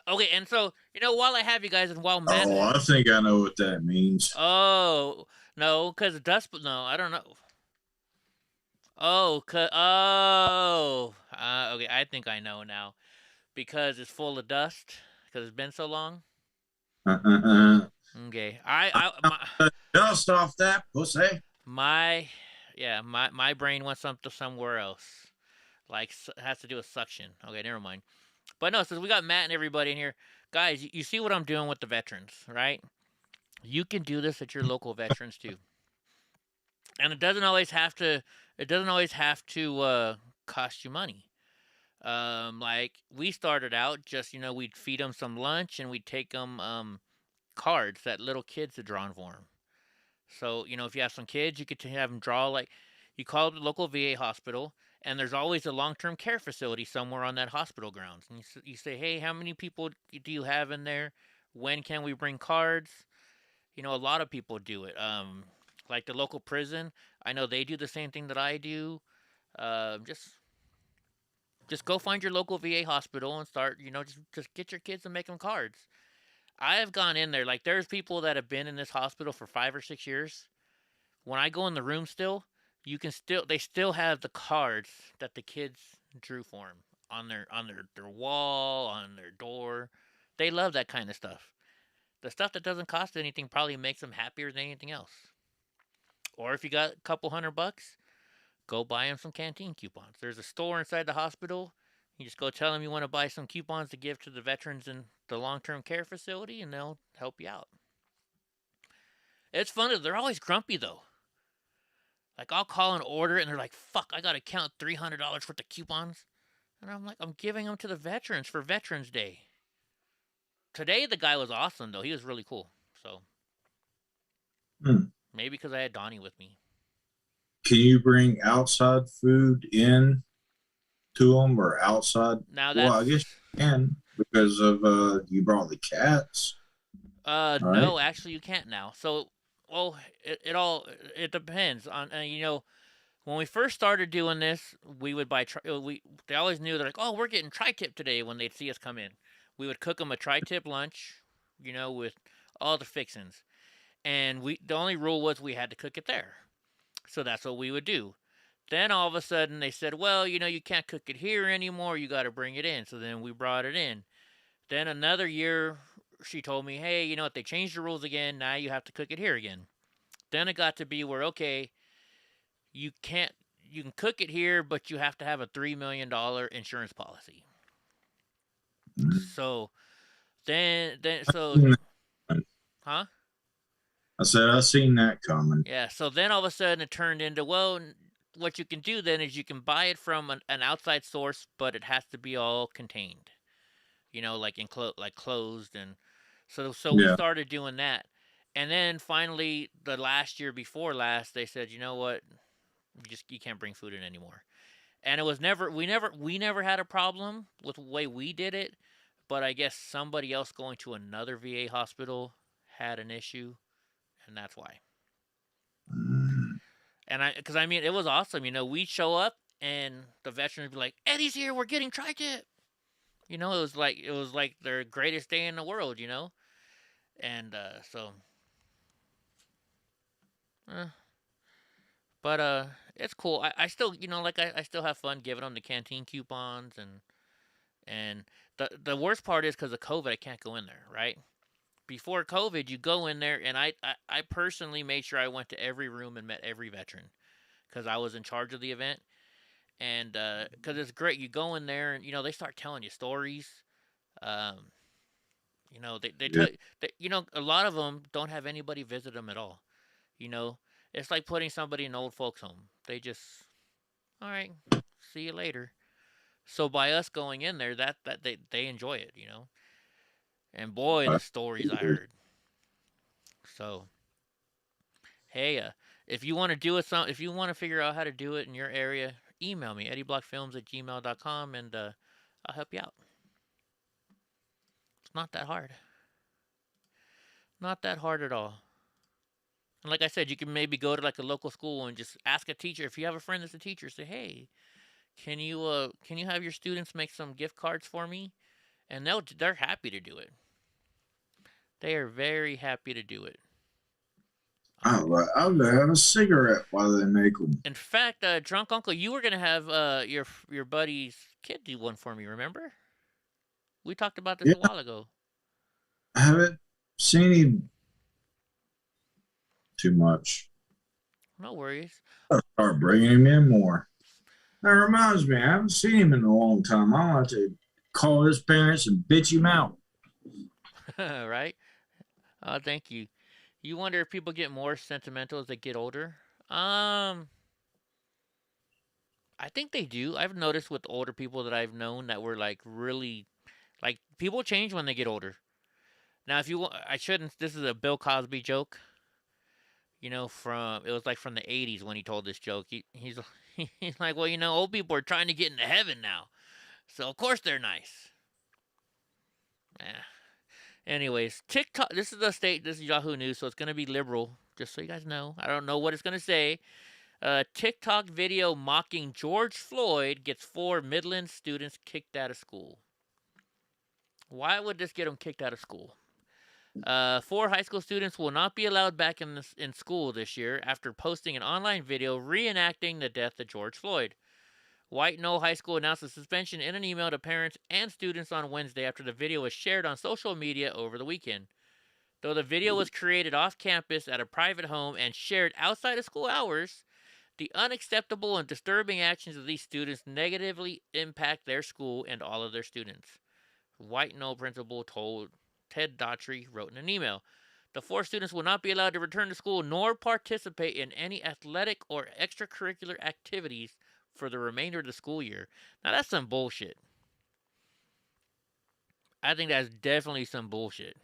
Okay, and so, while I have you guys, and while Matt... Oh, I think I know what that means. Oh, no, because no, I don't know. Okay, I think I know now. Because it's full of dust? Because it's been so long? Okay. Dust off that pussy. My brain went somewhere else. Like, it has to do with suction. Okay, never mind. But no, since we got Matt and everybody in here, guys, you see what I'm doing with the veterans, right? You can do this at your local veterans too. And it doesn't always have to cost you money. Like we started out just, we'd feed them some lunch and we'd take them cards that little kids had drawn for them. So, if you have some kids, you could have them draw, like, you call up the local VA hospital, and there's always a long-term care facility somewhere on that hospital grounds. And you say, hey, how many people do you have in there? When can we bring cards? A lot of people do it. Like the local prison, I know they do the same thing that I do. Just go find your local VA hospital and start, just get your kids and make them cards. I have gone in there. Like, there's people that have been in this hospital for 5 or 6 years. When I go in the room they still have the cards that the kids drew for them on their wall, on their door. They love that kind of stuff. The stuff that doesn't cost anything probably makes them happier than anything else. Or if you got a couple $100, go buy them some canteen coupons. There's a store inside the hospital. You just go tell them you want to buy some coupons to give to the veterans in the long-term care facility, and they'll help you out. It's funny. They're always grumpy, though. Like, I'll call an order, and they're like, fuck, I got to count $300 worth of coupons. And I'm like, I'm giving them to the veterans for Veterans Day. Today, the guy was awesome, though. He was really cool. So, maybe because I had Donnie with me. Can you bring outside food in to them or outside? Now well, I guess you can because of you brought the cats. Right? No, actually, you can't now. So, well, it depends on when we first started doing this, we would buy. They always knew they're like, oh, we're getting tri-tip today when they'd see us come in. We would cook them a tri-tip lunch, with all the fixings, and the only rule was we had to cook it there. So that's what we would do. Then all of a sudden they said, well, you can't cook it here anymore. You got to bring it in. So then we brought it in. Then another year, she told me, hey, you know what? They changed the rules again. Now you have to cook it here again. Then it got to be where, okay, you can cook it here, but you have to have a $3 million insurance policy. So huh? I said, I seen that coming. Yeah, so then all of a sudden it turned into, well, what you can do then is you can buy it from an outside source, but it has to be all contained, like closed. And so we started doing that. And then finally, the last year before last, they said, you know what, you can't bring food in anymore. And it was we never had a problem with the way we did it, but I guess somebody else going to another VA hospital had an issue. And that's why. And because it was awesome. We'd show up and the veterans would be like, Eddie's here. We're getting tri-tip. It was like their greatest day in the world, And so. But it's cool. I still, I still have fun giving them the canteen coupons and the worst part is because of COVID, I can't go in there, right? Before COVID, you go in there, and I personally made sure I went to every room and met every veteran because I was in charge of the event. And because it's great. You go in there, and, they start telling you stories. They tell a lot of them don't have anybody visit them at all. It's like putting somebody in an old folks home. They just, all right, see you later. So by us going in there, that they enjoy it, And boy, the stories I heard. So, hey, if you want to do it, if you want to figure out how to do it in your area, email me, EddieBlockFilms@gmail.com, and I'll help you out. It's not that hard. Not that hard at all. And like I said, you can maybe go to like a local school and just ask a teacher. If you have a friend that's a teacher, say, hey, can you have your students make some gift cards for me? And they're happy to do it. They are very happy to do it. I'll have a cigarette while they make them. In fact, Drunk Uncle, you were going to have your buddy's kid do one for me, remember? We talked about this a while ago. I haven't seen him too much. No worries. I'll start bringing him in more. That reminds me, I haven't seen him in a long time. I'll have to call his parents and bitch him out. Right? Oh, thank you. You wonder if people get more sentimental as they get older? I think they do. I've noticed with older people that I've known that were like really, like people change when they get older. Now, if you, I shouldn't. This is a Bill Cosby joke. It was like from the 80s when he told this joke. He's like, well, old people are trying to get into heaven now. So, of course, they're nice. Anyways, TikTok, this is Yahoo News, so it's going to be liberal, just so you guys know. I don't know what it's going to say. TikTok video mocking George Floyd gets 4 Midland students kicked out of school. Why would this get them kicked out of school? 4 high school students will not be allowed back in school this year after posting an online video reenacting the death of George Floyd. White Knoll High School announced the suspension in an email to parents and students on Wednesday after the video was shared on social media over the weekend. Though the video was created off campus at a private home and shared outside of school hours, the unacceptable and disturbing actions of these students negatively impact their school and all of their students. White Knoll principal told Ted Daughtry wrote in an email. The 4 students will not be allowed to return to school nor participate in any athletic or extracurricular activities for the remainder of the school year. Now that's some bullshit. I think that's definitely some bullshit.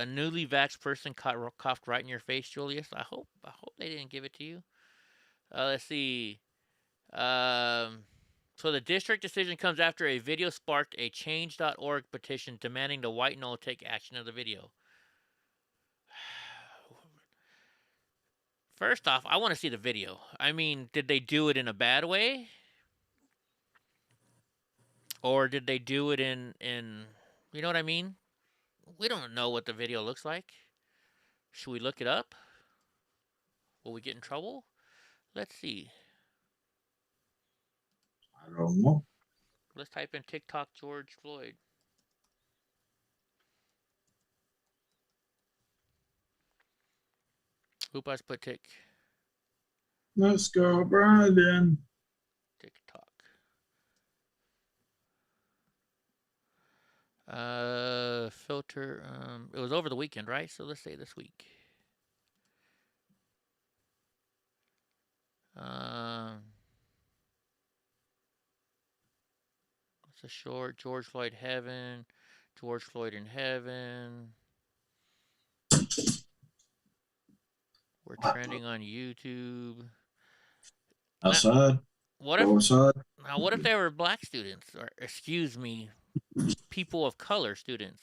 A newly vaxxed person coughed right in your face, Julius. I hope they didn't give it to you. Let's see. So the district decision comes after a video sparked a change.org petition demanding the White Knoll take action of the video. First off, I want to see the video. I mean, did they do it in a bad way? Or did they do it in you know what I mean? We don't know what the video looks like. Should we look it up? Will we get in trouble? Let's see. I don't know. Let's type in TikTok George Floyd. Oop, I just put tick. Let's go, Brandon. TikTok. Filter. It was over the weekend, right? So let's say this week. It's a short. George Floyd Heaven. George Floyd in Heaven. We're trending on YouTube. Outside. What if? Outside. Now, what if they were black students, or excuse me, people of color students?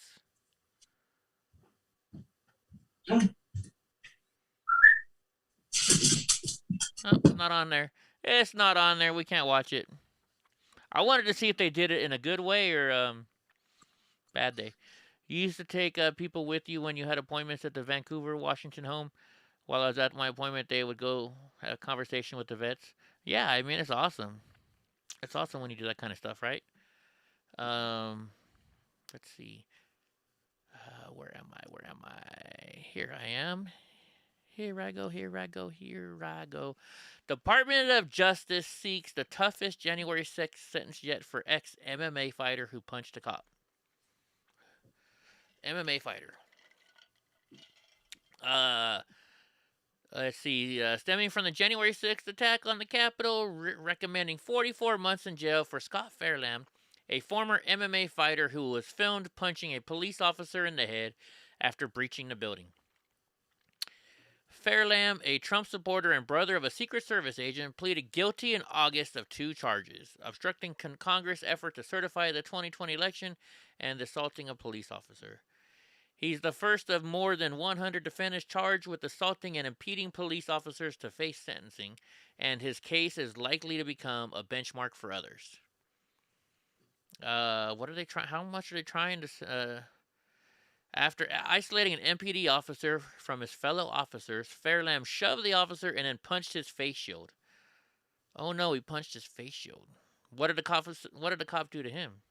Oh, it's not on there. It's not on there. We can't watch it. I wanted to see if they did it in a good way or bad day. You used to take people with you when you had appointments at the Vancouver, Washington home. While I was at my appointment, they would go have a conversation with the vets. Yeah, I mean, it's awesome. It's awesome when you do that kind of stuff, right? Let's see. Where am I? Where am I? Here I am. Here I go. Here I go. Here I go. Department of Justice seeks the toughest January 6th sentence yet for ex-MMA fighter who punched a cop. MMA fighter. Let's see. Stemming from the January 6th attack on the Capitol, recommending 44 months in jail for Scott Fairlamb, a former MMA fighter who was filmed punching a police officer in the head after breaching the building. Fairlamb, a Trump supporter and brother of a Secret Service agent, pleaded guilty in August of 2 charges: obstructing Congress' effort to certify the 2020 election and assaulting a police officer. He's the first of more than 100 defendants charged with assaulting and impeding police officers to face sentencing, and his case is likely to become a benchmark for others. What are they trying? How much are they trying to? After isolating an MPD officer from his fellow officers, Fairlamb shoved the officer and then punched his face shield. Oh no, he punched his face shield. What did the cop do to him?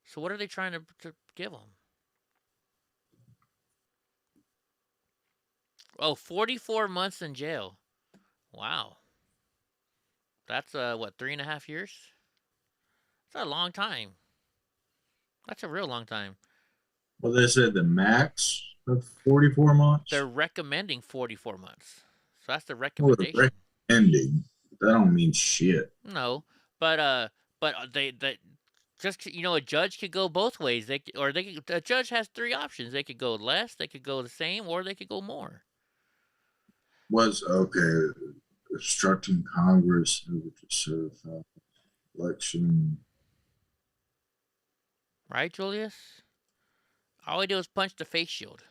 So what are they trying to give him? Oh, 44 months in jail. Wow. That's, what, 3.5 years? That's a long time. That's a real long time. Well, they said the max of 44 months? They're recommending 44 months. So that's the recommendation. Oh, recommending. That don't mean shit. No, but they just, you know, a judge could go both ways. A judge has 3 options. They could go less, they could go the same, or they could go more. Was okay. Obstructing Congress to certify election. Right, Julius? All he did was punch the face shield.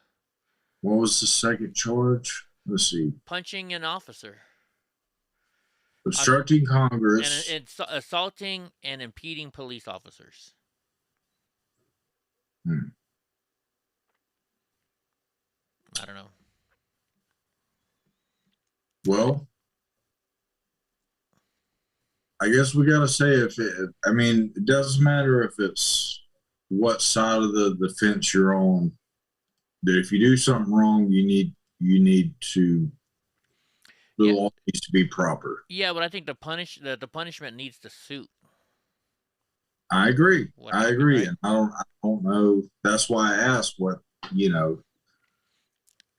What was the second charge? Let's see. Punching an officer. Obstructing Congress. And assaulting and impeding police officers. I don't know. Well, I guess we got to say it doesn't matter if it's what side of the fence you're on. That if you do something wrong, you need to. The law needs to be proper. Yeah, but I think the punishment needs to suit. I agree. I agree, right? and I don't know. That's why I asked what what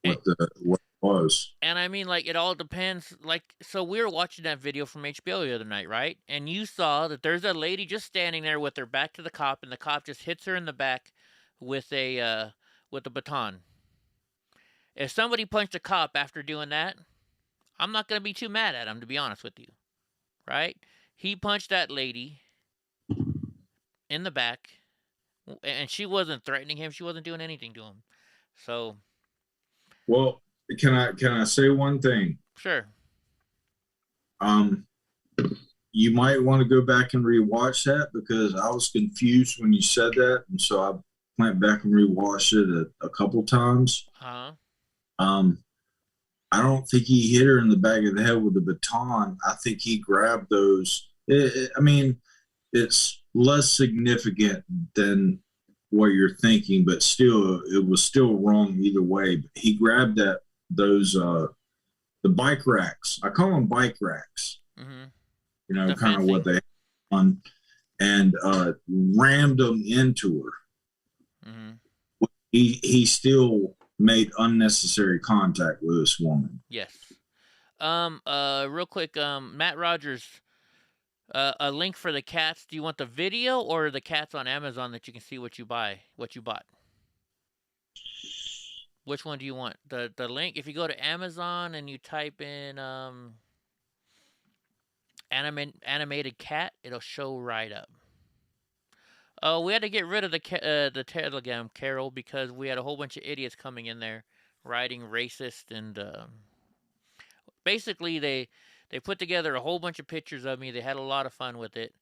it was. And I mean, like, it all depends. Like, so we were watching that video from HBO the other night, right? And you saw that there's a lady just standing there with her back to the cop, and the cop just hits her in the back with a baton. If somebody punched a cop after doing that, I'm not gonna be too mad at him, to be honest with you, right? He punched that lady in the back, and she wasn't threatening him. She wasn't doing anything to him. So, well, can I say one thing? Sure. You might want to go back and rewatch that because I was confused when you said that, and so I went back and rewatched it a couple times. I don't think he hit her in the back of the head with the baton. I think he grabbed those. I mean, it's less significant than what you're thinking, but still, it was still wrong either way. But he grabbed those the bike racks. I call them bike racks. You know, kind of what they have on, and rammed them into her. He still made unnecessary contact with this woman. Yes. Real quick, Matt Rogers, a link for the cats. Do you want the video or the cats on Amazon that you can see what you bought? Which one do you want? The link, if you go to Amazon and you type in animated cat, it'll show right up. Oh, we had to get rid of the Telegram, Carol, because we had a whole bunch of idiots coming in there writing racist, and basically they put together a whole bunch of pictures of me. They had a lot of fun with it,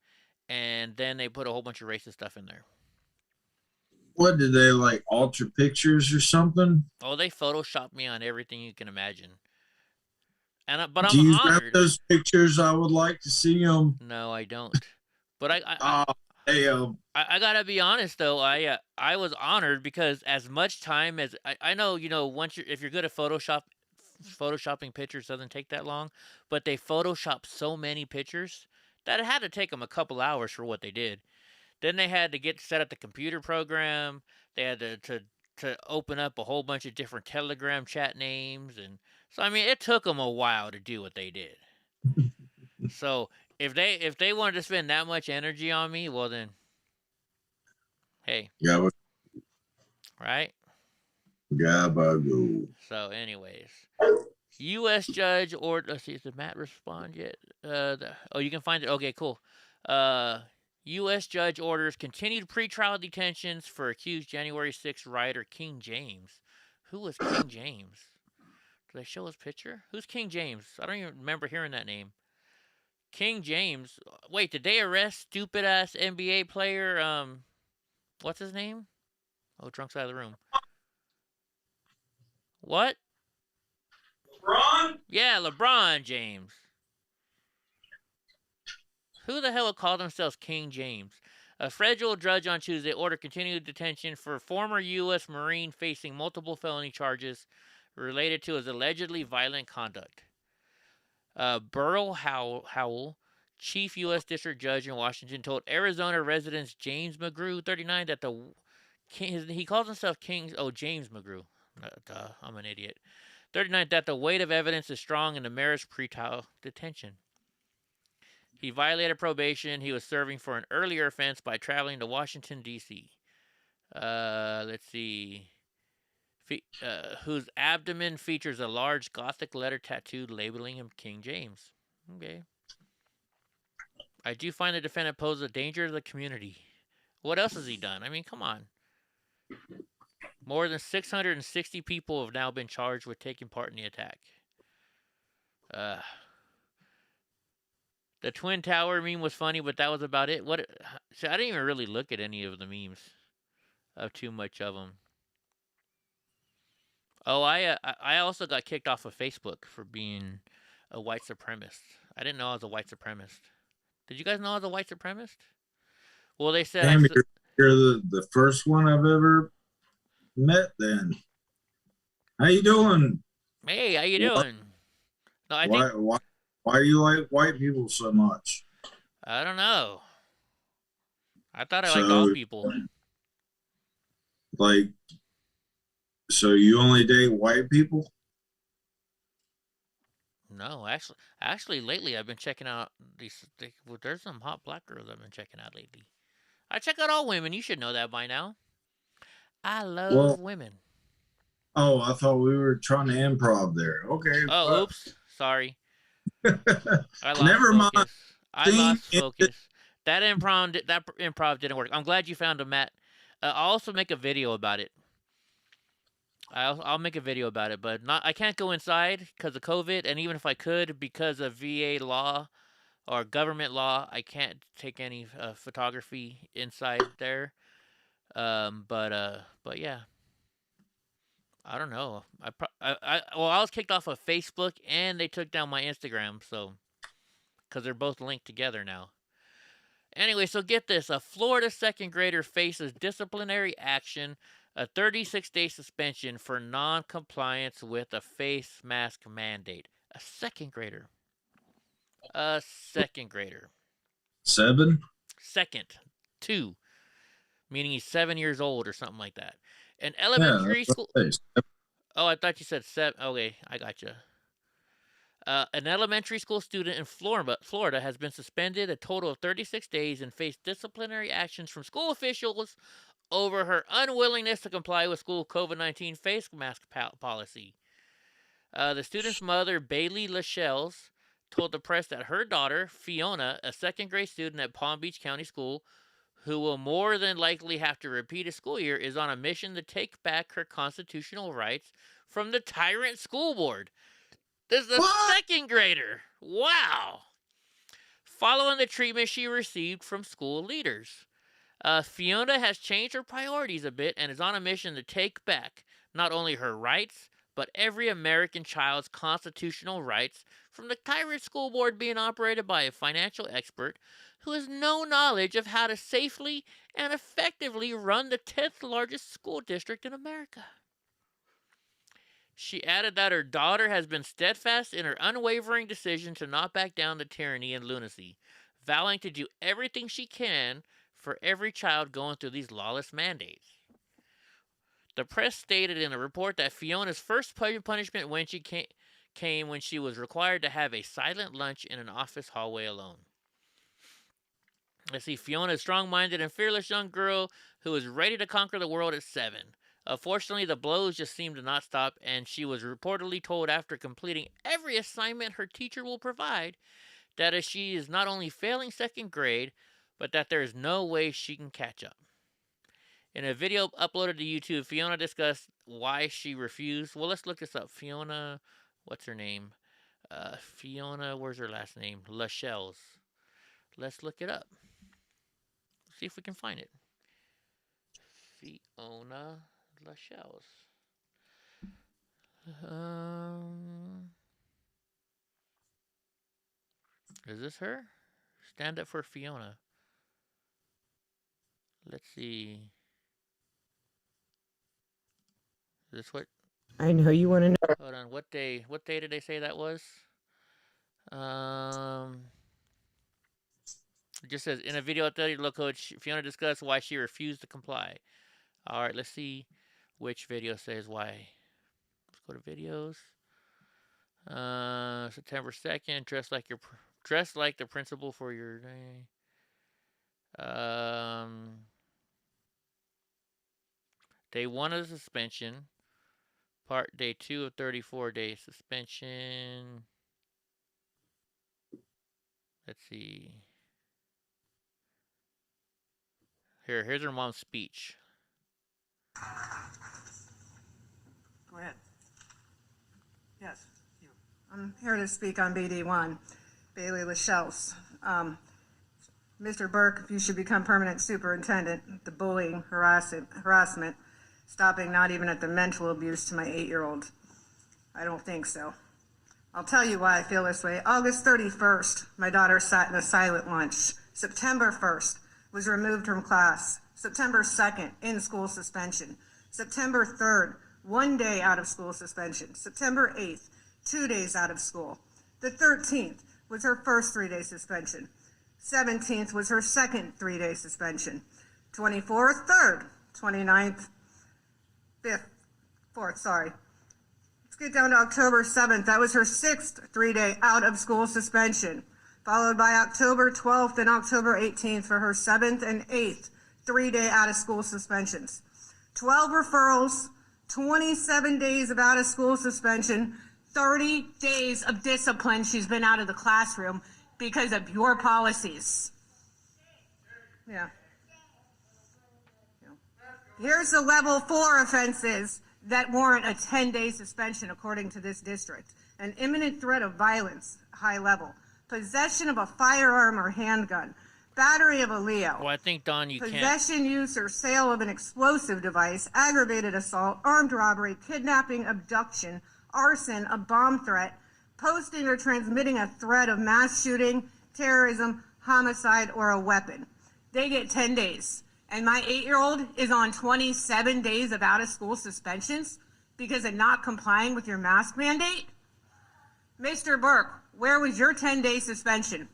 and then they put a whole bunch of racist stuff in there. What did they like, alter pictures or something? Oh, they photoshopped me on everything you can imagine. But Do I'm you honored. have those pictures? I would like to see them. No, I don't. But I gotta be honest though. I was honored because as much time as I know, once if you're good at photoshopping pictures doesn't take that long. But they photoshopped so many pictures that it had to take them a couple hours for what they did. Then they had to get set up the computer program. They had to open up a whole bunch of different Telegram chat names, and so I mean it took them a while to do what they did. So if they wanted to spend that much energy on me, well then, hey. Yeah. Right? Gabago. So anyways, U.S. judge ordered. Let's see, did Matt respond yet? You can find it. Okay, cool. U.S. judge orders continued pretrial detentions for accused January 6th rioter King James. Who was King James? Did they show his picture? Who's King James? I don't even remember hearing that name. King James. Wait, did they arrest stupid ass NBA player? What's his name? Oh, drunk's out of the room. What? LeBron? Yeah, LeBron James. Who the hell would call themselves King James? A federal judge on Tuesday ordered continued detention for former U.S. Marine facing multiple felony charges related to his allegedly violent conduct. Burl Howell, chief U.S. district judge in Washington, told Arizona resident James McGrew, 39, that he calls himself King. Oh, James McGrew. Duh, I'm an idiot. 39, that the weight of evidence is strong and the merits pretrial detention. He violated probation. He was serving for an earlier offense by traveling to Washington, D.C. Let's see. Whose abdomen features a large Gothic letter tattooed labeling him King James. Okay. I do find the defendant poses a danger to the community. What else has he done? I mean, come on. More than 660 people have now been charged with taking part in the attack. The Twin Tower meme was funny, but that was about it. So I didn't even really look at any of the memes. Of too much of them. Oh, I also got kicked off of Facebook for being a white supremacist. I didn't know I was a white supremacist. Did you guys know I was a white supremacist? Well, they said You're the first one I've ever met. Then, how you doing? Hey, how you doing? No, I Why think why you like white people so much? I don't know. I thought I liked all people. Like, so you only date white people? No, actually, lately I've been checking out well, there's some hot black girls I've been checking out lately. I check out all women. You should know that by now. I love women. Oh, I thought we were trying to improv there. Okay. Oh, oops. Sorry. Never mind. I lost focus. That improv didn't work. I'm glad you found a Matt. I'll also make a video about it. I'll make a video about it, but I can't go inside because of COVID, and even if I could, because of VA law or government law, I can't take any photography inside there. But yeah, I don't know. I was kicked off of Facebook, and they took down my Instagram, so because they're both linked together now. Anyway, so get this: a Florida second grader faces disciplinary action, a 36-day suspension for non-compliance with a face mask mandate. A second grader. A second grader. 7? Second. 2. Meaning he's 7 years old or something like that. An elementary school. Oh, I thought you said 7. Okay, I gotcha. An elementary school student in Florida has been suspended a total of 36 days and faced disciplinary actions from school officials over her unwillingness to comply with school COVID-19 face mask policy. The student's mother, Bailey Lascelles, told the press that her daughter, Fiona, a second-grade student at Palm Beach County School, who will more than likely have to repeat a school year, is on a mission to take back her constitutional rights from the tyrant school board. This is a second grader. Wow. Following the treatment she received from school leaders. Fiona has changed her priorities a bit and is on a mission to take back not only her rights, but every American child's constitutional rights from the tyrant school board being operated by a financial expert who has no knowledge of how to safely and effectively run the 10th largest school district in America. She added that her daughter has been steadfast in her unwavering decision to not back down to tyranny and lunacy, vowing to do everything she can for every child going through these lawless mandates. The press stated in a report that Fiona's first punishment when she came when she was required to have a silent lunch in an office hallway alone. Let's see, Fiona is a strong-minded and fearless young girl who is ready to conquer the world at 7. Unfortunately, the blows just seemed to not stop, and she was reportedly told after completing every assignment her teacher will provide that as she is not only failing second grade, but that there is no way she can catch up. In a video uploaded to YouTube, Fiona discussed why she refused. Well, let's look this up. Fiona, what's her name? Fiona, where's her last name? Lascelles. Let's look it up. See if we can find it. Fiona Lascelles. Is this her? Stand up for Fiona. Let's see. Is this what? I know you want to know. Hold on. What day? What day did they say that was? It just says in a video at the local coach, Fiona discussed why she refused to comply. All right, let's see which video says why. Let's go to videos. September 2nd. Dress like the principal for your day. Day 1 of the suspension. Day 2 of 34-day suspension. Let's see. Here's her mom's speech. Go ahead. Yes, you. I'm here to speak on BD1, Bailey Lascelles. Mr. Burke, if you should become permanent superintendent, the bullying, harassment, stopping not even at the mental abuse to my 8-year-old. I don't think so. I'll tell you why I feel this way. August 31st, my daughter sat in a silent lunch. September 1st, was removed from class September 2nd, in-school suspension. September 3rd, 1 day out of school suspension. September 8th, 2 days out of school. The 13th was her first 3-day suspension. 17th was her second 3-day suspension. 24th, 3rd. 29th, 5th, 4th, sorry. Let's get down to October 7th. That was her 6th 3-day out of school suspension, followed by October 12th and October 18th for her 7th and 8th 3-day out of school suspensions. 12 referrals, 27 days of out of school suspension, 30 days of discipline she's been out of the classroom because of your policies. Yeah. Here's the level 4 offenses that warrant a 10-day suspension according to this district. An imminent threat of violence, high level. Possession of a firearm or handgun. Battery of a Leo. Well, I think, Don, you can't. Possession, use, or sale of an explosive device, aggravated assault, armed robbery, kidnapping, abduction, arson, a bomb threat, posting or transmitting a threat of mass shooting, terrorism, homicide, or a weapon. They get 10 days. And my 8-year-old is on 27 days of out-of-school suspensions because of not complying with your mask mandate? Mr. Burke, where was your 10-day suspension?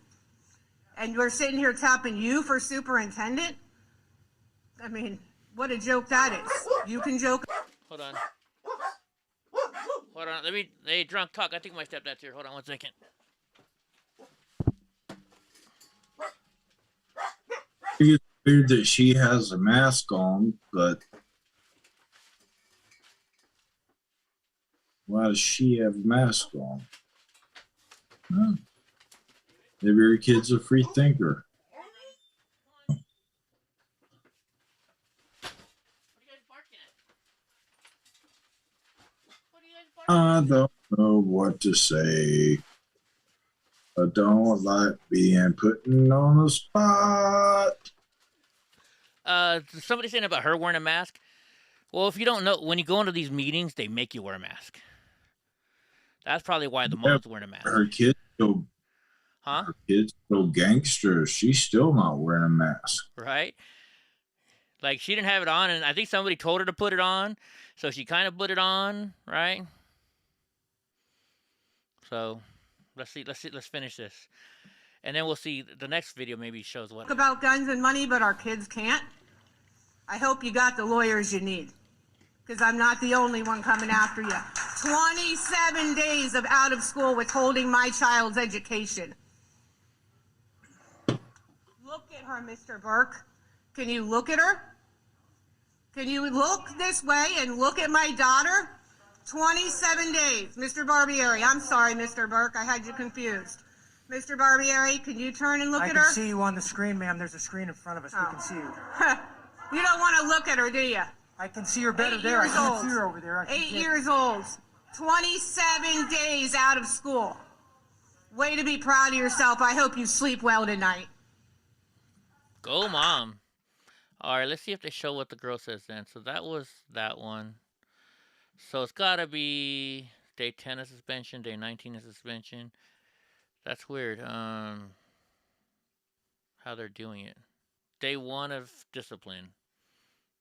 And we're sitting here tapping you for superintendent? I mean, what a joke that is. You can joke. Hold on. Hold on. Hey, drunk talk. I think my stepdad's here. Hold on 1 second. It's weird that she has a mask on, but why does she have a mask on? Huh. Maybe her kid's a free thinker. I don't know what to say. I don't like being put on the spot. Somebody saying about her wearing a mask. Well, if you don't know, when you go into these meetings, they make you wear a mask. That's probably why the mom's wearing a mask. Her kid's so, huh? Her kid's so gangster. She's still not wearing a mask. Right? Like, she didn't have it on, and I think somebody told her to put it on, so she kind of put it on, right? So, let's finish this. And then we'll see the next video maybe shows what. About guns and money, but our kids can't. I hope you got the lawyers you need, because I'm not the only one coming after you. 27 days of out of school withholding my child's education. Look at her, Mr. Burke. Can you look at her? Can you look this way and look at my daughter? 27 days. Mr. Barbieri, I'm sorry, Mr. Burke, I had you confused. Mr. Barbieri, can you turn and look at her? I can see you on the screen, ma'am. There's a screen in front of us. We can see you. You don't want to look at her, do you? I can see her better there. I can't see her over there. 8 years old. 27 days out of school. Way to be proud of yourself. I hope you sleep well tonight. Go, Mom. All right, let's see if they show what the girl says then. So that was that one. So it's got to be day 10 of suspension, day 19 of suspension. That's weird. How they're doing it. Day 1 of discipline.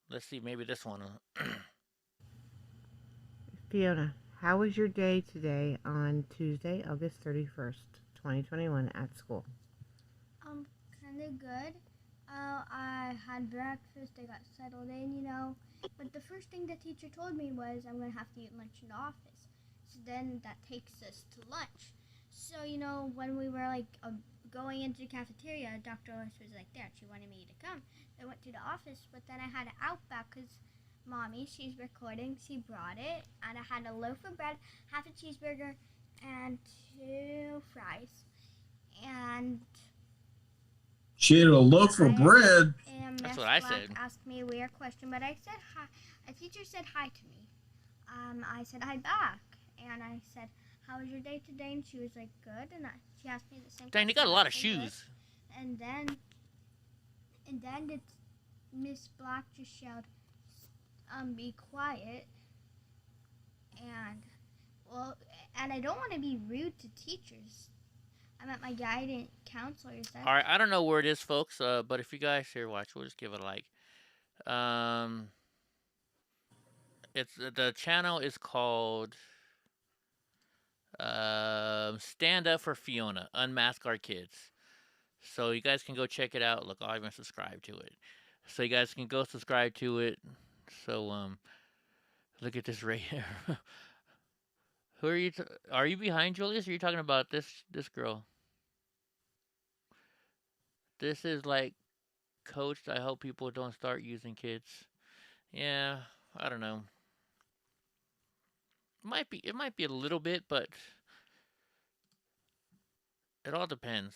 Let's see, maybe this one. Fiona, how was your day today on Tuesday, August 31st, 2021 at school? Kind of good. I had breakfast, I got settled in, you know. But the first thing the teacher told me was I'm going to have to eat lunch in the office. So then that takes us to lunch. So, you know, when we were, like, going into the cafeteria, Dr. Lewis was, like, there. She wanted me to come. I went to the office, but then I had it out back because Mommy, she's recording. She brought it, and I had a loaf of bread, half a cheeseburger, and 2 fries. And she had a loaf of bread. That's what I said. Asked me a weird question, but I said hi. A teacher said hi to me. I said hi back, and I said, "How was your day today?" And she was like, "Good." And she asked me the same. Dang, you got a lot of shoes. And then Miss Black just yelled, "Be quiet." And I don't want to be rude to teachers. I'm at my guidance counselor's. All right, I don't know where it is, folks, but if you guys here watch, we'll just give it a like. It's the channel is called Stand Up for Fiona, Unmask Our Kids. So you guys can go check it out. Look, I'll even subscribe to it. So you guys can go subscribe to it. So look at this right here. Who are you? Are you behind Julius? Or are you talking about this girl? This is like coached. I hope people don't start using kids. Yeah, I don't know. It might be a little bit, but it all depends.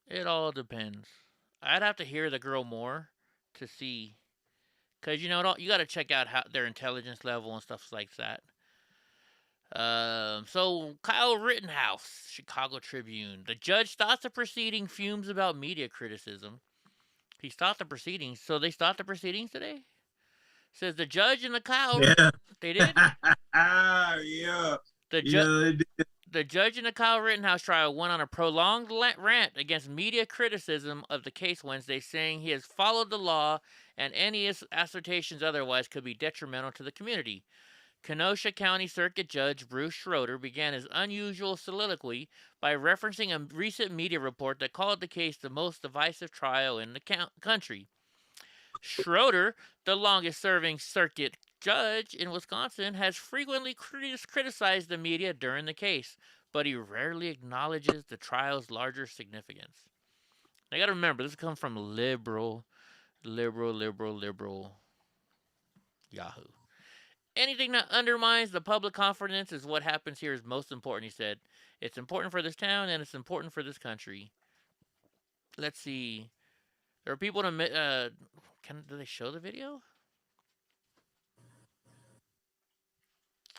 It all depends. I'd have to hear the girl more to see, cause you know you got to check out how their intelligence level and stuff like that. So Kyle Rittenhouse, Chicago Tribune. The judge stopped the proceeding, fumes about media criticism. He stopped the proceedings. So they stopped the proceedings today? Says the judge and the Kyle. Yeah. They did? Yeah. They did. The judge in the Kyle Rittenhouse trial went on a prolonged rant against media criticism of the case Wednesday, saying he has followed the law and any assertions otherwise could be detrimental to the community. Kenosha County Circuit Judge Bruce Schroeder began his unusual soliloquy by referencing a recent media report that called the case the most divisive trial in the country. Schroeder, the longest-serving circuit judge in Wisconsin, has frequently criticized the media during the case, but he rarely acknowledges the trial's larger significance. I got to remember, this comes from liberal Yahoo. Anything that undermines the public confidence is what happens here is most important, he said. It's important for this town and it's important for this country. Let's see. There are people to do they show the video?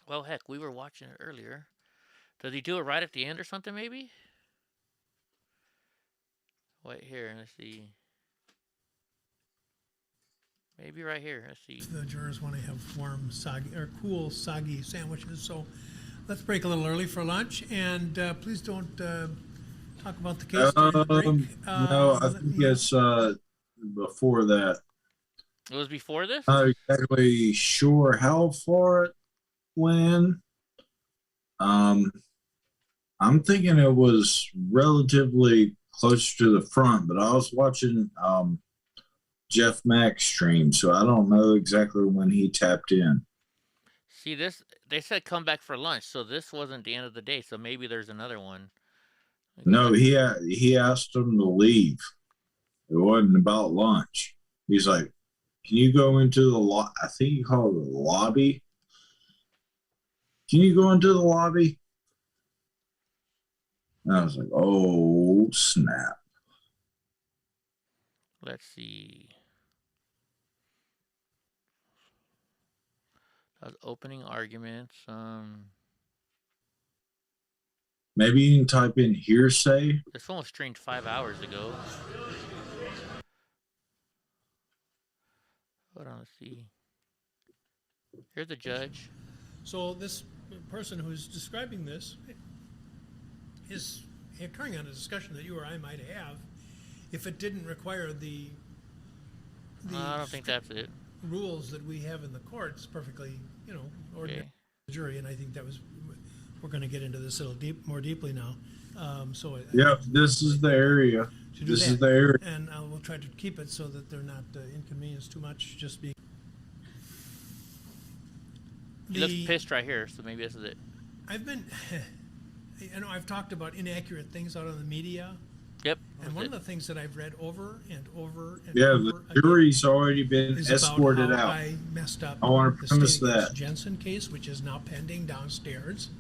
Well, heck, we were watching it earlier. Does he do it right at the end or something, maybe? Wait, here, let's see. Maybe right here, let's see. The jurors want to have warm, soggy, or cool, soggy sandwiches, so let's break a little early for lunch, and please don't talk about the case during the break. No, I think it's before that. It was before this? Not exactly sure how far it went. I'm thinking it was relatively close to the front, but I was watching Jeff Mack's stream, so I don't know exactly when he tapped in. See, this, they said come back for lunch, so this wasn't the end of the day, so maybe there's another one. No, he asked him to leave. It wasn't about lunch. He's like, can you go into the I think he called it the lobby. Can you go into the lobby? And I was like, oh, snap. Let's see. That was opening arguments. Maybe you can type in hearsay. This one was streamed 5 hours ago. Hold on, let's see. Here's the judge. So this person who's describing this is occurring on a discussion that you or I might have if it didn't require the I don't think that's it. Rules that we have in the courts perfectly, ordinary jury, and I think that was, we're going to get into this a little more deeply now. This is the area. This is the area. And we'll try to keep it so that they're not inconvenienced too much, just being. He looks pissed right here, so maybe this is it. I've talked about inaccurate things out of the media. Yep. And one of the things that I've read over and over and over the jury's already been escorted out. I messed up. I want to premise that Jensen case, which is now pending downstairs.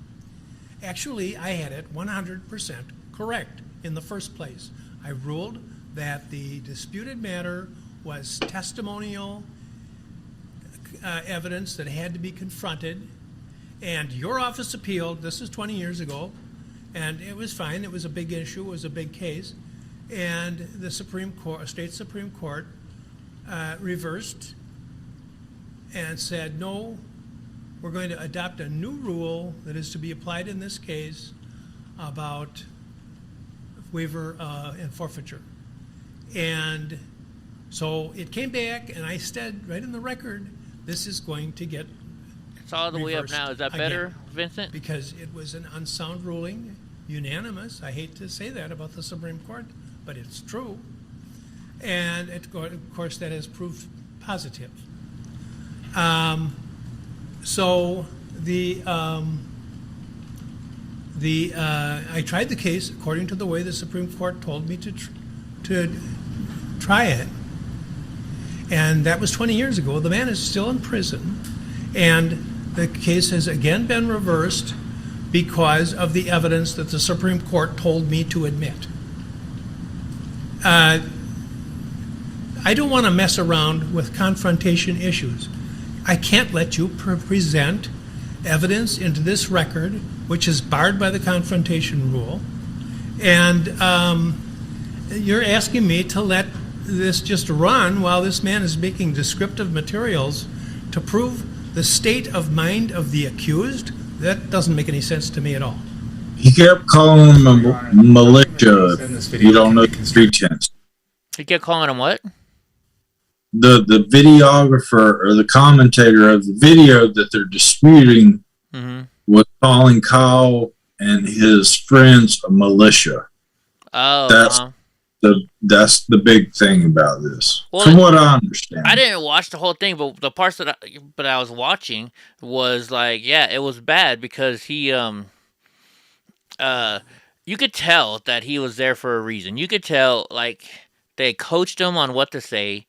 Actually, I had it 100% correct in the first place. I ruled that the disputed matter was testimonial evidence that had to be confronted, and your office appealed. This is 20 years ago, and it was fine. It was a big issue. It was a big case, and the state Supreme Court reversed and said, no, we're going to adopt a new rule that is to be applied in this case about waiver and forfeiture. And So it came back, and I said right in the record, this is going to get It's all the way up reversed now. Is that again. better, Vincent? Because it was an unsound ruling, unanimous. I hate to say that about the Supreme Court, but it's true. And of course, that has proved positive. So I tried the case according to the way the Supreme Court told me to try it, and that was 20 years ago. The man is still in prison, and the case has again been reversed because of the evidence that the Supreme Court told me to admit. I don't want to mess around with confrontation issues. I can't let you present evidence into this record, which is barred by the confrontation rule, and you're asking me to let this just run while this man is making descriptive materials to prove the state of mind of the accused. That doesn't make any sense to me at all. He kept calling them a militia. You don't know the pretense. He kept calling him what? The videographer or the commentator of the video that they're disputing was calling Kyle and his friends a militia. Oh, that's the big thing about this, well, from what I understand. I didn't watch the whole thing, but the parts that I was watching was like, yeah, it was bad because he you could tell that he was there for a reason. You could tell like they coached him on what to say,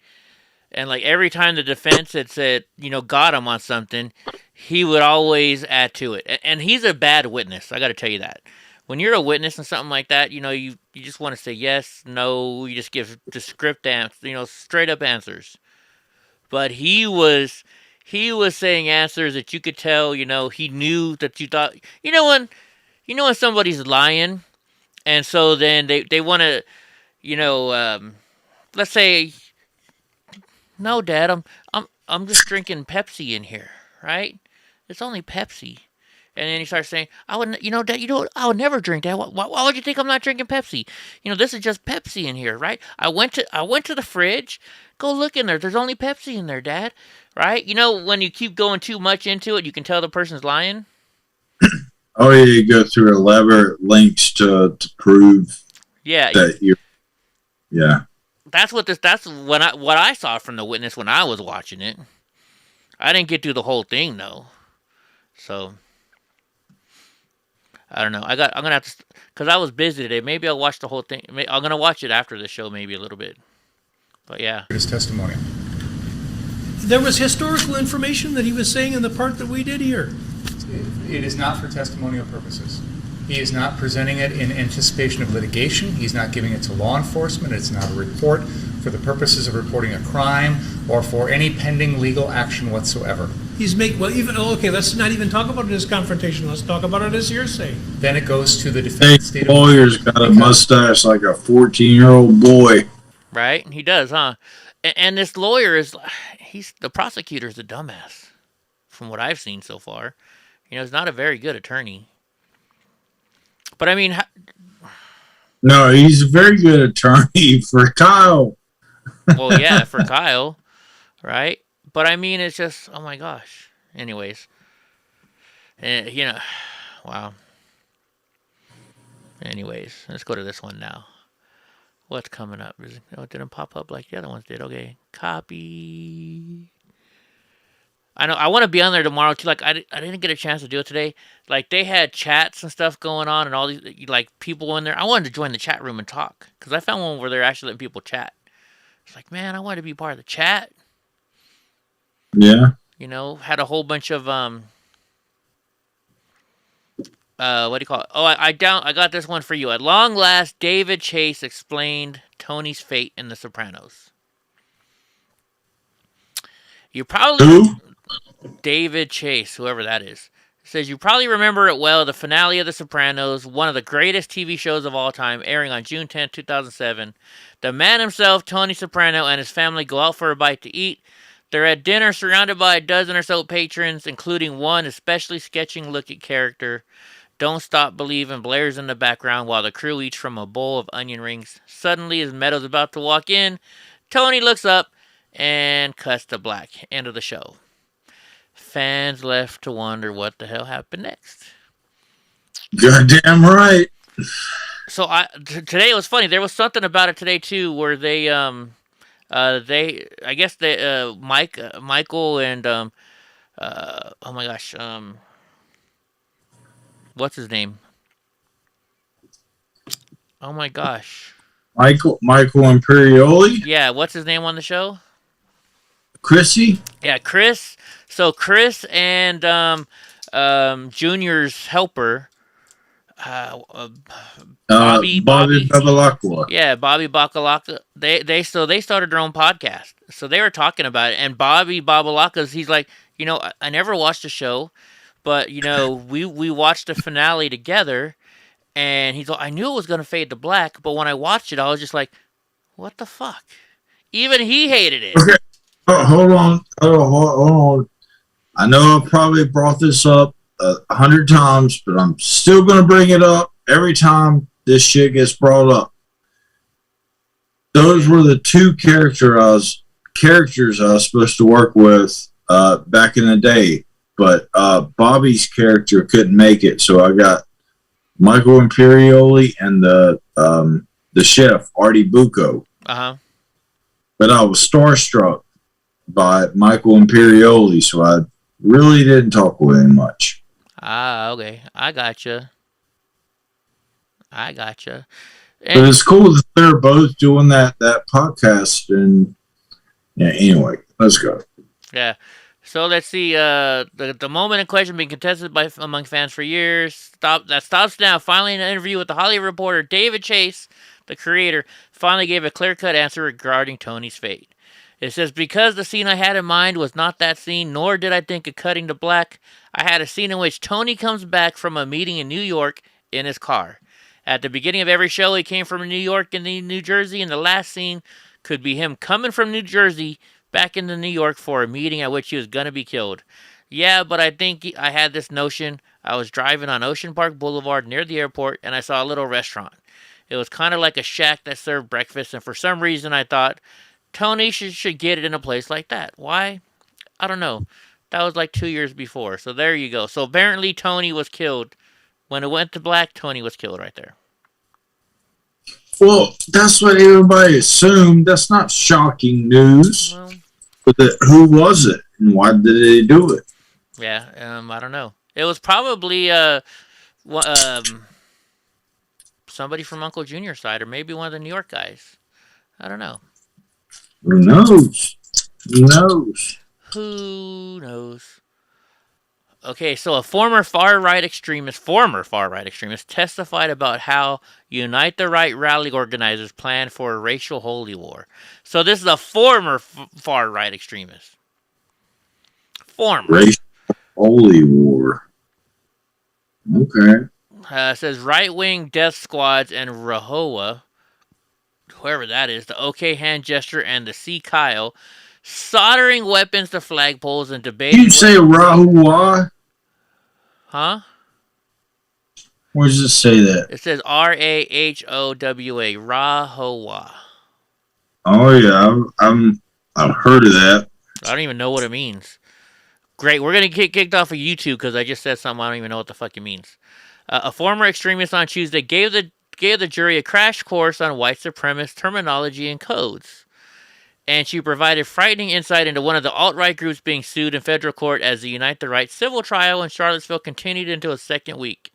and like every time the defense had said, got him on something, he would always add to it. And he's a bad witness. I got to tell you that. When you're a witness and something like that, you just want to say yes, no. You just give descriptive, straight up answers. But he was saying answers that you could tell, he knew that you thought, when somebody's lying, and so then they want to, let's say, no, Dad, I'm just drinking Pepsi in here, right? It's only Pepsi. And then he starts saying, I would, Dad, I would never drink that. Why would you think I'm not drinking Pepsi? This is just Pepsi in here, right? I went to the fridge. Go look in there. There's only Pepsi in there, Dad. Right? When you keep going too much into it, you can tell the person's lying. Oh yeah, you go through elaborate lengths to prove that you're. Yeah. That's what I saw from the witness when I was watching it. I didn't get through the whole thing though, so. I don't know. I'm gonna have to, cause I was busy today. Maybe I'll watch the whole thing. I'm gonna watch it after the show, maybe a little bit. But yeah. His testimony. There was historical information that he was saying in the part that we did here. It is not for testimonial purposes. He is not presenting it in anticipation of litigation. He's not giving it to law enforcement. It's not a report for the purposes of reporting a crime or for any pending legal action whatsoever. Let's not even talk about it as confrontation. Let's talk about it as hearsay. Then it goes to the defense. The lawyer's got a mustache like a 14-year-old boy. Right? He does, huh? And this lawyer the prosecutor's a dumbass, from what I've seen so far. He's not a very good attorney. But I mean, no, he's a very good attorney for Kyle. Well, yeah, for Kyle, right? But I mean, it's just, oh my gosh. Anyways, wow. Anyways, let's go to this one now. What's coming up? It didn't pop up like the other ones did. Okay, copy. I know I want to be on there tomorrow too. Like I didn't get a chance to do it today. Like they had chats and stuff going on, and all these like people in there. I wanted to join the chat room and talk because I found one where they're actually letting people chat. It's like, man, I wanted to be part of the chat. Yeah. Had a whole bunch of what do you call it? Oh, I got this one for you. At long last, David Chase explained Tony's fate in The Sopranos. You probably Who? David Chase, whoever that is. Says you probably remember it well. The finale of The Sopranos, one of the greatest TV shows of all time, airing on June 10, 2007. The man himself, Tony Soprano, and his family go out for a bite to eat. They're at dinner surrounded by a dozen or so patrons, including one especially sketching-looking character. Don't Stop Believin' blares in the background while the crew eats from a bowl of onion rings. Suddenly, as Meadows about to walk in, Tony looks up and cuts to black. End of the show. Fans left to wonder what the hell happened next. Goddamn right. So today it was funny. There was something about it today too, where Michael and oh my gosh, what's his name? Oh my gosh, Michael Imperioli. Yeah, what's his name on the show? Chrissy. Yeah, Chris. So Chris and Junior's helper. Bobby Babalakwa. Yeah, Bobby Bakalaka. They started their own podcast. So they were talking about it, and Bobby Babalaka's he's like, I never watched the show, but we watched the finale together, and he's like, I knew it was gonna fade to black, but when I watched it, I was just like, what the fuck? Even he hated it. Okay. Oh, hold on. I know I probably brought this up 100 times, but I'm still going to bring it up every time this shit gets brought up. Those were the two characters I was supposed to work with back in the day, but Bobby's character couldn't make it, so I got Michael Imperioli and the chef Artie Bucco. But I was starstruck by Michael Imperioli, so I really didn't talk with him much. Okay. I gotcha. But it's cool that they're both doing that podcast. And yeah, anyway, let's go. Yeah. So let's see. The moment in question being contested among fans for years. Stops now. Finally, in an interview with the Hollywood Reporter, David Chase, the creator, finally gave a clear-cut answer regarding Tony's fate. It says, because the scene I had in mind was not that scene, nor did I think of cutting to black. I had a scene in which Tony comes back from a meeting in New York in his car. At the beginning of every show, he came from New York and New Jersey, and the last scene could be him coming from New Jersey back into New York for a meeting at which he was going to be killed. Yeah, but I think I had this notion. I was driving on Ocean Park Boulevard near the airport, and I saw a little restaurant. It was kind of like a shack that served breakfast, and for some reason I thought, Tony should get it in a place like that. Why? I don't know. That was like 2 years before. So there you go. So apparently Tony was killed. When it went to black, Tony was killed right there. Well, that's what everybody assumed. That's not shocking news. But who was it? And why did they do it? Yeah, I don't know. It was probably somebody from Uncle Junior's side, or maybe one of the New York guys. I don't know. Who knows? Who knows? Okay, so a former far-right extremist testified about how Unite the Right rally organizers planned for a racial holy war. So this is a former far-right extremist. Racial holy war. Okay. It says right-wing death squads and RAHOWA, whoever that is, the OK hand gesture and the C Kyle, soldering weapons to flagpoles and debating. Did you say RAHOWA? Huh? Where does it say that? It says RAHOWA, RAHOWA. Oh yeah, I've heard of that. I don't even know what it means. Great, we're gonna get kicked off of YouTube because I just said something I don't even know what the fuck it means. A former extremist on Tuesday gave the jury a crash course on white supremacist terminology and codes. And she provided frightening insight into one of the alt-right groups being sued in federal court as the Unite the Right civil trial in Charlottesville continued into its second week.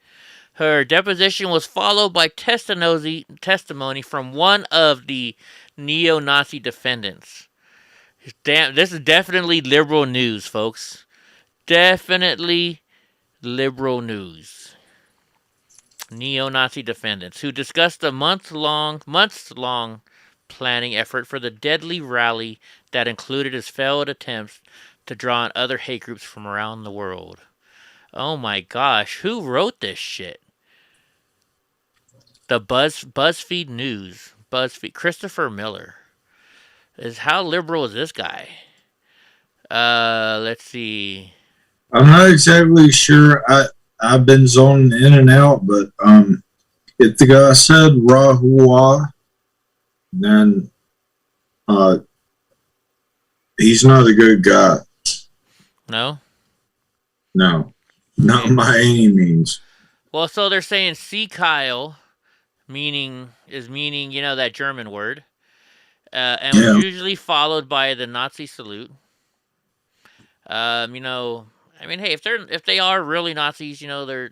Her deposition was followed by testimony from one of the neo-Nazi defendants. Damn, this is definitely liberal news, folks. Definitely liberal news. Neo-Nazi defendants who discussed the months-long planning effort for the deadly rally that included his failed attempts to draw on other hate groups from around the world. Oh my gosh, who wrote this shit? The BuzzFeed News. Christopher Miller. How liberal is this guy? Let's see. I'm not exactly sure. I've been zoning in and out, but if the guy said RAHOWA, then He's not a good guy. No? No. Not by any means. Well, so they're saying "See Kyle," meaning, you know, that German word, and was usually followed by the Nazi salute. You know, I mean, hey, if they are really Nazis, you know, they're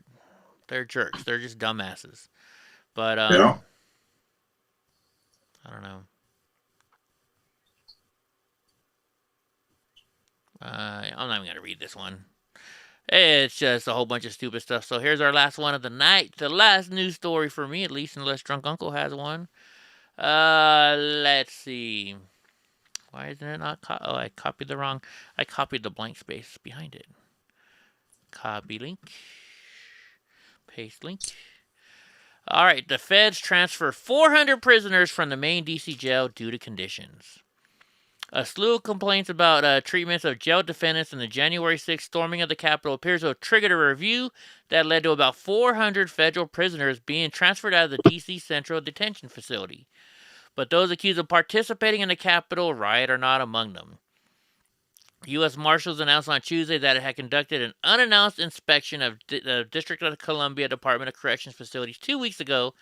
jerks. They're just dumbasses. But I don't know. I'm not even gonna read this one. It's just a whole bunch of stupid stuff. So here's our last one of the night. The last news story for me, at least, unless Drunk Uncle has one. Let's see. Why isn't it not? I copied the wrong. I copied the blank space behind it. Copy link. Paste link. All right. The feds transfer 400 prisoners from the main D.C. jail due to conditions. A slew of complaints about treatments of jail defendants in the January 6th storming of the Capitol appears to have triggered a review that led to about 400 federal prisoners being transferred out of the D.C. Central Detention Facility. But those accused of participating in the Capitol riot are not among them. U.S. Marshals announced on Tuesday that it had conducted an unannounced inspection of the District of Columbia Department of Corrections facilities 2 weeks ago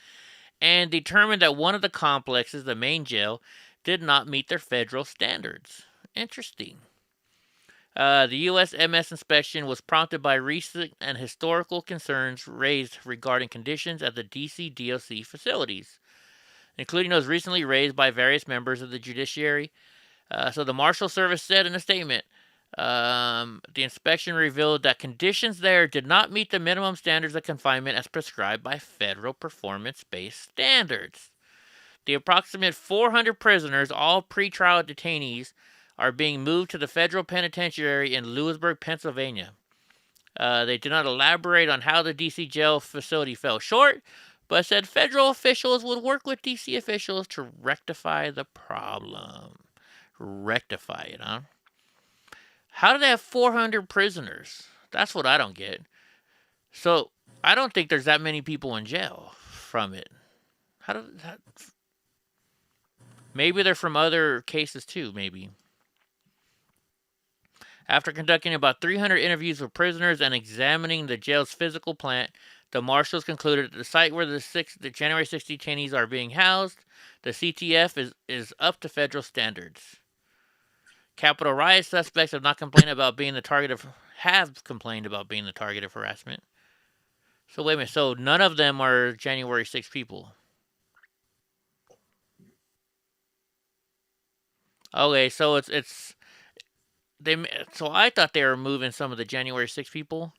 and determined that one of the complexes, the main jail, did not meet their federal standards. Interesting. The USMS inspection was prompted by recent and historical concerns raised regarding conditions at the D.C. DOC facilities, including those recently raised by various members of the judiciary. So the Marshal Service said in a statement, the inspection revealed that conditions there did not meet the minimum standards of confinement as prescribed by federal performance-based standards. The approximate 400 prisoners, all pretrial detainees, are being moved to the federal penitentiary in Lewisburg, Pennsylvania. They did not elaborate on how the D.C. jail facility fell short, but said federal officials would work with D.C. officials to rectify the problem. Rectify it, huh? How do they have 400 prisoners? That's what I don't get. So, I don't think there's that many people in jail from it. Maybe they're from other cases too, maybe. After conducting about 300 interviews with prisoners and examining the jail's physical plant, the marshals concluded that the site where the January 6 detainees are being housed, the CTF, is up to federal standards. Capitol riot suspects have complained about being the target of harassment. So wait a minute. So none of them are January 6 people. Okay, so so I thought they were moving some of the January 6 people.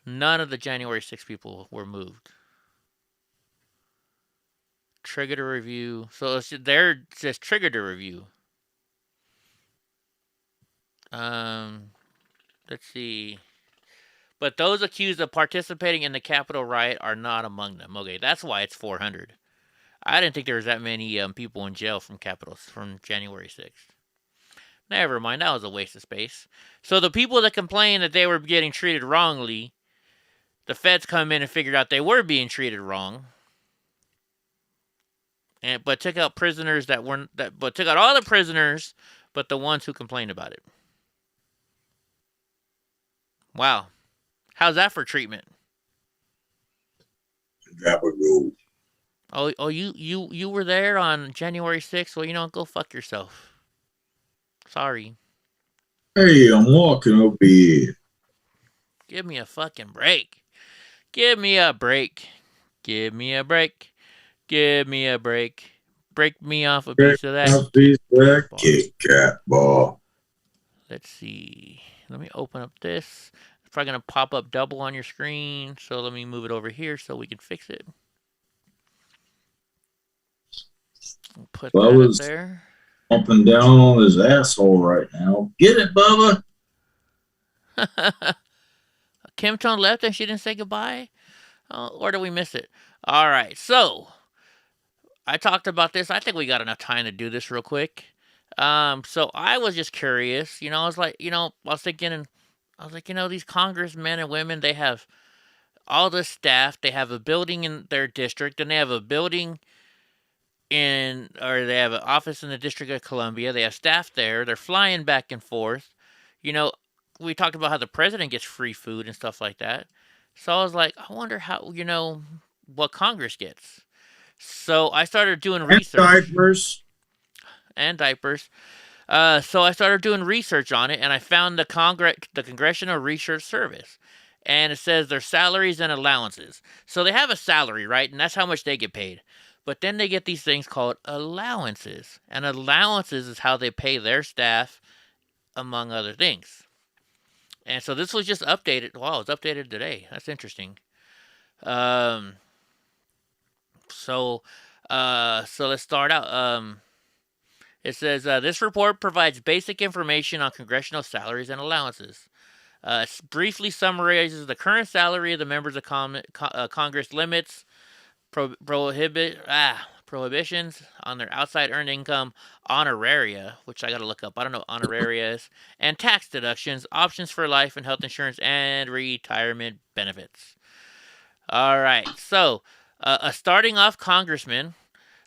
None of the January 6 people were moved. Triggered a review. So they're just triggered a review. Let's see. But those accused of participating in the Capitol riot are not among them. Okay, that's why it's 400. I didn't think there was that many people in jail from January 6th. Never mind, that was a waste of space. So the people that complained that they were getting treated wrongly, the feds come in and figured out they were being treated wrong, but took out prisoners took out all the prisoners, but the ones who complained about it. Wow, how's that for treatment? That would go. Oh, you were there on January 6th? Well, go fuck yourself. Sorry. Hey, I'm walking over here. Give me a fucking break. Give me a break. Give me a break. Give me a break. Break me off a piece of that. Kit Kat ball. Let's see. Let me open up this. It's probably going to pop up double on your screen. So let me move it over here so we can fix it. Put that up there. Pumping down on his asshole right now. Get it, Bubba. Kim Tone left and she didn't say goodbye? Or did we miss it? All right. So, I talked about this. I think we got enough time to do this real quick. So I was just curious. I was like, these congressmen and women, they have all this staff. They have a building in their district, and they have a building they have an office in the District of Columbia. They have staff there. They're flying back and forth. You know, we talked about how the president gets free food and stuff like that. So I was like, I wonder how, what Congress gets. So I started doing research. And diapers. So I started doing research on it, and I found the Congressional Research Service. And it says their salaries and allowances. So they have a salary, right? And that's how much they get paid. But then they get these things called allowances. And allowances is how they pay their staff, among other things. And so this was just updated. Wow, it's updated today. That's interesting. So let's start out. It says, this report provides basic information on congressional salaries and allowances. It briefly summarizes the current salary of the members of Congress, limits, prohibitions on their outside earned income, honoraria, which I got to look up. I don't know what honoraria is, and tax deductions, options for life and health insurance, and retirement benefits. All right, so starting off, congressman.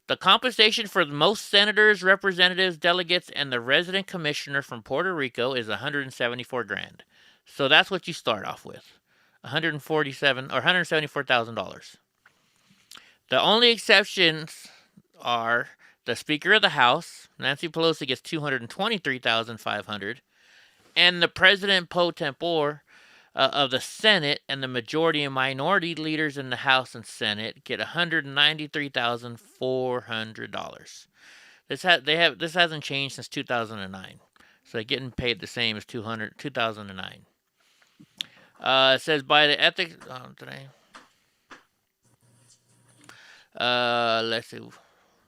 The compensation for most senators, representatives, delegates, and the resident commissioner from Puerto Rico is $174,000. So that's what you start off with, $174,000. The only exceptions are the Speaker of the House, Nancy Pelosi, gets $223,500, and the President pro tempore of the Senate and the majority and minority leaders in the House and Senate get $193,400. This hasn't changed since 2009, so they're getting paid the same as 2009. It says by the ethics. Let's see.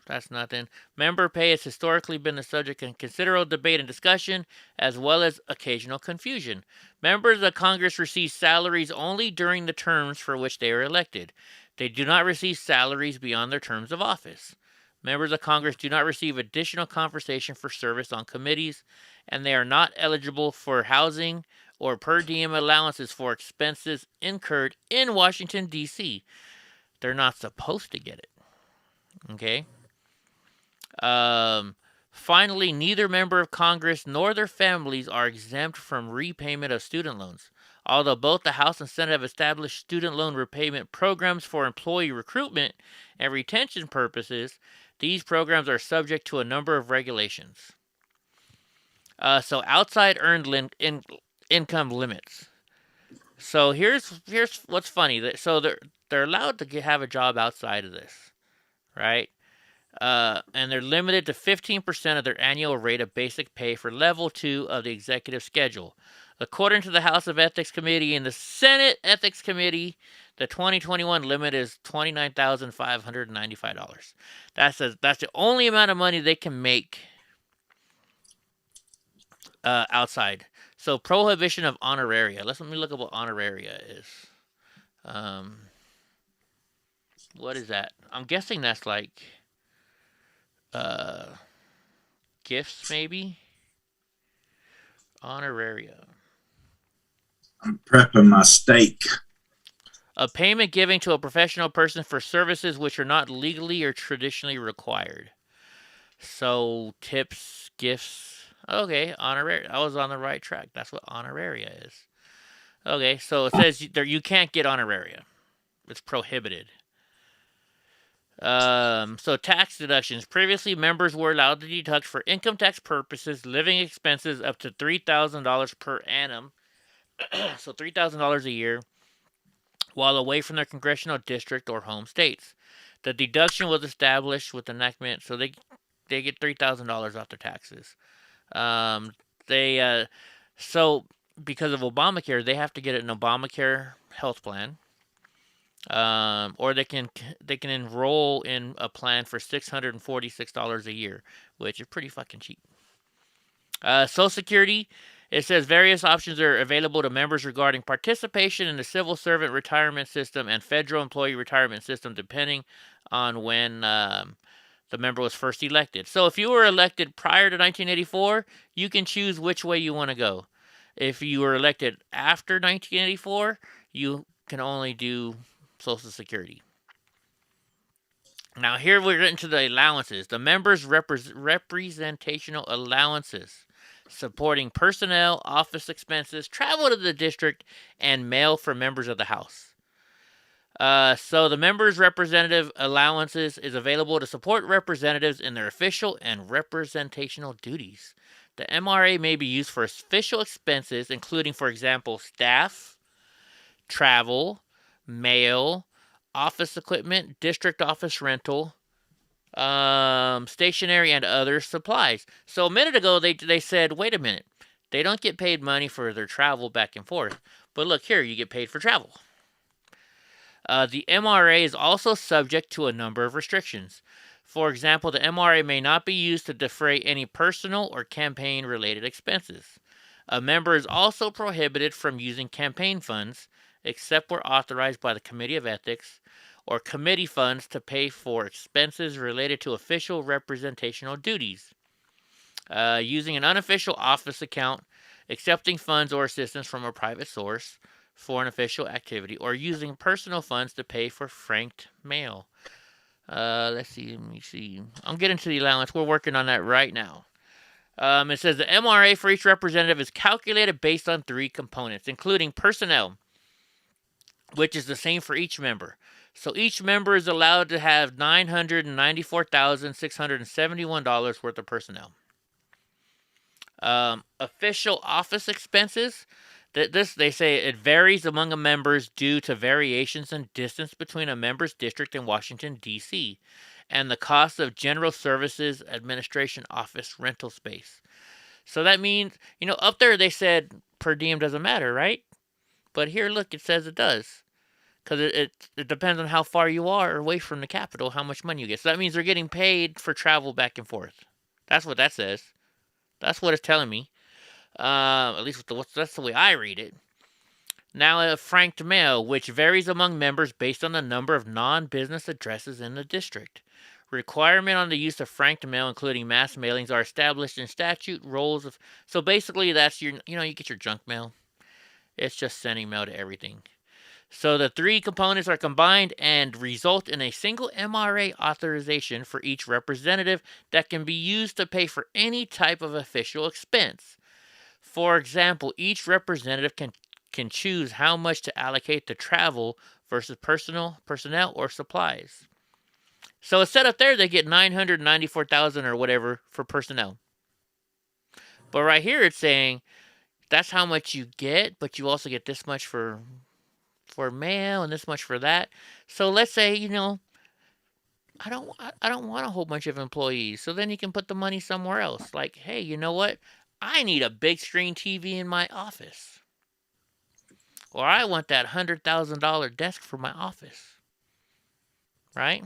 That's nothing. Member pay has historically been the subject of considerable debate and discussion, as well as occasional confusion. Members of Congress receive salaries only during the terms for which they are elected. They do not receive salaries beyond their terms of office. Members of Congress do not receive additional compensation for service on committees, and they are not eligible for housing or per diem allowances for expenses incurred in Washington, D.C. They're not supposed to get it. Okay? Finally, neither member of Congress nor their families are exempt from repayment of student loans. Although both the House and Senate have established student loan repayment programs for employee recruitment and retention purposes, these programs are subject to a number of regulations. So outside earned income limits. So here's what's funny. So they're allowed to have a job outside of this, right? And they're limited to 15% of their annual rate of basic pay for level 2 of the executive schedule. According to the House of Ethics Committee and the Senate Ethics Committee, the 2021 limit is $29,595. That's the only amount of money they can make outside. So prohibition of honoraria. Let me look up what honoraria is. What is that? I'm guessing that's like gifts, maybe. Honoraria. I'm prepping my steak. A payment given to a professional person for services which are not legally or traditionally required. So tips, gifts. Okay, honoraria. I was on the right track. That's what honoraria is. Okay, so it says you can't get honoraria. It's prohibited. So tax deductions. Previously, members were allowed to deduct for income tax purposes living expenses up to $3,000 per annum. So $3,000 a year while away from their congressional district or home states. The deduction was established with enactment, so they get $3,000 off their taxes. So because of Obamacare, they have to get an Obamacare health plan. Or they can enroll in a plan for $646 a year, which is pretty fucking cheap. Social Security, it says various options are available to members regarding participation in the civil servant retirement system and federal employee retirement system, depending on when the member was first elected. So if you were elected prior to 1984, you can choose which way you want to go. If you were elected after 1984, you can only do Social Security. Now here we're getting to the allowances. The members' representational allowances, supporting personnel, office expenses, travel to the district, and mail for members of the House. So the members' representative allowances is available to support representatives in their official and representational duties. The MRA may be used for official expenses, including, for example, staff, travel, mail, office equipment, district office rental, stationery, and other supplies. So a minute ago, they said, wait a minute, they don't get paid money for their travel back and forth. But look here, you get paid for travel. The MRA is also subject to a number of restrictions. For example, the MRA may not be used to defray any personal or campaign-related expenses. A member is also prohibited from using campaign funds, except where authorized by the Committee of Ethics, or committee funds to pay for expenses related to official representational duties. Using an unofficial office account, accepting funds or assistance from a private source for an official activity, or using personal funds to pay for franked mail. Let me see. I'm getting to the allowance. We're working on that right now. It says the MRA for each representative is calculated based on 3 components, including personnel, which is the same for each member. So each member is allowed to have $994,671 worth of personnel. Official office expenses. They say it varies among the members due to variations in distance between a member's district and Washington, D.C., and the cost of general services administration office rental space. So that means, up there they said per diem doesn't matter, right? But here, look, it says it does. Because it depends on how far you are away from the capital, how much money you get. So that means they're getting paid for travel back and forth. That's what that says. That's what it's telling me. At least that's the way I read it. Now, franked mail, which varies among members based on the number of non-business addresses in the district. Requirement on the use of franked mail, including mass mailings, are established in statute so basically, that's you get your junk mail. It's just sending mail to everything. So the 3 components are combined and result in a single MRA authorization for each representative that can be used to pay for any type of official expense. For example, each representative can choose how much to allocate to travel versus personnel, or supplies. So it's set up there, they get $994,000 or whatever for personnel. But right here it's saying that's how much you get, but you also get this much for mail and this much for that. So let's say, I don't want a whole bunch of employees. So then you can put the money somewhere else. Like, hey, you know what? I need a big screen TV in my office. Or I want that $100,000 desk for my office. Right?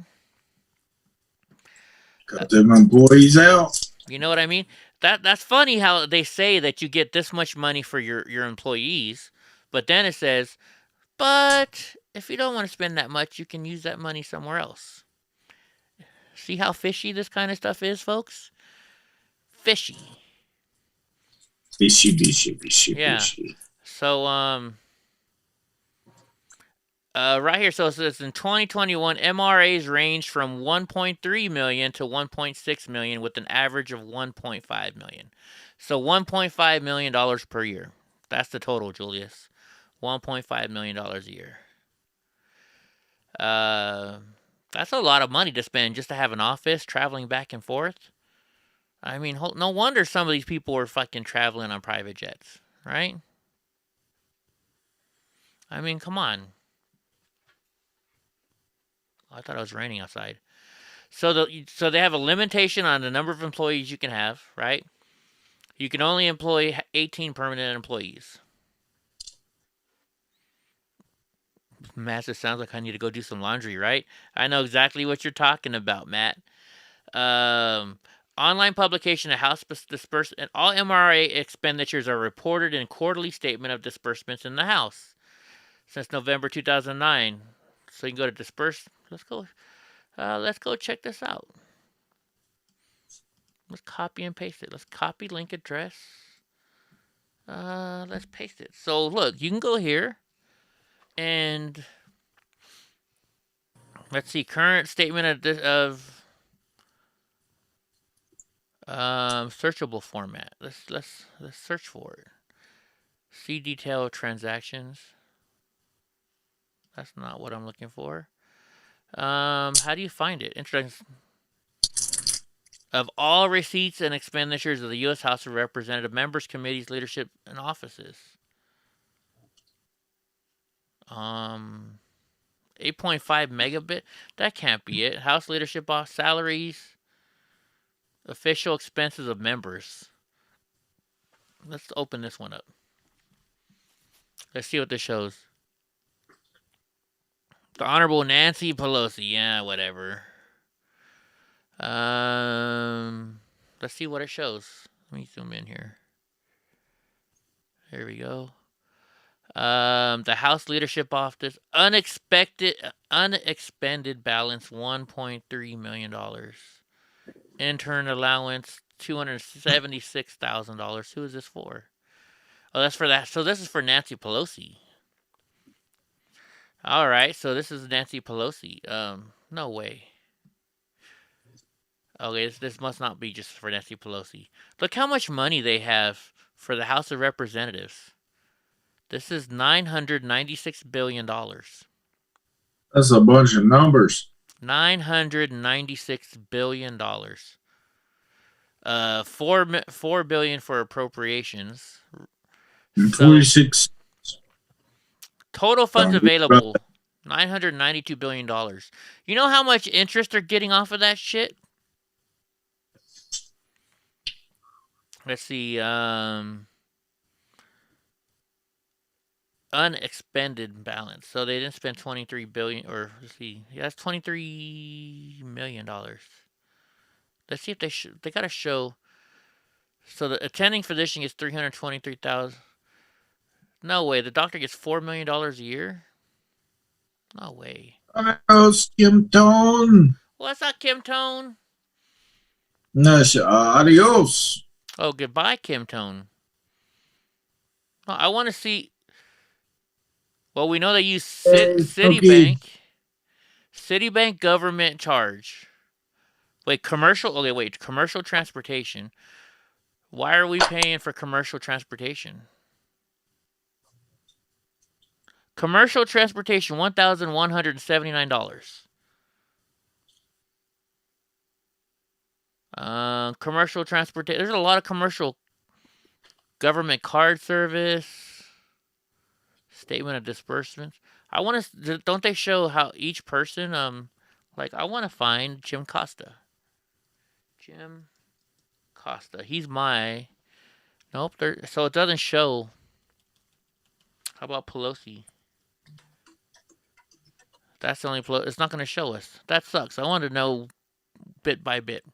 Got them employees out. You know what I mean? That's funny how they say that you get this much money for your employees, but then it says, but if you don't want to spend that much, you can use that money somewhere else. See how fishy this kind of stuff is, folks? Fishy. Fishy. Yeah. So, right here, so it says in 2021, MRAs ranged from 1.3 million to 1.6 million with an average of 1.5 million. So $1.5 million per year. That's the total, Julius. $1.5 million a year. That's a lot of money to spend just to have an office, traveling back and forth. I mean, no wonder some of these people were fucking traveling on private jets, right? I mean, come on. I thought it was raining outside. So they have a limitation on the number of employees you can have, right? You can only employ 18 permanent employees. Massive sounds like I need to go do some laundry, right? I know exactly what you're talking about, Matt. Online publication of House disbursement, and all MRA expenditures are reported in quarterly statement of disbursements in the House since November 2009. So you can go to disperse. Let's go check this out. Let's copy and paste it. Let's copy link address. Let's paste it. So look, you can go here and Let's see. Current statement of searchable format. Let's search for it. See detail of transactions. That's not what I'm looking for. How do you find it? Introduction. Of all receipts and expenditures of the U.S. House of Representative members, committees, leadership, and offices. 8.5 megabit. That can't be it. House leadership off salaries, official expenses of members. Let's open this one up. Let's see what this shows. The Honorable Nancy Pelosi. Yeah, whatever. Let's see what it shows. Let me zoom in here. Here we go. The House Leadership Office unexpended balance $1.3 million. Intern allowance $276,000. Who is this for? Oh, that's for that. So this is for Nancy Pelosi. All right, so this is Nancy Pelosi. No way. Okay, this must not be just for Nancy Pelosi. Look how much money they have for the House of Representatives. This is $996 billion. That's a bunch of numbers. $996 billion. $4 billion for appropriations. And 26. Total funds available, $992 billion. You know how much interest they're getting off of that shit? Let's see. Unexpended balance. So they didn't spend $23 billion, or let's see. Yeah, that's $23 million. Let's see if they got to show. So the attending physician gets $323,000. No way. The doctor gets $4 million a year? No way. Adios, Kim Tone. What's up, Kim Tone? No, adios. Oh, goodbye, Kim Tone. Oh, I want to see. Well, we know they use Citibank. Okay. Citibank government charge. Wait, commercial? Okay, wait. Commercial transportation. Why are we paying for commercial transportation? Commercial transportation, $1,179. Commercial transportation. There's a lot of commercial government card service. Statement of disbursements. I want to. Don't they show how each person? Like I want to find Jim Costa. Jim Costa. He's my. Nope. So it doesn't show. How about Pelosi? That's the only Pelosi. It's not going to show us. That sucks. I want to know bit by bit.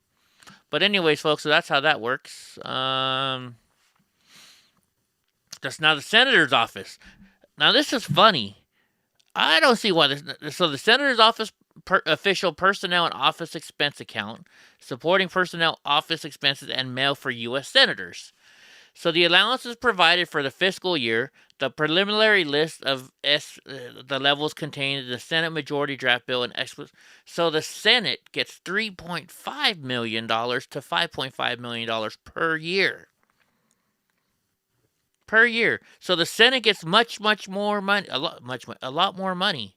But anyways, folks, so that's how that works. That's now the senator's office. Now this is funny. I don't see why this. So the senator's office official personnel and office expense account, supporting personnel, office expenses, and mail for U.S. senators. So the allowances provided for the fiscal year, the preliminary list of the levels contained in the Senate Majority Draft Bill and so the Senate gets $3.5 million to $5.5 million per year. Per year. So the Senate gets much more money, a lot more money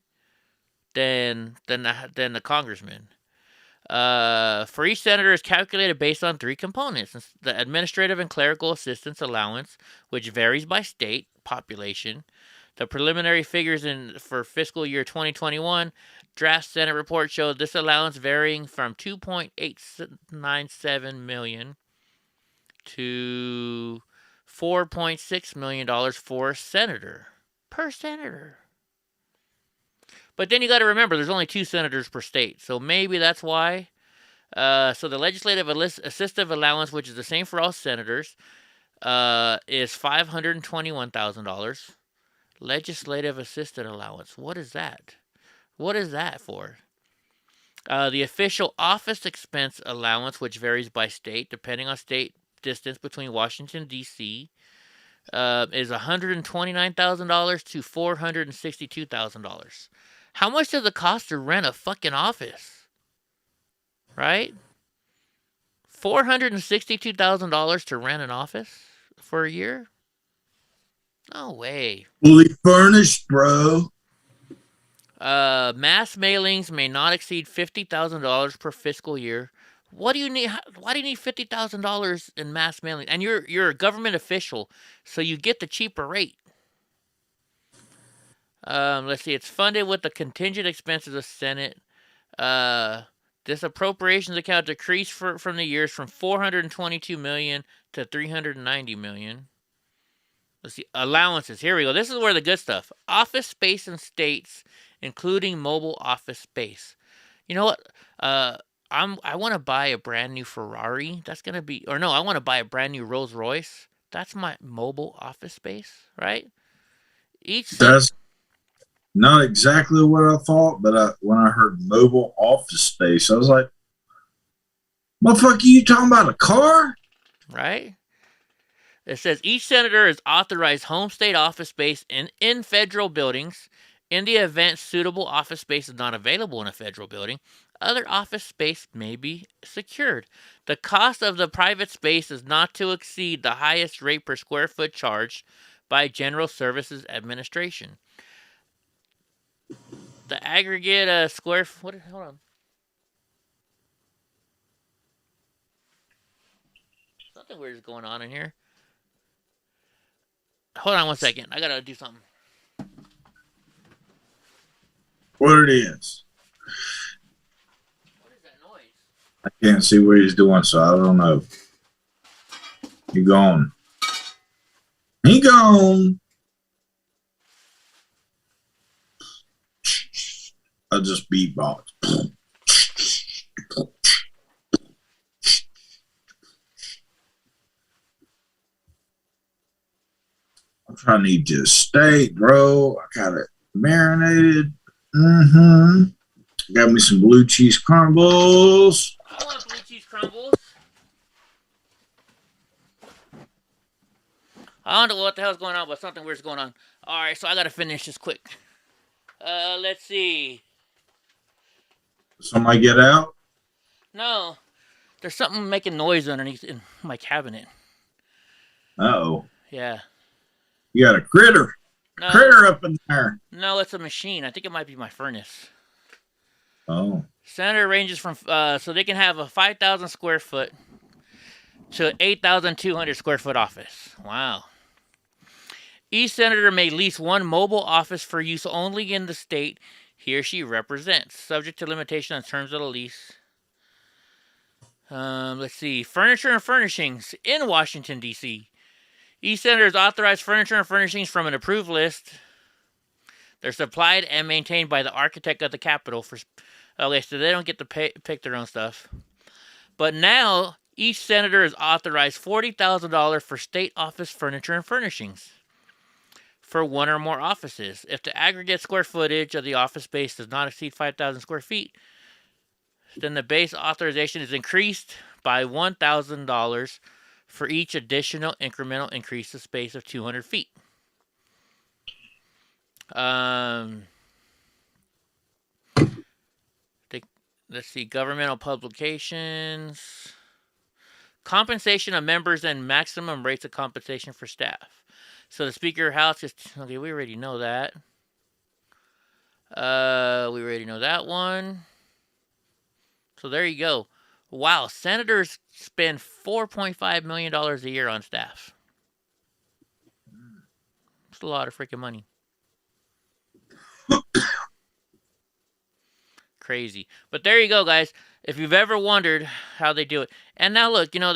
than the congressman. For each senator is calculated based on three components: the administrative and clerical assistance allowance, which varies by state population. The preliminary figures for fiscal year 2021 draft Senate report showed this allowance varying from $2.897 million to $4.6 million for a senator. Per senator. But then you got to remember, there's only 2 senators per state. So maybe that's why. So the legislative assistive allowance, which is the same for all senators, is $521,000. Legislative assistant allowance. What is that? What is that for? The official office expense allowance, which varies by state, depending on state distance between Washington, D.C., is $129,000 to $462,000. How much does it cost to rent a fucking office? Right? $462,000 to rent an office for a year? No way. Fully furnished, bro. Mass mailings may not exceed $50,000 per fiscal year. What do you need? Why do you need $50,000 in mass mailing? And you're a government official, so you get the cheaper rate. Let's see. It's funded with the contingent expenses of Senate. This appropriations account decreased from the years from $422 million to $390 million. Let's see. Allowances. Here we go. This is where the good stuff. Office space in states, including mobile office space. You know what? I want to buy a brand new Ferrari. That's gonna be, or no, I want to buy a brand new Rolls Royce. That's my mobile office space, right? That's not exactly what I thought, but when I heard mobile office space, I was like, "Motherfucker, you talking about a car?" Right? It says each senator is authorized home state office space in federal buildings. In the event suitable office space is not available in a federal building, other office space may be secured. The cost of the private space is not to exceed the highest rate per square foot charged by General Services Administration. The aggregate square... Hold on. Something weird is going on in here. Hold on one second. I gotta do something. What it is? What is that noise? I can't see what he's doing, so I don't know. He gone. He gone. I just beatbox. I'm trying to eat this steak, bro. I got it marinated. Got me some blue cheese crumbles. I want blue cheese crumbles. I don't know what the hell's going on, but something weird's going on. Alright, so I gotta finish this quick. Let's see. Somebody get out? No. There's something making noise underneath in my cabinet. Uh-oh. Yeah. You got a critter. No. Critter up in there. No, it's a machine. I think it might be my furnace. Oh. Senator ranges from, so they can have a 5,000 square foot to 8,200 square foot office. Wow. Each senator may lease one mobile office for use only in the state he or she represents, subject to limitation on terms of the lease. Let's see. Furniture and furnishings in Washington, D.C. Each senator is authorized furniture and furnishings from an approved list. They're supplied and maintained by the architect of the Capitol. Okay, so they don't get to pick their own stuff. But now, each senator is authorized $40,000 for state office furniture and furnishings for one or more offices. If the aggregate square footage of the office space does not exceed 5,000 square feet, then the base authorization is increased by $1,000 for each additional incremental increase of space of 200 feet. Let's see, governmental publications, compensation of members and maximum rates of compensation for staff. So the Speaker of the House is, okay, we already know that. We already know that one. So there you go. Wow, senators spend $4.5 million a year on staff. It's a lot of freaking money. Crazy. But there you go, guys. If you've ever wondered how they do it. And now look, you know,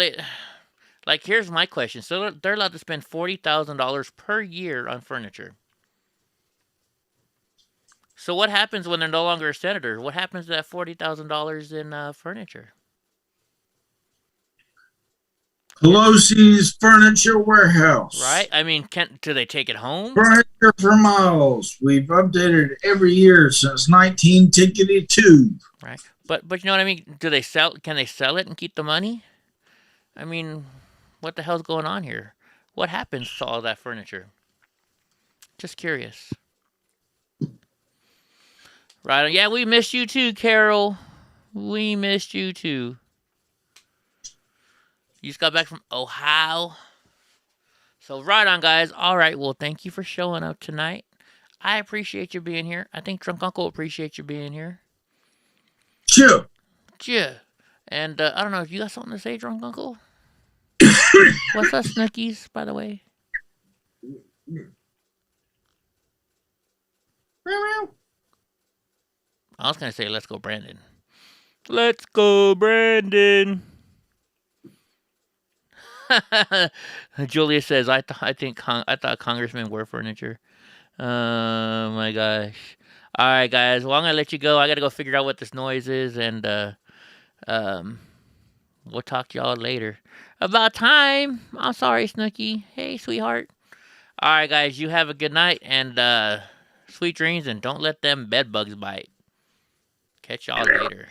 here's my question. So they're allowed to spend $40,000 per year on furniture. So what happens when they're no longer a senator? What happens to that $40,000 in furniture? Pelosi's Furniture Warehouse. Right? I mean, do they take it home? Furniture for miles. We've updated it every year since 1982. Right. But you know what I mean? Do they sell? Can they sell it and keep the money? I mean, what the hell's going on here? What happens to all that furniture? Just curious. Right on. Yeah, we missed you too, Carol. We missed you too. You just got back from Ohio. So right on, guys. All right. Well, thank you for showing up tonight. I appreciate you being here. I think Drunk Uncle appreciates you being here. Sure. Yeah. And I don't know if you got something to say, Drunk Uncle. What's up, Snookies, by the way? I was gonna say, let's go, Brandon. Let's go, Brandon. Julia says, I thought congressmen were furniture. Oh my gosh. All right, guys. Well, I'm gonna let you go. I gotta go figure out what this noise is, and we'll talk to y'all later. About time. I'm sorry, Snooky. Hey, sweetheart. All right, guys. You have a good night and sweet dreams, and don't let them bed bugs bite. Catch y'all later.